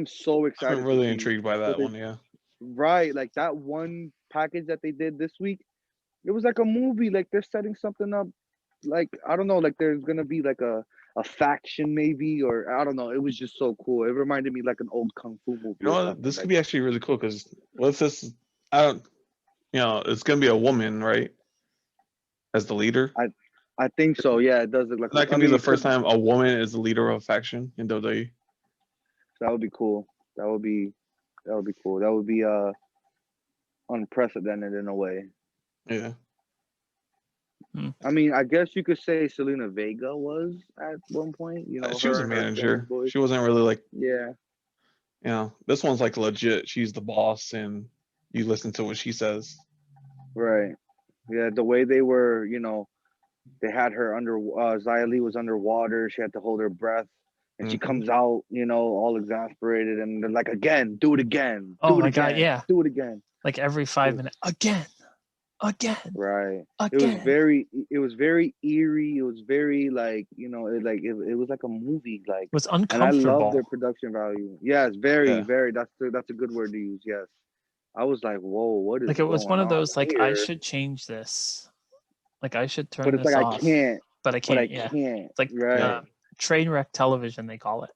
S2: so excited
S3: I'm
S2: to
S3: really
S2: see
S3: intrigued by
S2: what
S3: that
S2: they
S3: one. Yeah.
S2: right like that one package that they did this week. It was like a movie. Like they're setting something up. Like I don't know. Like there's gonna be like a faction maybe, or I don't know. It was just so cool. It reminded me like an old kung fu movie
S3: You know
S2: or
S3: what?
S2: something.
S3: This could
S2: Like
S3: be actually really cool because what's this? I don't. It's gonna be a woman, right? As the leader.
S2: I think so. Yeah, it does look like.
S3: That
S2: I
S3: could be
S2: mean,
S3: the
S2: it
S3: first
S2: could.
S3: time a woman is the leader of a faction in WWE.
S2: That would be cool. That would be. That would be cool. That would be unprecedented in a way.
S3: Yeah.
S2: I mean, I guess you could say Selena Vega was at one point. You know,
S3: She was
S2: her
S3: a
S2: and her Jonas
S3: manager.
S2: boys.
S3: She wasn't really like,
S2: Yeah.
S3: this one's like legit. She's the boss and you listen to what she says.
S2: Right. Yeah. The way they were, they had her under. Xia Li was underwater. She had to hold her breath, and she
S3: Hmm.
S2: comes out, all exasperated, and they're like, "Again, do it again,
S1: Oh
S2: do it
S1: my God,
S2: again,
S1: yeah.
S2: do it again."
S1: Like every
S2: It
S1: 5 minutes, again,
S2: right.
S1: again.
S2: It was very eerie. It was very like, it was like a movie, like,
S1: It was
S2: and I love their
S1: uncomfortable.
S2: production value. Yes, very,
S3: Yeah.
S2: very. That's a good word to use. Yes, I was like, whoa, what is
S1: Like it was one
S2: going
S1: of
S2: on
S1: those like I
S2: here?
S1: should change this. Like I should
S2: But
S1: turn
S2: it's like
S1: this
S2: I
S1: off,
S2: can't.
S1: but I
S2: But I
S1: can't. Yeah.
S2: can't.
S1: It's like
S2: Right,
S1: train wreck television they call it.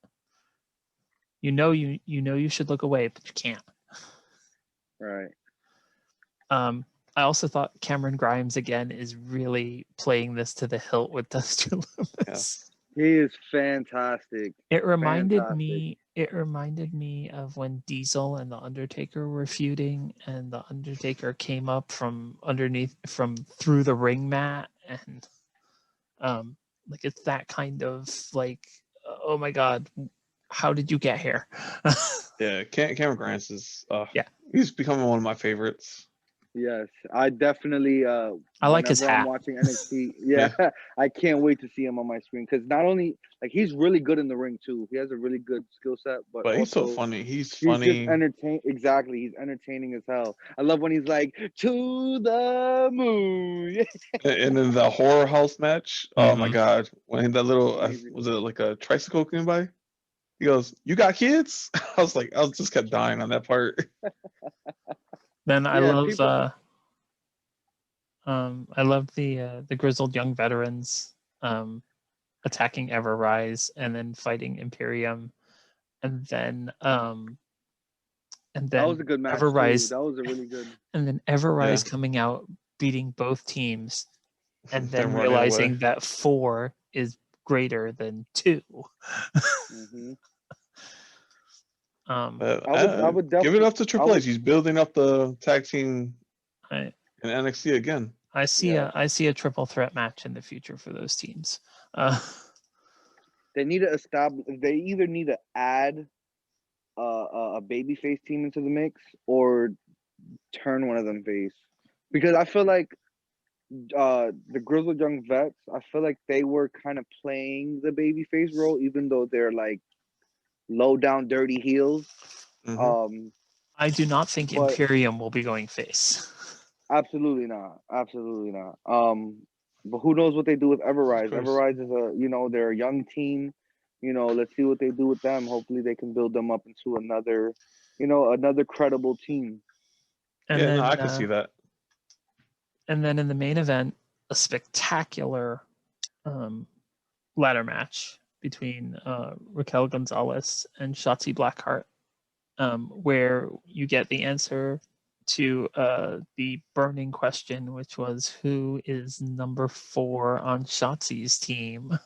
S1: You should look away, but you can't.
S2: right.
S1: I also thought Cameron Grimes again is really playing this to the hilt with Dusty Loomis.
S2: He is fantastic.
S1: It reminded
S2: Fantastic.
S1: me of when Diesel and the Undertaker were feuding, and the Undertaker came up from through the ring mat, and like it's that kind of like, oh my God, how did you get here?
S3: Yeah. Cameron Grimes is,
S1: Yeah.
S3: he's becoming one of my favorites.
S2: Yes, I definitely.
S1: I like his
S2: Whenever I'm
S1: hat.
S2: watching NXT,
S3: Yeah.
S2: I can't wait to see him on my screen because not only like he's really good in the ring too. He has a really good skill set, but
S3: But he's so
S2: also
S3: funny. He's
S2: he's just
S3: funny.
S2: entertain. Exactly, he's entertaining as hell. I love when he's like to the moon.
S3: And then the horror house match. Oh my
S1: Mhm.
S3: God. When that little,
S2: Amazing.
S3: was it like a tricycle came by? He goes, "You got kids?" I was like, I was just kept dying on that part.
S1: Then
S2: Yeah, people.
S1: I love the grizzled young veterans attacking Everrise and then fighting Imperium, and then and
S2: That was
S1: then
S2: a good match too.
S1: Everrise
S2: That was a really good.
S1: and then
S3: Yeah.
S1: Everrise coming out beating both teams, and then
S3: Them running away.
S1: realizing that 4 is greater than 2.
S2: Hmm
S3: But,
S2: I would
S3: give it
S2: definitely.
S3: up to
S2: I
S3: Triple
S2: would.
S3: H. He's building up the tag team
S1: I
S3: in NXT again.
S1: I see
S2: Yes.
S1: I see a triple threat match in the future for those teams.
S2: They need to establish. They either need to add a babyface team into the mix or turn one of them face, because I feel like the grizzled young vets. I feel like they were kind of playing the babyface role, even though they're like low down, dirty heels.
S3: Hmm.
S2: Um,
S1: I do not think
S2: but
S1: Imperium will be going face.
S2: absolutely not, absolutely not. But who knows what they do with
S3: Of
S2: Everrise?
S3: course.
S2: Everrise is they're a young team. Let's see what they do with them. Hopefully, they can build them up into another credible team.
S1: And
S3: Yeah, no, I
S1: then
S3: could see that.
S1: and then in the main event, a spectacular ladder match between Raquel Gonzalez and Shotzi Blackheart, where you get the answer to the burning question, which was who is number 4 on Shotzi's team.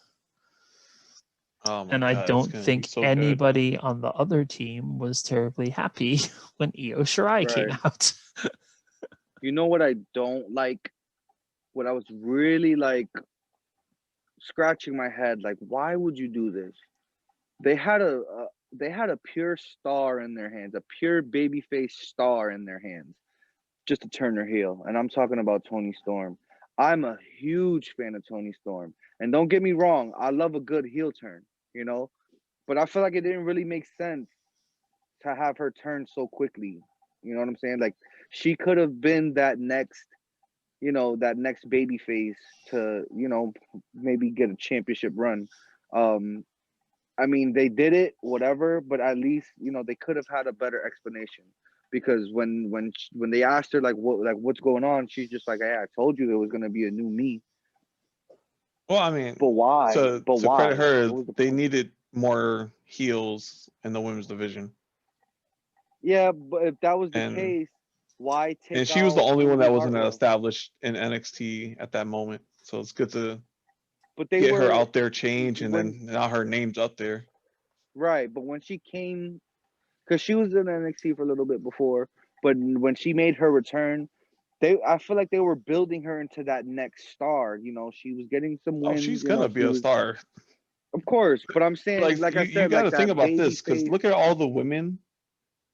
S3: Oh my
S1: And I
S3: God, it's
S1: don't
S3: gonna be
S1: think
S3: so good.
S1: anybody on the other team was terribly happy when Io Shirai came
S2: Right.
S1: out.
S2: You know what I don't like? What I was really like scratching my head, like, why would you do this? They had they had a pure star in their hands, a pure babyface star in their hands, just to turn her heel. And I'm talking about Toni Storm. I'm a huge fan of Toni Storm, and don't get me wrong, I love a good heel turn, you know. But I feel like it didn't really make sense to have her turn so quickly. You know what I'm saying? Like she could have been that next, that next baby face to, maybe get a championship run. Um, I mean, they did it, whatever, but at least, they could have had a better explanation. Because when they asked her what's going on, she's just like, "Hey, I told you there was gonna be a new me."
S3: Well, I mean,
S2: But why? But
S3: to
S2: why?
S3: credit her,
S2: What was the
S3: they
S2: point?
S3: needed more heels in the women's division,
S2: Yeah, but if that was the
S3: and
S2: case, why
S3: and
S2: take
S3: she was the
S2: out
S3: only one
S2: Indy
S3: that wasn't
S2: Hartwell?
S3: established in NXT at that moment. So it's good to
S2: But they
S3: get her
S2: were
S3: out there, change, and
S2: when
S3: then now her name's up there.
S2: right. But when she came, because she was in NXT for a little bit before, but when she made her return, I feel like they were building her into that next star. She was getting some
S3: Oh,
S2: wins.
S3: she's gonna
S2: She
S3: be a
S2: was,
S3: star.
S2: of course. But I'm saying,
S3: Like
S2: like I
S3: you
S2: said,
S3: got
S2: like
S3: to think
S2: that
S3: about
S2: baby
S3: this because
S2: face.
S3: look at all the women,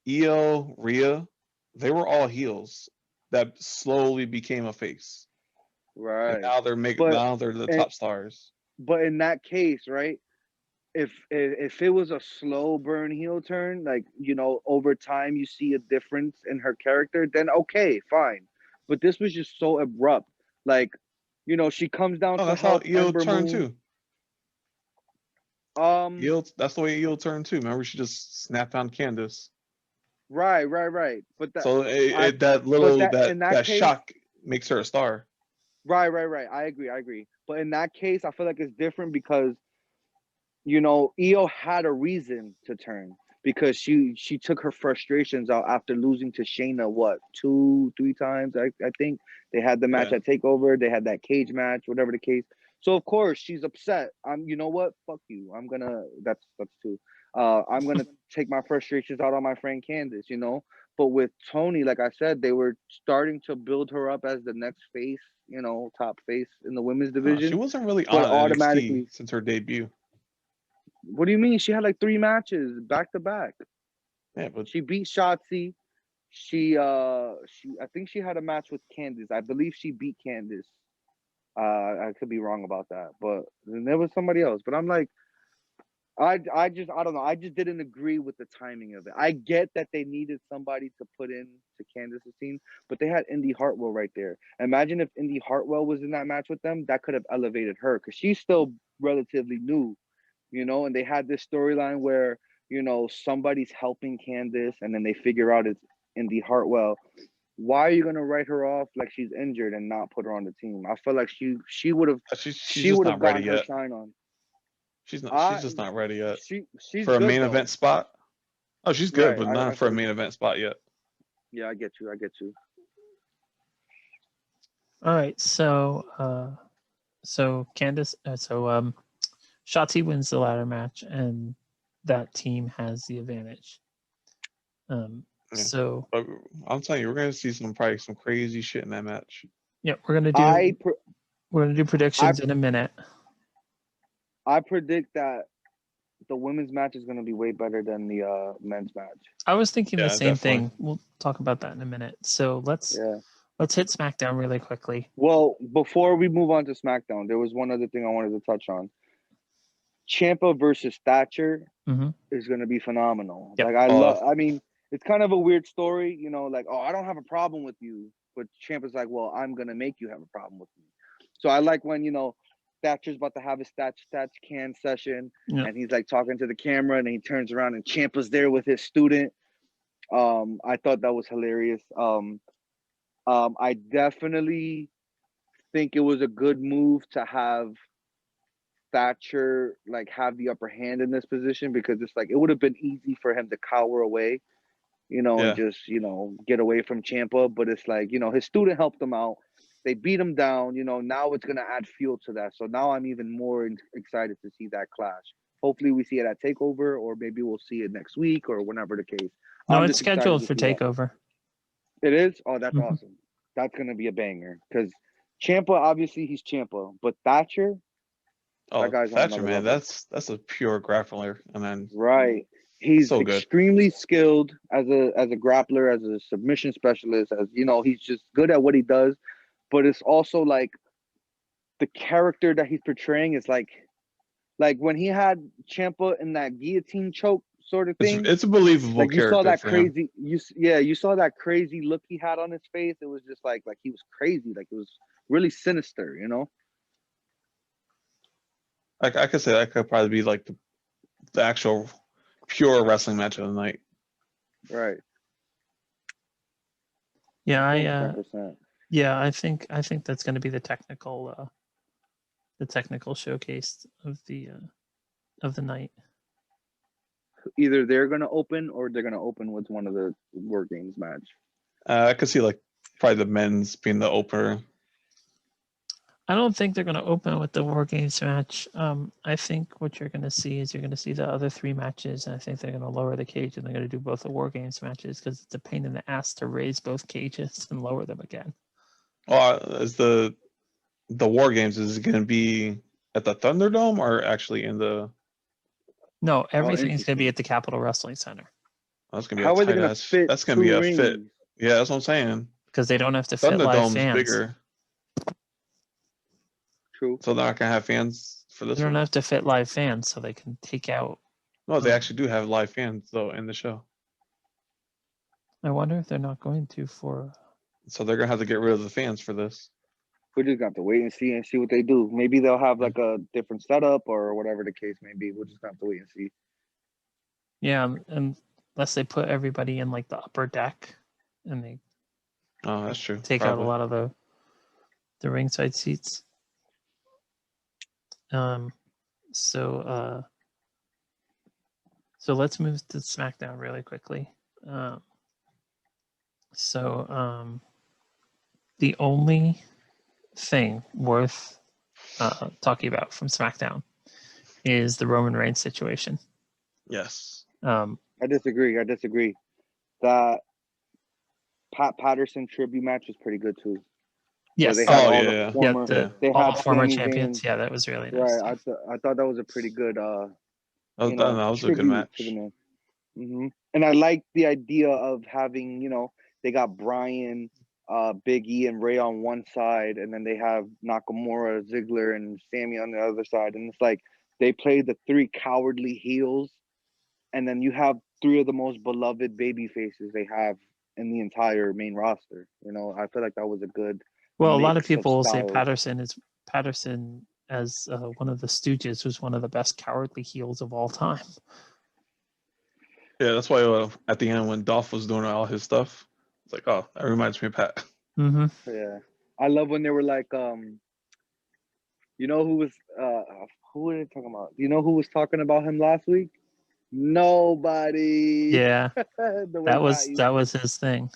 S3: Io, Rhea, they were all heels that slowly became a face, and
S2: Right.
S3: now
S2: But
S3: now they're the
S2: eh,
S3: top stars.
S2: but in that case, right? If it was a slow burn heel turn, like over time you see a difference in her character, then okay, fine. But this was just so abrupt. Like, she comes down
S3: Oh,
S2: to
S3: that's how
S2: help
S3: Io
S2: Ember
S3: turned
S2: Moon.
S3: too.
S2: Um,
S3: That's the way Io turned too. Remember, she just snapped on Candace.
S2: right.
S3: So
S2: I,
S3: that
S2: but
S3: little
S2: that in that
S3: that
S2: case,
S3: shock makes her a star.
S2: right. I agree. But in that case, I feel like it's different because Io had a reason to turn because she took her frustrations out after losing to Shayna what 2-3 times. I think they had the match
S3: Yeah.
S2: at Takeover. They had that cage match, whatever the case. So of course she's upset. You know what? Fuck you. I'm gonna. That's two. I'm gonna take my frustrations out on my friend Candice. But with Toni, like I said, they were starting to build her up as the next face. Top face in the women's
S3: No, she
S2: division.
S3: wasn't really
S2: But
S3: on NXT
S2: automatically,
S3: since her debut.
S2: what do you mean? She had like 3 matches back to back.
S3: Yeah, but
S2: She beat Shotzi. She I think she had a match with Candice. I believe she beat Candice. I could be wrong about that, but then there was somebody else. But I'm like, I don't know. I just didn't agree with the timing of it. I get that they needed somebody to put in to Candice's team, but they had Indy Hartwell right there. Imagine if Indy Hartwell was in that match with them, that could have elevated her because she's still relatively new, and they had this storyline where, somebody's helping Candice and then they figure out it's Indy Hartwell. Why are you gonna write her off like she's injured and not put her on the team? I feel like she would have
S3: she's
S2: she
S3: just
S2: would have
S3: not ready
S2: gotten her
S3: yet.
S2: shine on.
S3: She's
S2: I
S3: just not ready yet
S2: she's
S3: for a
S2: good
S3: main
S2: though.
S3: event spot. Oh, she's good,
S2: Right.
S3: but
S2: I
S3: not for a
S2: feel
S3: main event spot yet.
S2: yeah, I get you. I get you.
S1: All right, so Candace, Shotzi wins the ladder match, and that team has the advantage.
S3: Yeah.
S1: So
S3: But I'm telling you, we're gonna see probably some crazy shit in that match.
S1: yeah,
S2: I
S1: we're gonna do predictions in a minute.
S2: I predict that the women's match is gonna be way better than the men's match.
S1: I was thinking the
S3: Yeah,
S1: same
S3: definitely.
S1: thing. We'll talk about that in a minute. So let's
S2: Yeah.
S1: hit SmackDown really quickly.
S2: Well, before we move on to SmackDown, there was one other thing I wanted to touch on. Ciampa versus Thatcher
S1: Mm-hmm.
S2: is going to be phenomenal.
S1: Yep.
S2: Like I mean, it's kind of a weird story, like, oh, I don't have a problem with you, but Ciampa's like, well, I'm going to make you have a problem with me. So I like when, Thatcher's about to have his stats can session,
S1: Yep.
S2: and he's like talking to the camera, and he turns around and Ciampa's there with his student. I thought that was hilarious. I definitely think it was a good move to have Thatcher like have the upper hand in this position because it's like it would have been easy for him to cower away, and
S3: Yeah.
S2: just get away from Ciampa. But it's like his student helped him out. They beat him down. Now it's gonna add fuel to that. So now I'm even more excited to see that clash. Hopefully we see it at Takeover, or maybe we'll see it next week or whenever the case.
S1: No,
S2: I'm
S1: it's
S2: just excited
S1: scheduled
S2: to
S1: for
S2: see that.
S1: Takeover.
S2: It is. Oh, that's
S1: Mhm.
S2: awesome. That's gonna be a banger because Ciampa, obviously he's Ciampa, but Thatcher, that
S3: Oh,
S2: guy's on
S3: Thatcher,
S2: another
S3: man,
S2: level.
S3: that's a pure grappler. And then
S2: Right. He's
S3: So good.
S2: extremely skilled as a grappler, as a submission specialist, as he's just good at what he does. But it's also like the character that he's portraying is like when he had Ciampa in that guillotine choke sort of thing.
S3: It's a believable
S2: Like you saw
S3: character
S2: that
S3: for him.
S2: crazy, you saw that crazy look he had on his face. It was just like he was crazy, like it was really sinister,
S3: Like I could say that could probably be like the actual pure wrestling match of the night.
S2: Right.
S1: Yeah,
S2: 100%.
S1: I think that's going to be the technical showcase of the night.
S2: Either they're gonna open or they're gonna open with one of the War Games match.
S3: I could see like probably the men's being the opener.
S1: I don't think they're going to open with the War Games match. I think what you're going to see is you're going to see the other 3 matches, and I think they're going to lower the cage and they're going to do both the War Games matches because it's a pain in the ass to raise both cages and lower them again.
S3: Well, is the War Games, is it going to be at the Thunderdome or actually in the?
S1: No, everything's going to be
S2: interesting.
S1: at the Capitol Wrestling Center
S3: That's going to be
S2: How
S3: a
S2: are they
S3: tight
S2: gonna
S3: ass.
S2: fit
S3: That's going to be
S2: 2
S3: a fit.
S2: rings?
S3: Yeah, that's what I'm saying.
S1: because they don't have to fit live
S3: Thunderdome's
S1: fans.
S3: bigger,
S2: True.
S3: so they're not going to have fans for this
S1: They don't
S3: one.
S1: have to fit live fans, so they can take out.
S3: No, they actually do have live fans though in the show.
S1: I wonder if they're not going to for.
S3: So they're going to have to get rid of the fans for this.
S2: We just got to wait and see what they do. Maybe they'll have like a different setup or whatever the case may be. We'll just have to wait and see.
S1: Yeah, and unless they put everybody in like the upper deck, and they
S3: Oh, that's true.
S1: take out a lot of the ringside seats. So let's move to SmackDown really quickly. The only thing worth talking about from SmackDown is the Roman Reigns situation.
S3: Yes.
S2: I disagree. That Pat Patterson tribute match was pretty good too.
S1: Yes.
S2: They had
S1: all former
S2: Sami
S1: champions.
S2: Zayn.
S1: Yeah, that was really nice.
S2: Right. I thought that was a pretty good
S3: that was a good match.
S2: Mm-hmm. And I like the idea of having, they got Bryan, Big E, and Ray on one side, and then they have Nakamura, Ziggler, and Sammy on the other side. And it's like they play the 3 cowardly heels, and then you have 3 of the most beloved baby faces they have in the entire main roster. I feel like that was a good.
S1: Well, a lot of people will say
S2: styles.
S1: Patterson as one of the Stooges was one of the best cowardly heels of all time.
S3: Yeah, that's why at the end when Dolph was doing all his stuff, it's like, oh, that reminds me of Pat.
S1: Mm-hmm.
S2: Yeah, I love when they were like, who were they talking about? You know who was talking about him last week? Nobody.
S1: Yeah, that was his thing.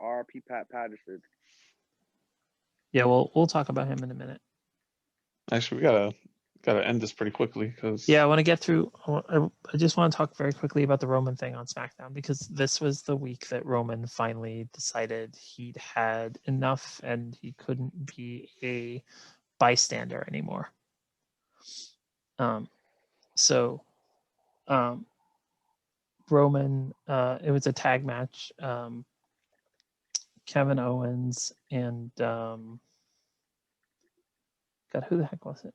S2: R.P. Pat Patterson.
S1: Yeah, we'll talk about him in a minute.
S3: Actually, we gotta end this pretty quickly because.
S1: Yeah, I want to get through. I just want to talk very quickly about the Roman thing on SmackDown because this was the week that Roman finally decided he'd had enough and he couldn't be a bystander anymore. Roman, it was a tag match. Kevin Owens and God, who the heck was it?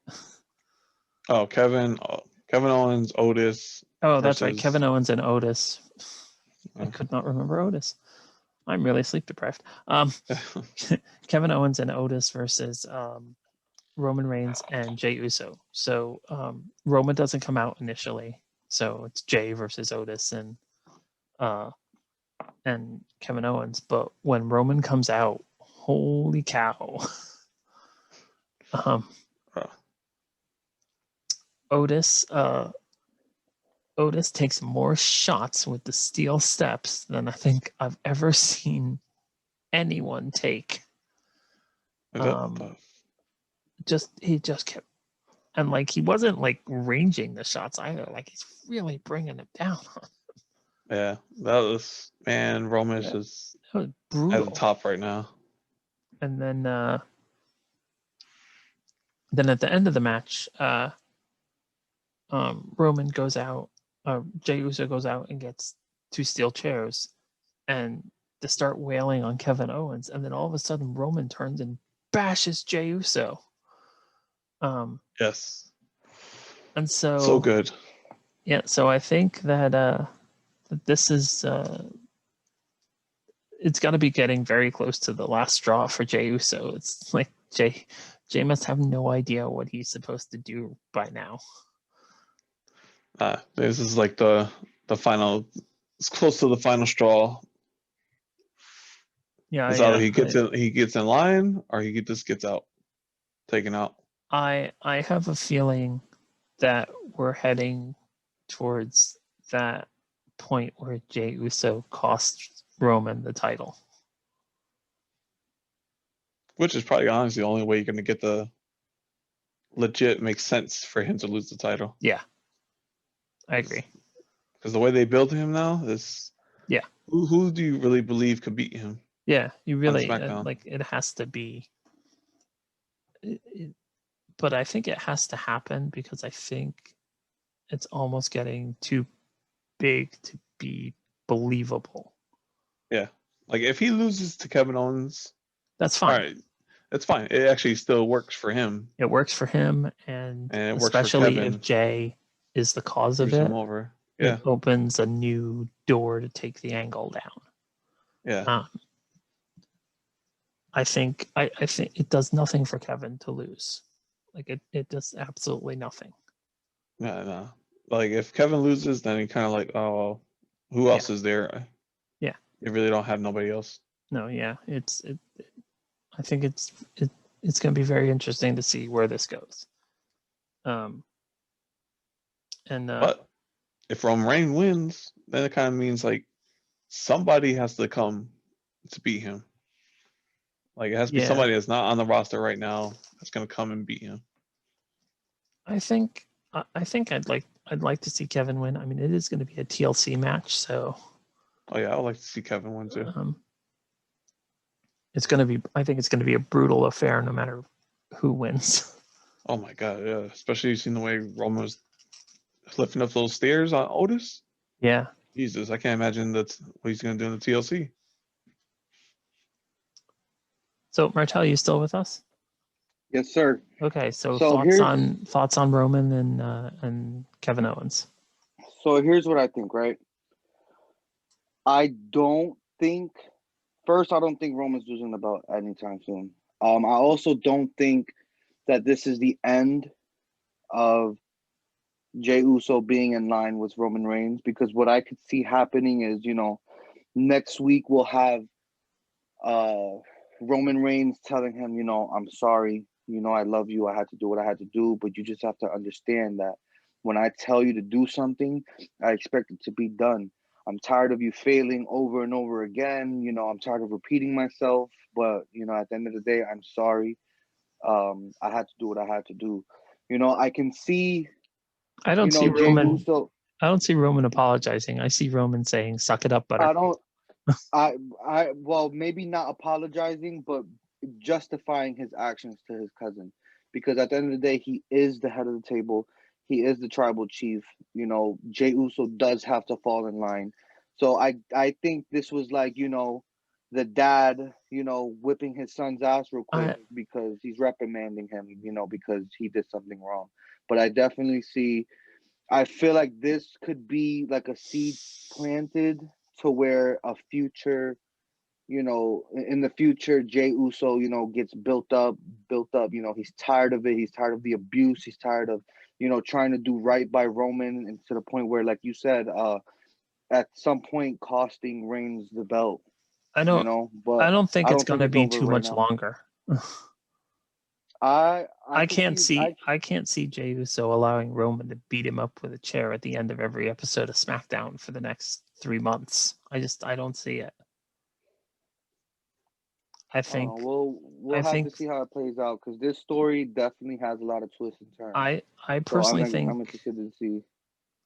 S3: Oh, Kevin Owens, Otis.
S1: Oh, that's right, Kevin Owens and Otis. I could not remember Otis. I'm really sleep deprived. Kevin Owens and Otis versus Roman Reigns and Jey Uso. So Roman doesn't come out initially, so it's Jey versus Otis and Kevin Owens. But when Roman comes out, holy cow! Otis takes more shots with the steel steps than I think I've ever seen anyone take. He just kept, and like he wasn't like ranging the shots either. Like he's really bringing it down.
S3: Yeah, that was Roman is just
S1: brutal
S3: at the top right now.
S1: And then at the end of the match, Roman goes out, Jey Uso goes out and gets 2 steel chairs, and to start wailing on Kevin Owens, and then all of a sudden Roman turns and bashes Jey Uso.
S3: Yes.
S1: And
S3: So good.
S1: Yeah, so I think that this is it's got to be getting very close to the last straw for Jey Uso. It's like Jey must have no idea what he's supposed to do by now.
S3: This is like the final. It's close to the final straw.
S1: Yeah,
S3: It's either he gets in line, or he just gets out, taken out.
S1: I have a feeling that we're heading towards that point where Jey Uso costs Roman the title.
S3: Which is probably honestly the only way you're going to get the legit makes sense for him to lose the title.
S1: Yeah, I agree.
S3: Because the way they build him now is,
S1: yeah.
S3: Who do you really believe could beat him?
S1: Yeah, you really like it has to be. But I think it has to happen because I think it's almost getting too big to be believable.
S3: Yeah, like if he loses to Kevin Owens,
S1: that's fine.
S3: All right, that's fine. It actually still works for him.
S1: It works for him, and
S3: it works
S1: especially
S3: for Kevin.
S1: If Jey is the cause of it,
S3: over. Yeah.
S1: It opens a new door to take the angle down.
S3: Yeah.
S1: I think it does nothing for Kevin to lose. Like it does absolutely nothing.
S3: No. Like if Kevin loses, then he kind of like, oh, who else is there?
S1: Yeah.
S3: You really don't have nobody else.
S1: No, yeah. I think it's going to be very interesting to see where this goes. But
S3: if Roman Reigns wins, then it kind of means like somebody has to come to beat him. Like it has to be somebody that's not on the roster right now that's going to come and beat him.
S1: I think I'd like to see Kevin win. I mean, it is going to be a TLC match, so.
S3: Oh yeah, I would like to see Kevin win too.
S1: It's going to be. I think it's going to be a brutal affair, no matter who wins.
S3: Oh my god, yeah! Especially seeing the way Roman was lifting up those stairs on Otis.
S1: Yeah.
S3: Jesus, I can't imagine that's what he's going to do in the TLC.
S1: So, Martel, you still with us?
S2: Yes, sir.
S1: Okay, so thoughts on Roman and Kevin Owens.
S2: So here's what I think, right? I don't think Roman's losing the belt anytime soon. I also don't think that this is the end of Jey Uso being in line with Roman Reigns, because what I could see happening is, next week we'll have Roman Reigns telling him, I'm sorry, I love you, I had to do what I had to do, but you just have to understand that when I tell you to do something, I expect it to be done. I'm tired of you failing over and over again. I'm tired of repeating myself, but at the end of the day, I'm sorry. I had to do what I had to do. I can see.
S1: I don't see Roman. I don't see Roman apologizing. I see Roman saying, "Suck it up, butter."
S2: I don't. Well, maybe not apologizing, but justifying his actions to his cousin, because at the end of the day, he is the head of the table. He is the tribal chief. Jey Uso does have to fall in line. So I think this was like, the dad, whipping his son's ass real quick because he's reprimanding him, because he did something wrong. But I definitely see, I feel like this could be like a seed planted to where a future, in the future, Jey Uso, gets built up. He's tired of it. He's tired of the abuse. He's tired of, trying to do right by Roman, and to the point where, like you said, at some point costing Reigns the belt.
S1: I don't, but I don't think it's going to be too much longer. I can't see Jey Uso allowing Roman to beat him up with a chair at the end of every episode of SmackDown for the next 3 months. I don't see it. I think
S2: we'll have to see how it plays out, because this story definitely has a lot of twists and turns.
S1: I personally think
S2: I'm interested to see.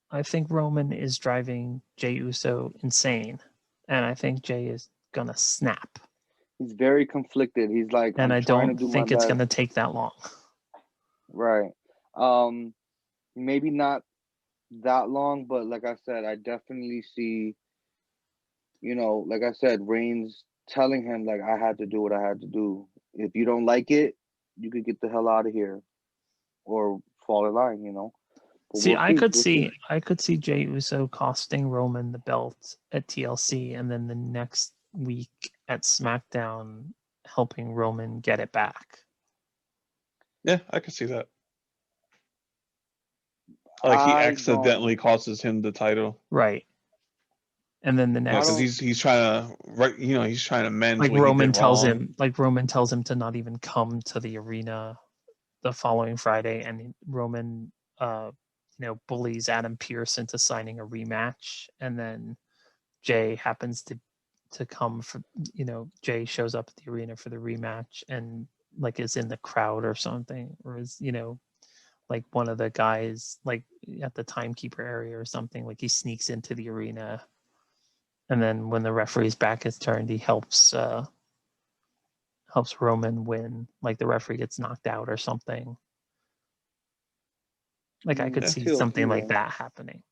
S1: I think Roman is driving Jey Uso insane, and I think Jey is gonna snap.
S2: He's very conflicted. He's like,
S1: and I don't think it's gonna take that long.
S2: Right. Maybe not that long, but like I said, I definitely see, like I said, Reigns telling him like I had to do what I had to do. If you don't like it, you could get the hell out of here or fall in line. But
S1: See,
S2: we'll
S1: I
S2: see.
S1: could
S2: We'll see.
S1: see I could see Jey Uso costing Roman the belt at TLC, and then the next week at SmackDown helping Roman get it back.
S3: Yeah, I can see that. Like he
S2: I don't.
S3: accidentally causes him the title.
S1: Right. And then the
S3: Yeah,
S2: I
S3: because
S1: next,
S2: don't.
S3: he's trying to he's trying to mend what he did wrong.
S1: Roman tells him to not even come to the arena the following Friday, and Roman bullies Adam Pearce into signing a rematch, and then Jay happens to come for, Jay shows up at the arena for the rematch and like is in the crowd or something, or is, like one of the guys like at the timekeeper area or something, like he sneaks into the arena, and then when the referee's back is turned, he helps Roman win, like the referee gets knocked out or something. Like I could
S3: Yeah.
S1: see
S2: TLC
S1: something like
S2: though.
S1: that happening.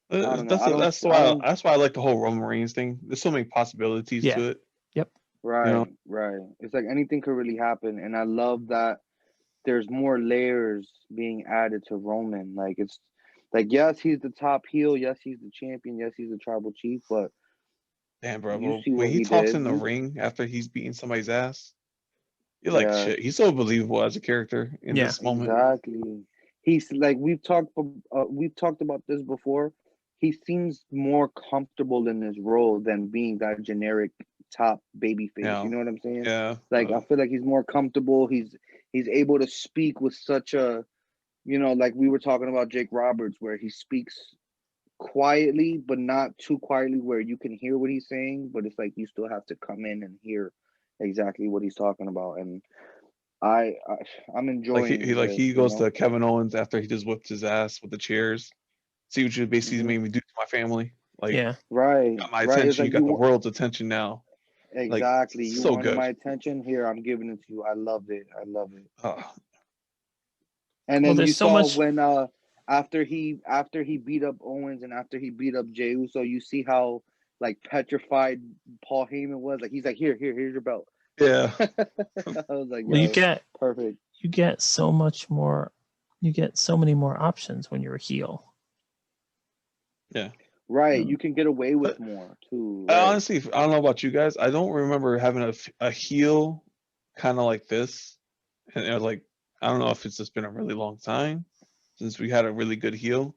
S2: I don't know. I don't.
S3: That's
S2: I
S3: why
S2: don't.
S3: I like the whole Roman Reigns thing. There's so many possibilities
S1: Yeah.
S3: to it.
S1: Yep.
S2: Right. Right. It's like anything could really happen, and I love that there's more layers being added to Roman. Like it's like yes, he's the top heel. Yes, he's the champion. Yes, he's the tribal chief. But
S3: Damn, bro.
S2: you
S3: But
S2: see
S3: when
S2: what
S3: he
S2: he
S3: talks
S2: did.
S3: in the ring after he's beating somebody's ass, you're like,
S2: Yeah,
S3: shit. He's so believable as a character in
S1: Yeah.
S3: this moment.
S2: exactly. He's like we've talked about this before. He seems more comfortable in his role than being that generic top baby face. You
S3: Yeah,
S2: know what I'm saying?
S3: yeah.
S2: Like I feel like he's more comfortable. He's able to speak with such a like we were talking about Jake Roberts, where he speaks quietly, but not too quietly where you can hear what he's saying, but it's like you still have to come in and hear exactly what he's talking about. And I I'm
S3: Like
S2: enjoying this,
S3: he goes to Kevin Owens after he just whipped his ass with the chairs. See what you basically
S2: hmm
S3: made me do to my family. Like
S1: Yeah.
S2: Right,
S3: got my
S2: right. It's
S3: attention. You
S2: like
S3: got the world's attention now. Like
S2: exactly, you
S3: so
S2: wanted
S3: good.
S2: my attention. Here, I'm giving it to you. I loved it. I love it.
S3: Uh,
S2: And
S1: Well,
S2: then you
S1: there's so
S2: saw
S1: much.
S2: when after he beat up Owens and after he beat up Jey Uso, you see how like petrified Paul Heyman was. Like he's like, here's your belt.
S3: yeah.
S2: I was like,
S1: Well,
S2: yo, perfect.
S1: you get so much more. You get so many more options when you're a heel.
S3: Yeah.
S2: Right,
S1: Mm.
S2: you can get away with
S3: But
S2: more too. Right.
S3: honestly, I don't know about you guys. I don't remember having a heel kind of like this. And it was like, I don't know if it's just been a really long time since we had a really good heel.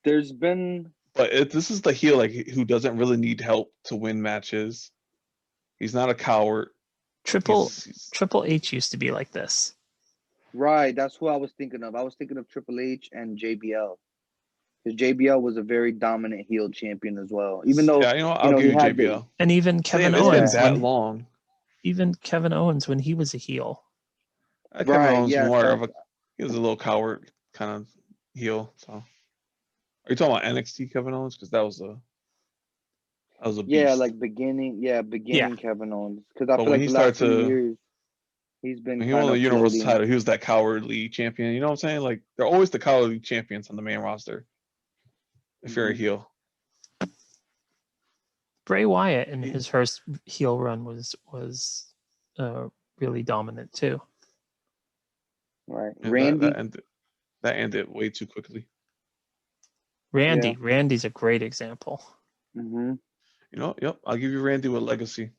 S2: There's been
S3: But this is the heel like who doesn't really need help to win matches. He's not a coward. He's
S1: Triple H used to be like this.
S2: right. That's who I was thinking of. I was thinking of Triple H and JBL. Because JBL was a very dominant heel champion as well. Even though
S3: yeah. I'll give
S2: he
S3: you
S2: had the
S3: JBL.
S1: And even Kevin
S3: Damn, it's been
S2: yeah.
S3: that long.
S1: When he was a heel.
S3: Kevin
S2: Right.
S3: Owens
S2: Yes.
S3: more of
S2: That's
S3: a he was a little coward kind of heel. So are you talking about NXT Kevin Owens? Because that was a
S2: yeah.
S3: beast.
S2: Like beginning. Yeah.
S1: Yeah.
S2: Beginning Kevin Owens. Because I
S3: But
S2: feel
S3: when
S2: like
S3: he
S2: the
S3: started
S2: last few
S3: to
S2: years he's been
S3: when he
S2: kind
S3: won the
S2: of
S3: Universal
S2: floating.
S3: title, he was that cowardly champion. You know what I'm saying? Like they're always the cowardly champions on the main roster. If you're a
S2: hmm
S3: heel,
S1: Bray Wyatt in
S3: He-
S1: his first heel run was really dominant too.
S2: Right.
S3: yeah,
S2: Randy.
S3: that ended way too quickly.
S2: Yeah.
S1: Randy's a great example.
S2: hmm
S3: Yep. I'll give you Randy with legacy.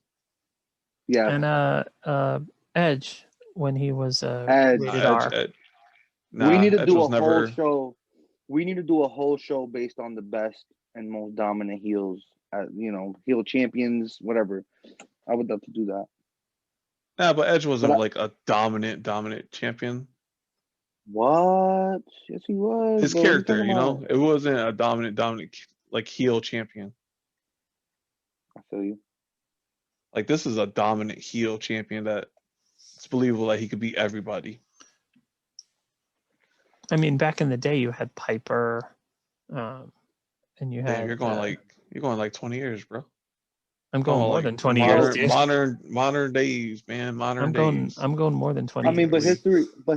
S2: Yes.
S1: And Edge when he was
S2: Edge.
S1: rated
S3: Edge,
S1: R.
S2: We need to
S3: Edge
S2: do
S3: was
S2: a whole
S3: never.
S2: show. We need to do a whole show based on the best and most dominant heels. Heel champions, whatever. I would love to do that.
S3: Nah, but Edge
S2: But
S3: wasn't like a dominant champion.
S2: what? Yes, he was,
S3: His
S2: bro. What are you
S3: character,
S2: talking about?
S3: it wasn't a dominant like heel champion.
S2: I feel you.
S3: Like this is a dominant heel champion that it's believable that he could beat everybody.
S1: I mean, back in the day, you had Piper, and you
S3: Damn,
S1: had.
S3: you're going like 20 years, bro.
S1: I'm
S3: Talking
S1: going
S3: about
S1: more
S3: like
S1: than 20 years, dude.
S3: modern days, man. Modern days.
S1: I'm going more than 20
S2: I mean, but
S1: years.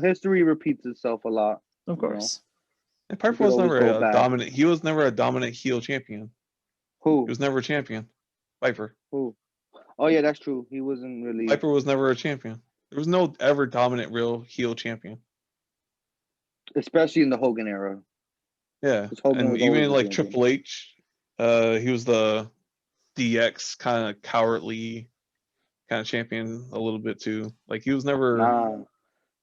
S2: history repeats itself a lot.
S1: Of course.
S3: And
S2: He
S3: Piper
S2: could
S3: was
S2: always
S3: never
S2: go
S3: a
S2: back.
S3: dominant. He was never a dominant heel champion. He
S2: Who?
S3: was never a champion. Piper.
S2: Who? Oh yeah, that's true. He wasn't really.
S3: Piper was never a champion. There was no ever dominant real heel champion.
S2: Especially in the Hogan era.
S3: Yeah,
S2: 'Cause Hogan
S3: and
S2: was always
S3: even
S2: the
S3: like
S2: champion.
S3: Triple H, he was the DX kind of cowardly kind of champion a little bit too. Like he was never.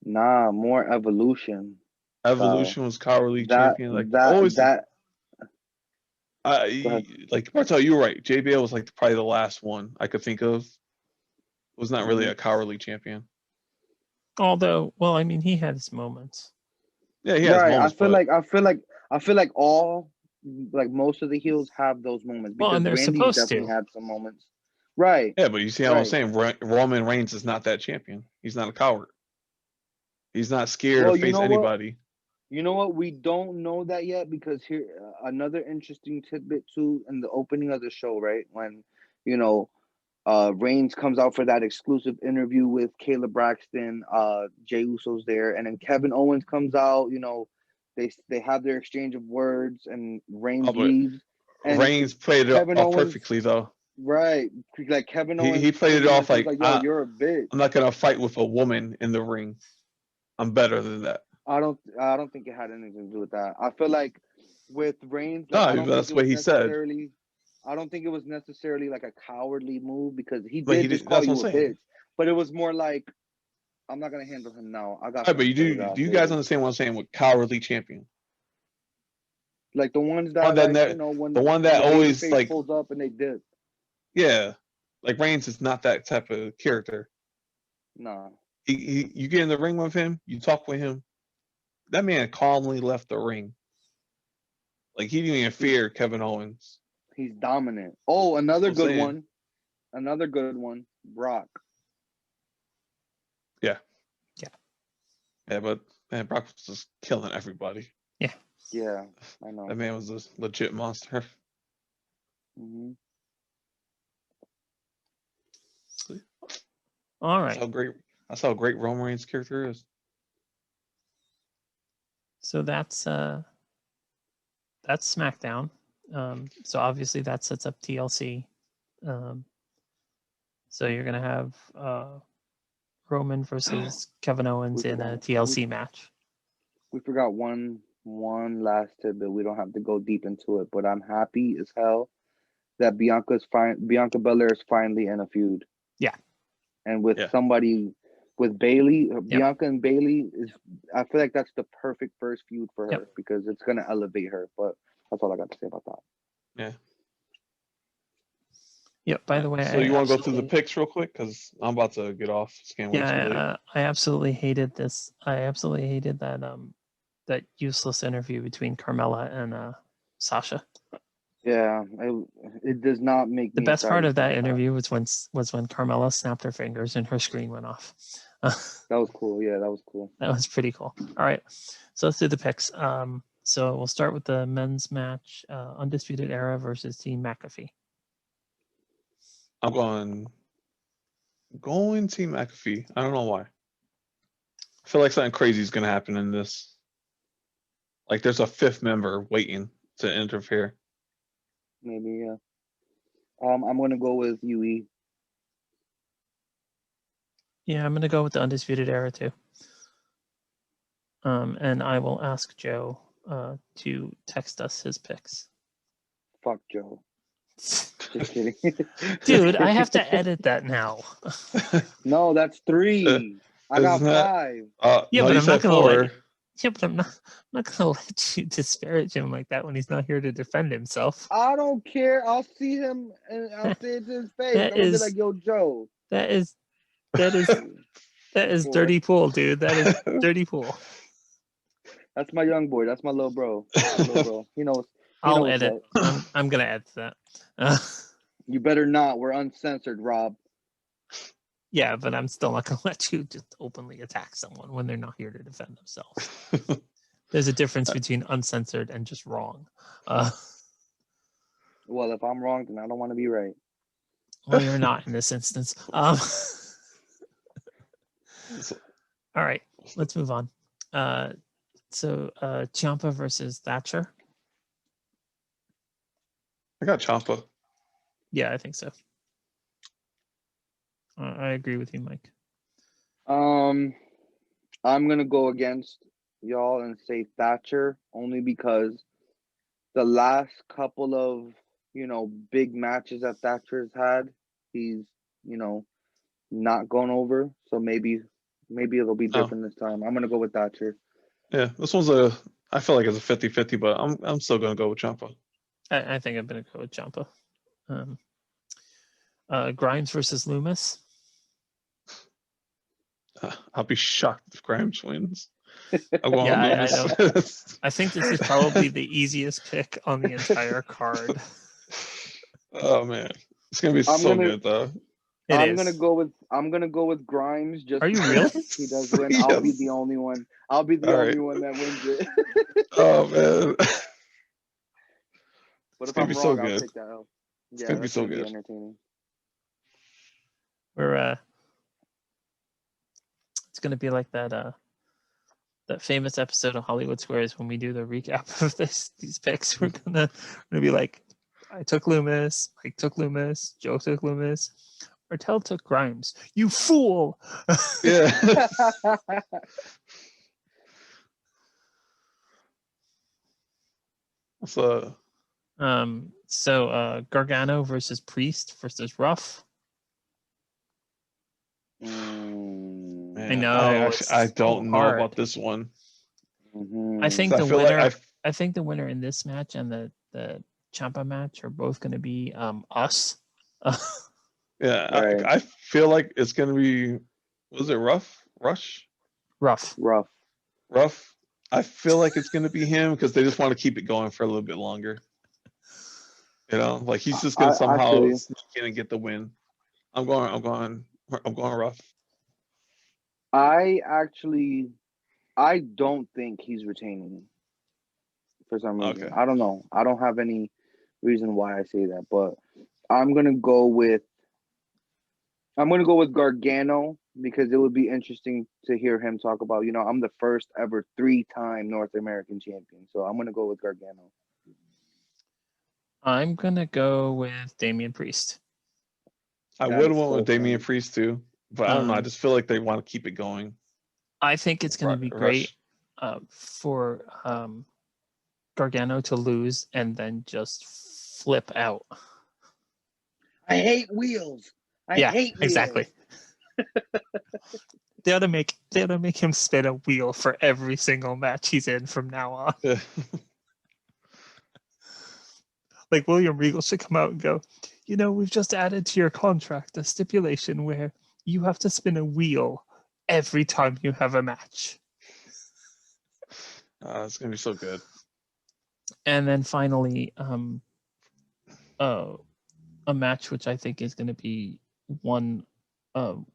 S2: Nah, more Evolution.
S3: Evolution was cowardly
S2: That
S3: champion. Like
S2: that
S3: always,
S2: that. Go ahead.
S3: like Bartel, you were right. JBL was like probably the last one I could think of. Was not really a cowardly champion.
S1: Although, well, I mean, he had his moments.
S3: Yeah, he has
S2: Right.
S3: moments,
S2: I feel like all like most of the heels have those moments
S1: Well,
S2: because
S1: and they're
S2: Randy
S1: supposed
S2: definitely
S1: to.
S2: had some moments. Right.
S3: yeah, but you see how I'm
S2: Right.
S3: saying Roman Reigns is not that champion. He's not a coward. He's not scared
S2: Well,
S3: to
S2: you
S3: face
S2: know what?
S3: anybody.
S2: You know what? We don't know that yet because here another interesting tidbit too in the opening of the show, right? When Reigns comes out for that exclusive interview with Kayla Braxton, Jey Uso's there, and then Kevin Owens comes out. They have their exchange of words, and Reigns
S3: Oh, but
S2: leaves, and
S3: Reigns played it
S2: Kevin
S3: off
S2: Owens,
S3: perfectly though.
S2: right? Like Kevin Owens,
S3: He played it
S2: pretty
S3: off
S2: much was
S3: like
S2: like, "Yo, you're a bitch."
S3: I'm not gonna fight with a woman in the ring. I'm better than that.
S2: I don't think it had anything to do with that. I feel like with Reigns, like
S3: No, that's what he said.
S2: I don't think it was necessarily like a cowardly move because he
S3: But
S2: did just call
S3: that's what
S2: you
S3: I'm
S2: a
S3: saying.
S2: bitch. But it was more like, I'm not gonna handle him now. I got
S3: Right, but
S2: something for his ass
S3: do you guys
S2: later.
S3: understand what I'm saying with cowardly champion?
S2: Like the ones
S3: One
S2: that
S3: that the
S2: when
S3: one that
S2: the
S3: always
S2: babyface
S3: like
S2: pulls up and they dip.
S3: yeah, like Reigns is not that type of character.
S2: Nah.
S3: You get in the ring with him, you talk with him. That man calmly left the ring. Like he didn't even fear Kevin Owens.
S2: He's dominant. Oh, another
S3: I'm
S2: good
S3: saying.
S2: one. Another good one. Brock.
S3: Yeah.
S1: Yeah.
S3: Yeah, but man, Brock was just killing everybody.
S1: Yeah.
S2: Yeah, I know.
S3: That man was a legit monster.
S2: Mm-hmm.
S1: All
S3: That's
S1: right.
S3: how great Roman Reigns' character is.
S1: So that's SmackDown. So obviously that sets up TLC. So you're gonna have Roman versus Kevin Owens in a TLC match.
S2: We forgot one last tidbit. We don't have to go deep into it, but I'm happy as hell that Bianca Belair is finally in a feud.
S1: Yeah.
S2: And with somebody with Bailey, Bianca and Bailey I feel like that's the perfect first feud for her because it's gonna elevate her. But that's all I got to say about that.
S3: Yeah.
S1: Yep. By the way,
S3: so you want to go through the picks real quick because I'm about to get off. It's getting way too late.
S1: I absolutely hated this. I absolutely hated that that useless interview between Carmella and Sasha.
S2: Yeah, it does not make
S1: the
S2: me
S1: best part of that
S2: excited.
S1: interview was when Carmella snapped her fingers and her screen went off.
S2: That was cool. Yeah, that was cool.
S1: That was pretty cool. All right, so let's do the picks. So we'll start with the men's match: Undisputed Era versus Team McAfee.
S3: I'm going Team McAfee. I don't know why. I feel like something crazy is gonna happen in this. Like there's a fifth member waiting to interfere.
S2: Maybe, yeah. I'm gonna go with UE.
S1: Yeah, I'm gonna go with the Undisputed Era too. And I will ask Joe to text us his picks.
S2: Fuck Joe. Just kidding.
S1: Dude, I have to edit that now.
S2: No, that's 3. I got 5.
S1: Yeah,
S3: no,
S1: but
S3: I'm not gonna
S1: I'm not gonna let you disparage him like that when he's not here to defend himself.
S2: I don't care. I'll see him and I'll say it to his face. I'm gonna be like, "Yo, Joe."
S1: That is dirty pool, dude. That is dirty pool.
S2: That's my young boy. That's my little bro. He knows.
S1: I'll edit. I'm gonna edit that.
S2: You better not. We're uncensored, Rob.
S1: Yeah, but I'm still not gonna let you just openly attack someone when they're not here to defend themselves. There's a difference between uncensored and just wrong.
S2: Well, if I'm wrong, then I don't want to be right.
S1: Well, you're not in this instance. All right, let's move on. So Ciampa versus Thatcher.
S3: I got Ciampa.
S1: Yeah, I think so. I agree with you, Mike.
S2: I'm gonna go against y'all and say Thatcher only because the last couple of big matches that Thatcher's had, he's not gone over. So maybe it'll be different this time. I'm gonna go with Thatcher.
S3: Yeah, this one's I feel like it's a 50-50, but I'm still gonna go with Ciampa.
S1: I think I'm gonna go with Ciampa. Grimes versus Loomis.
S3: I'll be shocked if Grimes wins. I'm going
S1: Yeah, I
S3: Loomis.
S1: I think this is probably the easiest pick on the entire card.
S3: Oh man, it's gonna be good though.
S2: I'm gonna go with Grimes. Just
S1: Are you really?
S2: He does win.
S3: Yes.
S2: I'll be the only one. I'll be the only one that wins it.
S3: Oh man.
S2: But
S3: It's
S2: if
S3: gonna
S2: I'm
S3: be
S2: wrong,
S3: so
S2: I'll
S3: good.
S2: take that out.
S3: It's
S2: Yeah,
S3: gonna be
S2: that's
S3: so
S2: gonna be
S3: good.
S2: entertaining.
S1: It's gonna be like that famous episode of Hollywood Squares when we do the recap of these picks. We're gonna be like, I took Loomis, Mike took Loomis, Joe took Loomis, Martel took Grimes. You fool!
S3: Yeah. So
S1: Gargano versus Priest versus Ruff.
S3: Man,
S1: I know.
S3: I don't know about this one.
S1: I think
S3: So
S1: the
S3: I feel
S1: winner.
S3: like
S1: I think the winner in this match and the Ciampa match are both going to be us.
S3: yeah,
S2: Right.
S3: I feel like it's gonna be. Was it Ruff?
S1: Ruff.
S3: I feel like it's gonna be him because they just want to keep it going for a little bit longer. You know, like he's just gonna somehow sneak in and get the win. I'm going Ruff.
S2: I don't think he's retaining for some reason.
S3: Okay.
S2: I don't know. I don't have any reason why I say that, but I'm gonna go with Gargano because it would be interesting to hear him talk about, I'm the first ever 3-time North American champion. So I'm gonna go with Gargano.
S1: I'm gonna go with Damian Priest.
S3: I would have went with Damian Priest too, but I don't know. I just feel like they want to keep it going.
S1: I think it's going to be great for Gargano to lose and then just flip out.
S2: I hate wheels. I hate wheels.
S1: Exactly. They ought to make him spin a wheel for every single match he's in from now on.
S3: Yeah.
S1: Like William Regal should come out and go, we've just added to your contract a stipulation where you have to spin a wheel every time you have a match.
S3: It's gonna be so good.
S1: And then finally, a match which I think is going to be one,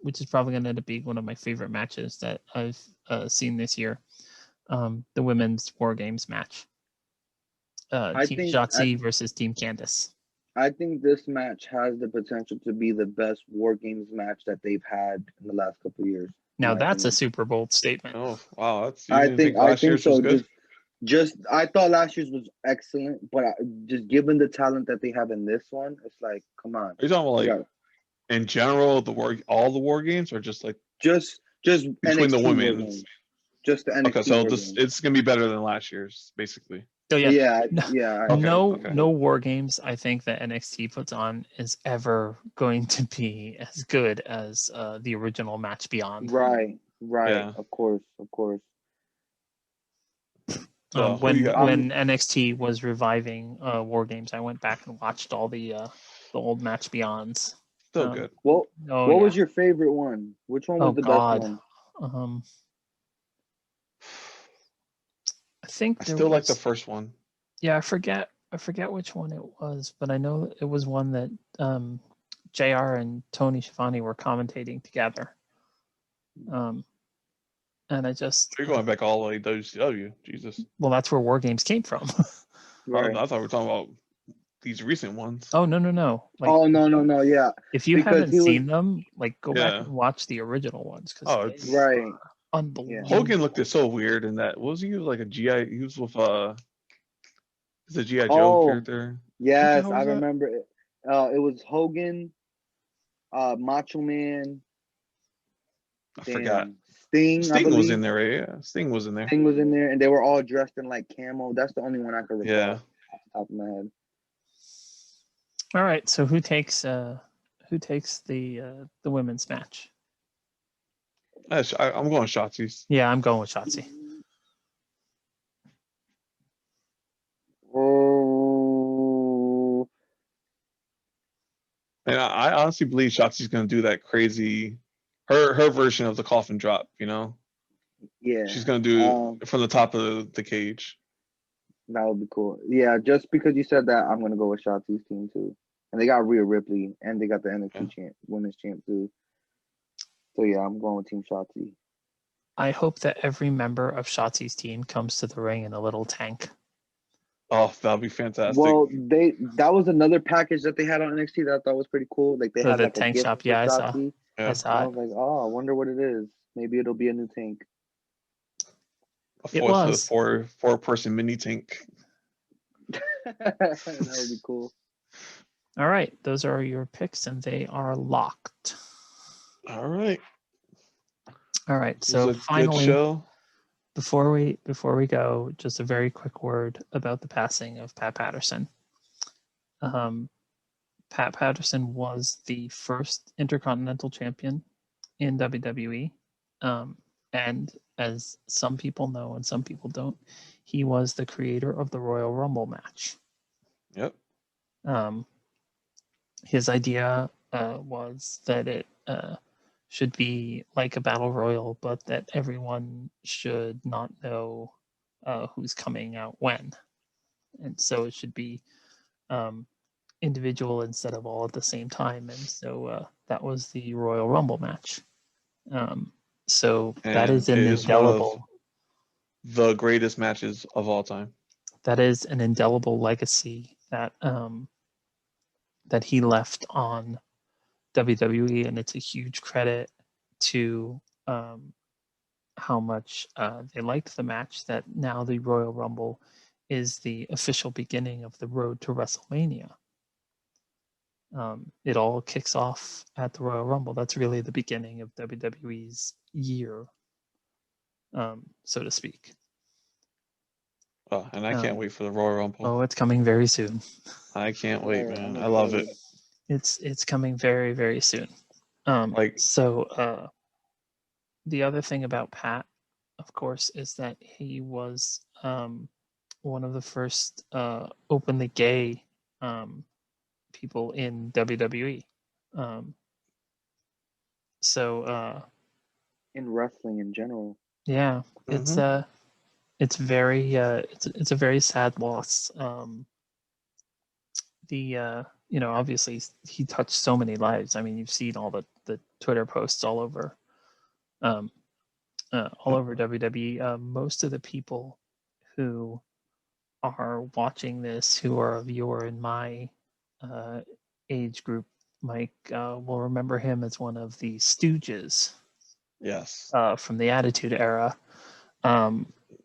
S1: which is probably going to end up being one of my favorite matches that I've seen this year. The women's WarGames match. Team Shotzi versus Team Candice.
S2: I think this match has the potential to be the best WarGames match that they've had in the last couple of years.
S1: Now that's a super bold statement.
S3: Oh wow,
S2: I think so. Just I thought last year's was excellent, but just given the talent that they have in this one, it's like, come on.
S3: Are you talking about in general all the WarGames, or just like
S2: just
S3: between
S2: NXT
S3: the women's?
S2: Just the NXT.
S3: Okay, so it's gonna be better than last year's, basically.
S1: So
S2: yeah.
S1: No WarGames I think that NXT puts on is ever going to be as good as the original Match Beyond.
S2: Right.
S3: Yeah.
S2: Of course.
S1: So when NXT was reviving WarGames, I went back and watched all the old Match Beyonds.
S3: Still good.
S2: What was your favorite one? Which one was the best one?
S1: I think
S3: I still like the first one.
S1: Yeah, I forget which one it was, but I know it was one that JR and Tony Schiavone were commentating together. And I just
S3: you're going back all the way to WCW, Jesus.
S1: Well, that's where WarGames came from.
S2: Right.
S3: I thought we were talking about these recent ones.
S1: Oh no.
S2: Like, no, yeah.
S1: If you haven't seen them, like go back and watch the original ones.
S3: It's
S2: right.
S1: Unbelievable.
S3: Hogan looked it so weird in that. What was he like a GI? He was with it's a GI Joe
S2: Oh,
S3: character.
S2: yes,
S3: hell
S2: I
S3: was that?
S2: remember it. It was Hogan, Macho Man,
S3: I forgot.
S2: damn, Sting, I
S3: Sting was in
S2: believe.
S3: there, right? Yeah, Sting was in there.
S2: Sting was in there, and they were all dressed in like camo. That's the only one I could recall
S3: Yeah.
S2: off the top of my head.
S1: All right, so who takes the women's match?
S3: I'm going Shotzi's.
S1: Yeah, I'm going with Shotzi.
S2: Oh,
S3: And I honestly believe Shotzi's going to do that crazy, her version of the coffin drop. You know,
S2: yeah.
S3: she's going to do it from the top of the cage.
S2: That would be cool. Yeah, just because you said that, I'm gonna go with Shotzi's team too. And they got Rhea Ripley, and they got the NXT women's champ too. So yeah, I'm going with Team Shotzi.
S1: I hope that every member of Shotzi's team comes to the ring in a little tank.
S3: Oh, that'd be fantastic.
S2: Well, that was another package that they had on NXT that I thought was pretty cool. Like they had
S1: The
S2: like
S1: tank
S2: a gift
S1: shop,
S2: for
S1: yeah, I
S2: Shotzi.
S3: Yeah.
S1: I saw
S2: I
S1: it.
S2: was like, oh, I wonder what it is. Maybe it'll be a new tank.
S1: It was.
S3: Four person mini tank.
S2: That would be cool.
S1: All right, those are your picks, and they are locked.
S3: All right.
S1: All right,
S3: This was
S1: so
S3: a good
S1: finally,
S3: show.
S1: before we go, just a very quick word about the passing of Pat Patterson. Pat Patterson was the first Intercontinental Champion in WWE, and as some people know and some people don't, he was the creator of the Royal Rumble match.
S3: Yep.
S1: His idea was that it should be like a battle royal, but that everyone should not know who's coming out when, and so it should be individual instead of all at the same time. And so that was the Royal Rumble match. So that
S3: And
S1: is an
S3: it is one of
S1: indelible.
S3: the greatest matches of all time.
S1: That is an indelible legacy that that he left on WWE, and it's a huge credit to how much they liked the match. That now the Royal Rumble is the official beginning of the road to WrestleMania. It all kicks off at the Royal Rumble. That's really the beginning of WWE's year, so to speak.
S3: Oh, and I can't wait for the Royal Rumble.
S1: Oh, it's coming very soon.
S3: I can't wait,
S2: Yeah,
S3: man.
S2: I'm
S3: I love it.
S2: excited.
S1: It's coming very, very soon. So the other thing about Pat, of course, is that he was one of the first openly gay people in WWE. So
S2: In wrestling in general.
S1: yeah,
S3: Mhm.
S1: it's very it's a very sad loss. Obviously he touched so many lives. I mean, you've seen all the Twitter posts all over WWE. Most of the people who are watching this, who are a viewer in my age group, Mike, will remember him as one of the Stooges
S3: Yes.
S1: from the Attitude Era.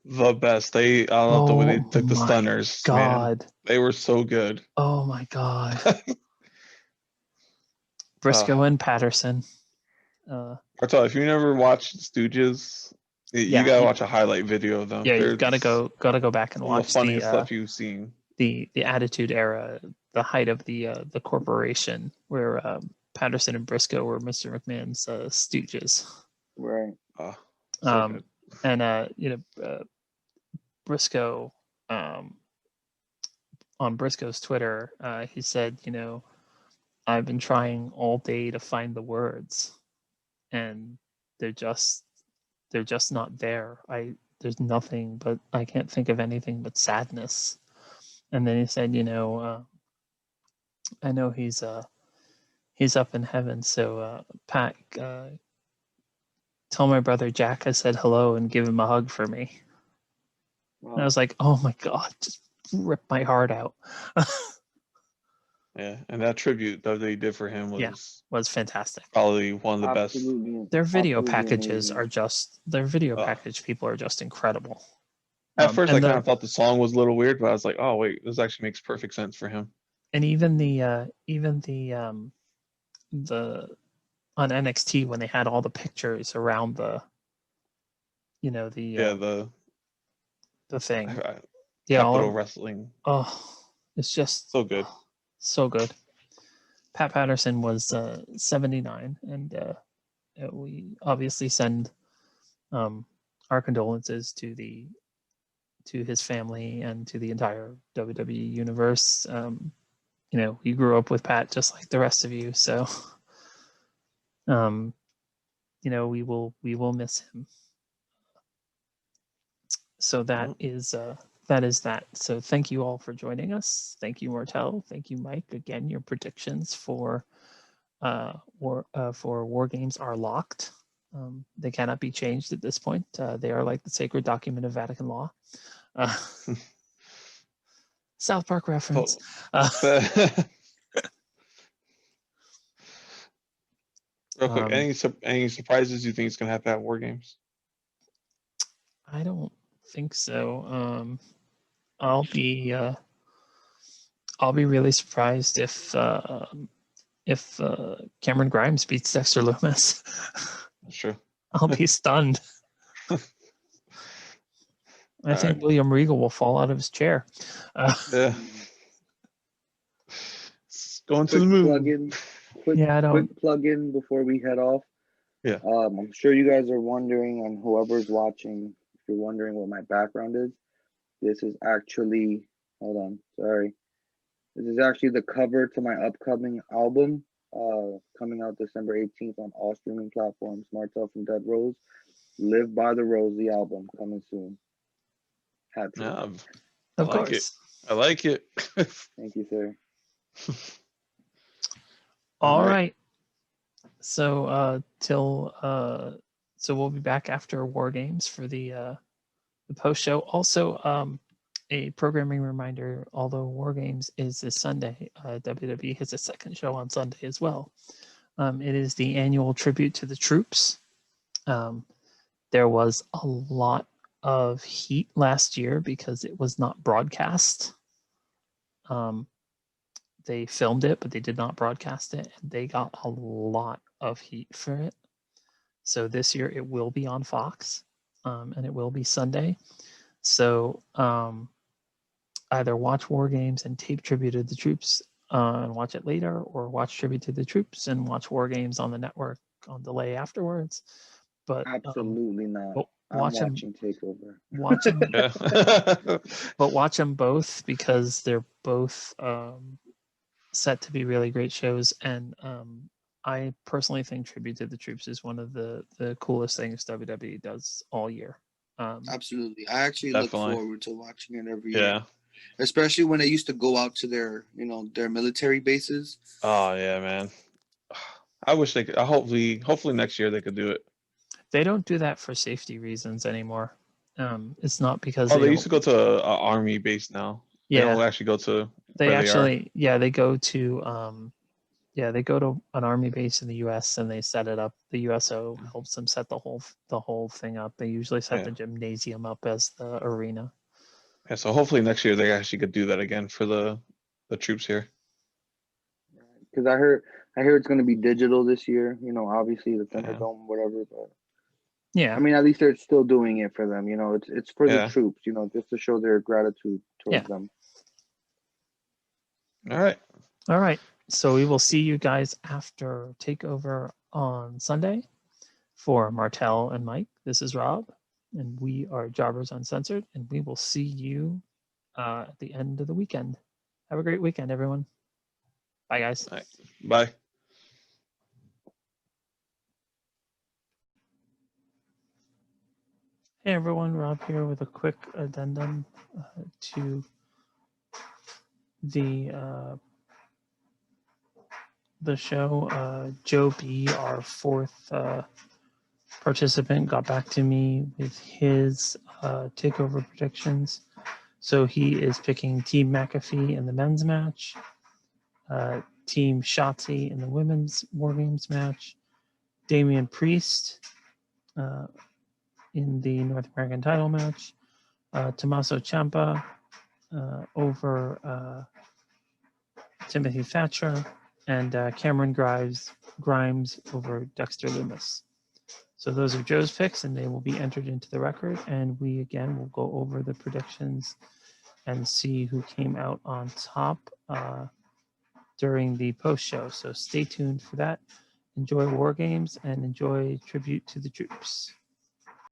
S3: The best. I love the way they
S1: Oh
S3: took the
S1: my
S3: stunners,
S1: God.
S3: man. They were so good.
S1: Oh my God. Briscoe and Patterson.
S3: Bartol, if you never watched Stooges, you gotta watch a highlight video of them.
S1: Yeah, you've
S3: They're
S1: got to go back and
S3: some of the
S1: watch
S3: funniest stuff you've seen.
S1: the Attitude Era, the height of the corporation, where Patterson and Briscoe were Mr. McMahon's stooges.
S2: Right.
S3: So good.
S1: And Briscoe, on Briscoe's Twitter, he said, I've been trying all day to find the words, and they're just not there. There's nothing, but I can't think of anything but sadness. And then he said, I know he's up in heaven, so Pat, tell my brother Jack I said hello and give him a hug for me.
S2: Wow.
S1: And I was like, oh my God, just rip my heart out.
S3: Yeah, and that tribute that they did for him
S1: Yeah.
S3: was
S1: Was fantastic.
S3: probably one of the best.
S2: Absolutely.
S1: Their video
S2: absolutely
S1: packages
S2: amazing.
S1: are just their video
S3: Ugh.
S1: package people are just incredible.
S3: At first, I
S1: and
S3: kind of thought the song was a little weird, but I was like, oh wait, this actually makes perfect sense for him.
S1: and even the on NXT when they had all the pictures around the
S3: Yeah,
S1: the thing.
S3: I-
S1: Yeah,
S3: Capital Wrestling,
S1: it's just
S3: so good.
S1: so good. Pat Patterson was 79, and we obviously send our condolences to his family and to the entire WWE universe. We grew up with Pat just like the rest of you, so we will miss him. So that is that. So thank you all for joining us. Thank you, Martel. Thank you, Mike. Again, your predictions for war games are locked. They cannot be changed at this point. They are like the sacred document of Vatican law. South Park reference.
S3: Real quick, any surprises you think is gonna happen at War Games?
S1: I don't think so. I'll be really surprised if Cameron Grimes beats Dexter Lumis.
S3: Sure.
S1: I'll be stunned. I think
S3: right.
S1: William Regal will fall out of his chair.
S3: Yeah. Going to the moon.
S2: Quick plug-in before we head off.
S3: Yeah.
S2: I'm sure you guys are wondering, and whoever's watching, if you're wondering what my background is, this is actually, hold on, sorry. This is actually the cover to my upcoming album, coming out December 18th on all streaming platforms. Martel from Dead Rose. Live by the Rose, the album, coming soon. Had to.
S3: Yeah,
S1: Of course.
S3: I like it.
S2: Thank you, sir.
S1: All right. So so we'll be back after War Games for the post show. Also, a programming reminder: although War Games is this Sunday, WWE has a second show on Sunday as well. It is the annual tribute to the troops. There was a lot of heat last year because it was not broadcast. They filmed it, but they did not broadcast it, and they got a lot of heat for it. So this year it will be on Fox, and it will be Sunday. So either watch War Games and tape tribute to the troops and watch it later, or watch tribute to the troops and watch War Games on the network on delay afterwards. But
S2: absolutely not. I'm watching TakeOver.
S1: Watch them, but watch them both because they're both set to be really great shows. And I personally think Tribute to the Troops is one of the coolest things WWE does all year.
S4: Absolutely. I actually look forward to watching it every year. Especially when they used to go out to their military bases.
S3: Oh yeah, man. I wish they could. Hopefully next year they could do it.
S1: They don't do that for safety reasons anymore. It's not because
S3: they used to go to an army base now.
S1: Yeah,
S3: they don't actually go to.
S1: They actually, they go to they go to an army base in the U.S. and they set it up. The USO helps them set the whole thing up. They usually set the gymnasium up as the arena.
S3: Yeah, so hopefully next year they actually could do that again for the troops here.
S2: Because I heard it's going to be digital this year. Obviously the Thunderdome, whatever. But
S1: yeah,
S2: I mean, at least they're still doing it for them. It's for the troops. Just to show their gratitude towards them.
S3: All right.
S1: So we will see you guys after TakeOver on Sunday. For Martel and Mike, this is Rob, and we are Jobbers Uncensored, and we will see you at the end of the weekend. Have a great weekend, everyone. Bye, guys.
S3: All right. Bye.
S1: Hey, everyone. Rob here with a quick addendum to the show. Joe B., our fourth participant, got back to me with his TakeOver predictions. So he is picking Team McAfee in the men's match, Team Shotzi in the women's WarGames match. Damian Priest in the North American title match. Tommaso Ciampa over Timothy Thatcher, and Cameron Grimes over Dexter Lumis. So those are Joe's picks, and they will be entered into the record. And we, again, will go over the predictions and see who came out on top during the post show. So stay tuned for that. Enjoy WarGames and enjoy Tribute to the Troops.